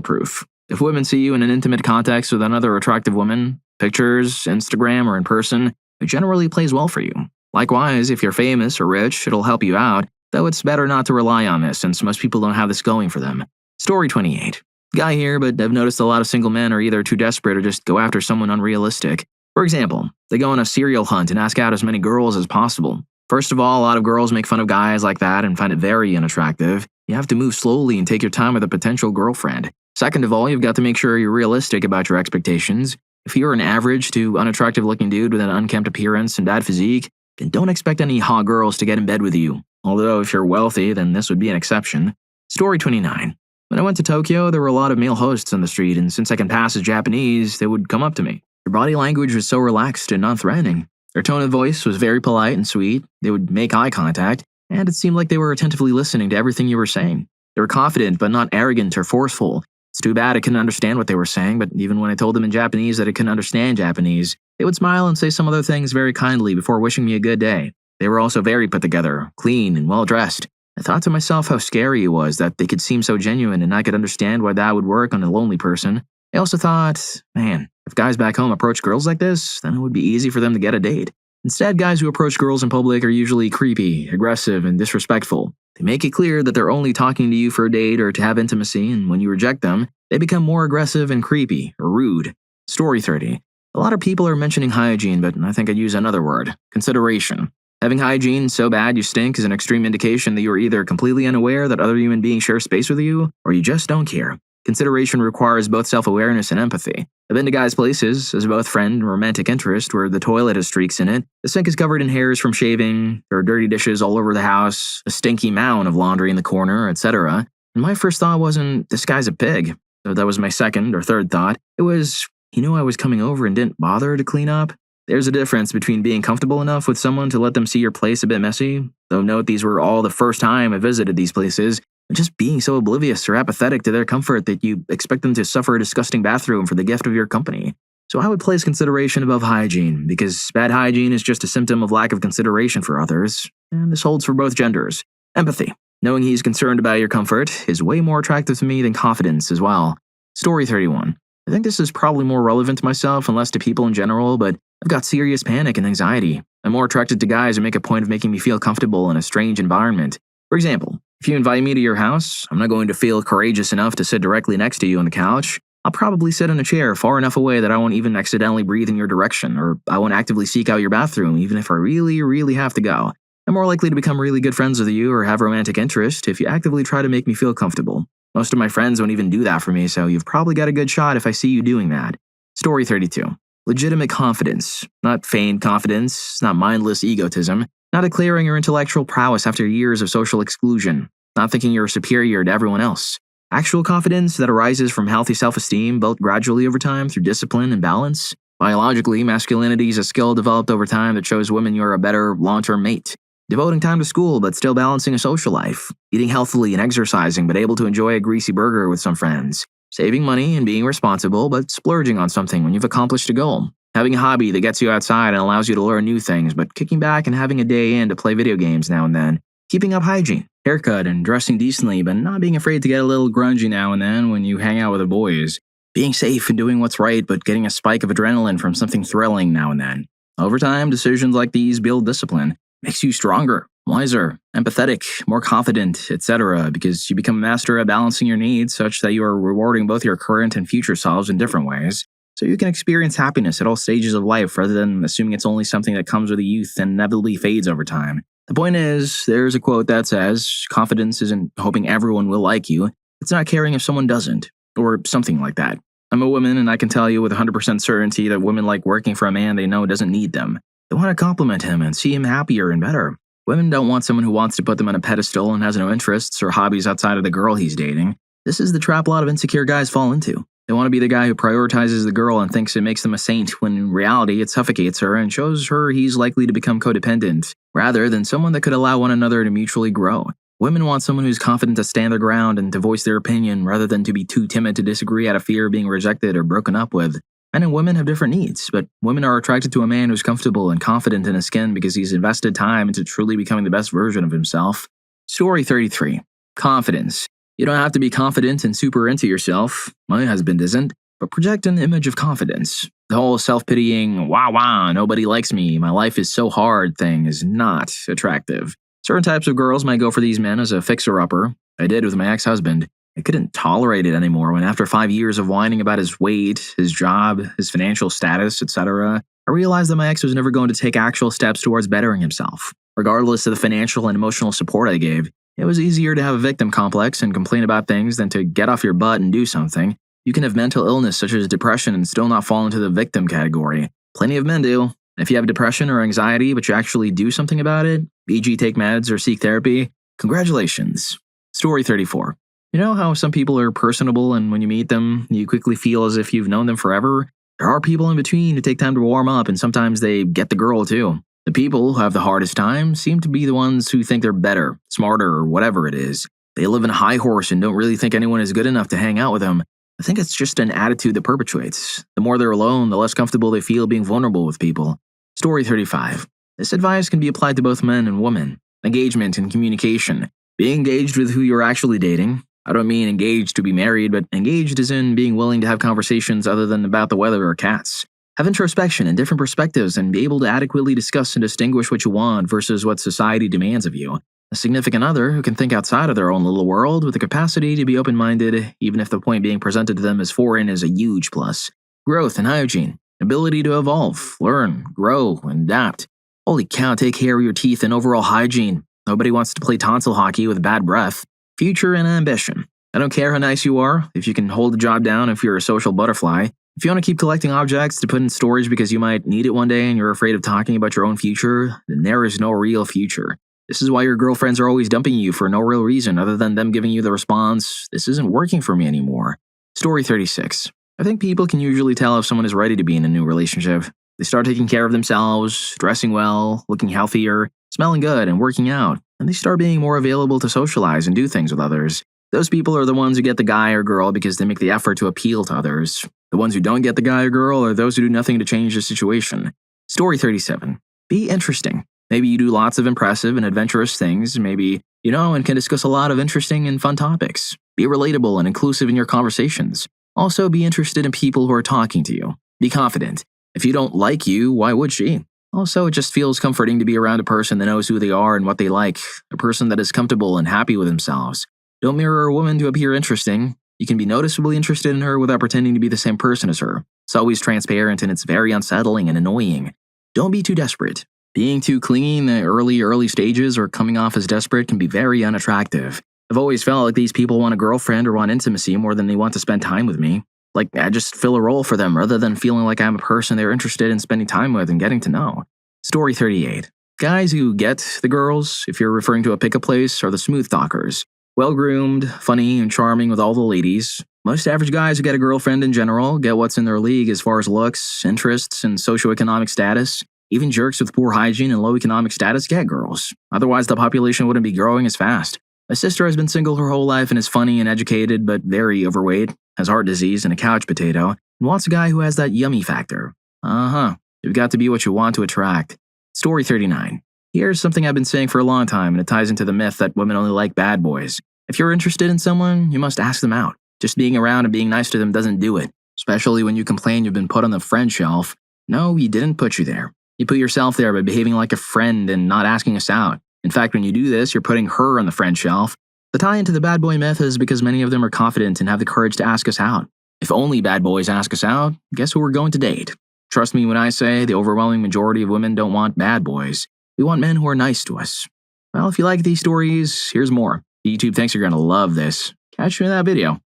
proof. If women see you in an intimate context with another attractive woman, pictures, Instagram, or in person, it generally plays well for you. Likewise, if you're famous or rich, it'll help you out, though it's better not to rely on this since most people don't have this going for them. Story 28. Guy here, but I've noticed a lot of single men are either too desperate or just go after someone unrealistic. For example, they go on a serial hunt and ask out as many girls as possible. First of all, a lot of girls make fun of guys like that and find it very unattractive. You have to move slowly and take your time with a potential girlfriend. Second of all, you've got to make sure you're realistic about your expectations. If you're an average to unattractive looking dude with an unkempt appearance and bad physique, then don't expect any hot girls to get in bed with you. Although if you're wealthy, then this would be an exception. Story 29. When I went to Tokyo, there were a lot of male hosts on the street, and since I can pass as Japanese, they would come up to me. Their body language was so relaxed and non-threatening. Their tone of voice was very polite and sweet. They would make eye contact, and it seemed like they were attentively listening to everything you were saying. They were confident, but not arrogant or forceful. It's too bad I couldn't understand what they were saying, but even when I told them in Japanese that I couldn't understand Japanese, they would smile and say some other things very kindly before wishing me a good day. They were also very put together, clean, and well-dressed. I thought to myself how scary it was that they could seem so genuine and I could understand why that would work on a lonely person. I also thought, man, if guys back home approach girls like this, then it would be easy for them to get a date. Instead, guys who approach girls in public are usually creepy, aggressive, and disrespectful. They make it clear that they're only talking to you for a date or to have intimacy, and when you reject them, they become more aggressive and creepy or rude. Story 30. A lot of people are mentioning hygiene, but I think I'd use another word, consideration. Having hygiene so bad you stink is an extreme indication that you are either completely unaware that other human beings share space with you, or you just don't care. Consideration requires both self-awareness and empathy. I've been to guys' places, as both friend and romantic interest, where the toilet has streaks in it, the sink is covered in hairs from shaving, there are dirty dishes all over the house, a stinky mound of laundry in the corner, etc. And my first thought wasn't, this guy's a pig. Though that was my second or third thought. It was, he knew I was coming over and didn't bother to clean up. There's a difference between being comfortable enough with someone to let them see your place a bit messy, though note these were all the first time I visited these places, and just being so oblivious or apathetic to their comfort that you expect them to suffer a disgusting bathroom for the gift of your company. So I would place consideration above hygiene, because bad hygiene is just a symptom of lack of consideration for others, and this holds for both genders. Empathy. Knowing he's concerned about your comfort is way more attractive to me than confidence as well. Story 31. I think this is probably more relevant to myself and less to people in general, but I've got serious panic and anxiety. I'm more attracted to guys who make a point of making me feel comfortable in a strange environment. For example, if you invite me to your house, I'm not going to feel courageous enough to sit directly next to you on the couch. I'll probably sit in a chair far enough away that I won't even accidentally breathe in your direction, or I won't actively seek out your bathroom even if I really, really have to go. I'm more likely to become really good friends with you or have romantic interest if you actively try to make me feel comfortable. Most of my friends won't even do that for me, so you've probably got a good shot if I see you doing that. Story 32. Legitimate confidence. Not feigned confidence, not mindless egotism, not declaring your intellectual prowess after years of social exclusion, not thinking you're superior to everyone else. Actual confidence that arises from healthy self-esteem built gradually over time through discipline and balance. Biologically, masculinity is a skill developed over time that shows women you're a better long-term mate. Devoting time to school but still balancing a social life. Eating healthily and exercising but able to enjoy a greasy burger with some friends. Saving money and being responsible but splurging on something when you've accomplished a goal. Having a hobby that gets you outside and allows you to learn new things, but kicking back and having a day in to play video games now and then. Keeping up hygiene, haircut, and dressing decently, but not being afraid to get a little grungy now and then when you hang out with the boys. Being safe and doing what's right, but getting a spike of adrenaline from something thrilling now and then. Over time, decisions like these build discipline. Makes you stronger, wiser, empathetic, more confident, etc., because you become a master at balancing your needs such that you are rewarding both your current and future selves in different ways. So you can experience happiness at all stages of life rather than assuming it's only something that comes with youth and inevitably fades over time. The point is, there's a quote that says, confidence isn't hoping everyone will like you, it's not caring if someone doesn't, or something like that. I'm a woman and I can tell you with 100% certainty that women like working for a man they know doesn't need them. They want to compliment him and see him happier and better. Women don't want someone who wants to put them on a pedestal and has no interests or hobbies outside of the girl he's dating. This is the trap a lot of insecure guys fall into. They want to be the guy who prioritizes the girl and thinks it makes them a saint when in reality it suffocates her and shows her he's likely to become codependent, rather than someone that could allow one another to mutually grow. Women want someone who's confident to stand their ground and to voice their opinion rather than to be too timid to disagree out of fear of being rejected or broken up with. Men and women have different needs, but women are attracted to a man who's comfortable and confident in his skin because he's invested time into truly becoming the best version of himself. Story 33. Confidence. You don't have to be confident and super into yourself. My husband isn't, but project an image of confidence. The whole self-pitying, wah, nobody likes me, my life is so hard thing is not attractive. Certain types of girls might go for these men as a fixer-upper. I did with my ex-husband. I couldn't tolerate it anymore when after 5 years of whining about his weight, his job, his financial status, etc., I realized that my ex was never going to take actual steps towards bettering himself. Regardless of the financial and emotional support I gave, it was easier to have a victim complex and complain about things than to get off your butt and do something. You can have mental illness such as depression and still not fall into the victim category. Plenty of men do. If you have depression or anxiety but you actually do something about it, e.g. take meds or seek therapy, congratulations. Story 34. You know how some people are personable and when you meet them, you quickly feel as if you've known them forever? There are people in between who take time to warm up and sometimes they get the girl too. The people who have the hardest time seem to be the ones who think they're better, smarter, or whatever it is. They live in a high horse and don't really think anyone is good enough to hang out with them. I think it's just an attitude that perpetuates. The more they're alone, the less comfortable they feel being vulnerable with people. Story 35. This advice can be applied to both men and women. Engagement and communication. Be engaged with who you're actually dating. I don't mean engaged to be married, but engaged as in being willing to have conversations other than about the weather or cats. Have introspection and different perspectives and be able to adequately discuss and distinguish what you want versus what society demands of you. A significant other who can think outside of their own little world with the capacity to be open-minded, even if the point being presented to them is foreign, is a huge plus. Growth and hygiene. Ability to evolve, learn, grow, and adapt. Holy cow, take care of your teeth and overall hygiene. Nobody wants to play tonsil hockey with bad breath. Future and ambition. I don't care how nice you are, if you can hold the job down, if you're a social butterfly. If you want to keep collecting objects to put in storage because you might need it one day and you're afraid of talking about your own future, then there is no real future. This is why your girlfriends are always dumping you for no real reason other than them giving you the response, "This isn't working for me anymore." Story 36. I think people can usually tell if someone is ready to be in a new relationship. They start taking care of themselves, dressing well, looking healthier, smelling good, and working out, and they start being more available to socialize and do things with others. Those people are the ones who get the guy or girl because they make the effort to appeal to others. The ones who don't get the guy or girl are those who do nothing to change the situation. Story 37. Be interesting. Maybe you do lots of impressive and adventurous things. Maybe you know and can discuss a lot of interesting and fun topics. Be relatable and inclusive in your conversations. Also, be interested in people who are talking to you. Be confident. If you don't like you, why would she? Also, it just feels comforting to be around a person that knows who they are and what they like, a person that is comfortable and happy with themselves. Don't mirror a woman to appear interesting. You can be noticeably interested in her without pretending to be the same person as her. It's always transparent and it's very unsettling and annoying. Don't be too desperate. Being too clingy in the early stages or coming off as desperate can be very unattractive. I've always felt like these people want a girlfriend or want intimacy more than they want to spend time with me. Like, I just fill a role for them rather than feeling like I'm a person they're interested in spending time with and getting to know. Story 38. Guys who get the girls, if you're referring to a pickup place, are the smooth talkers. Well-groomed, funny, and charming with all the ladies. Most average guys who get a girlfriend in general get what's in their league as far as looks, interests, and socioeconomic status. Even jerks with poor hygiene and low economic status get girls. Otherwise, the population wouldn't be growing as fast. My sister has been single her whole life and is funny and educated, but very overweight, has heart disease and a couch potato, and wants a guy who has that yummy factor. You've got to be what you want to attract. Story 39. Here's something I've been saying for a long time, and it ties into the myth that women only like bad boys. If you're interested in someone, you must ask them out. Just being around and being nice to them doesn't do it, especially when you complain you've been put on the friend shelf. No, he didn't put you there. You put yourself there by behaving like a friend and not asking us out. In fact, when you do this, you're putting her on the friend shelf. The tie into the bad boy myth is because many of them are confident and have the courage to ask us out. If only bad boys ask us out, guess who we're going to date? Trust me when I say the overwhelming majority of women don't want bad boys. We want men who are nice to us. Well, if you like these stories, here's more. YouTube thinks you're going to love this. Catch you in that video.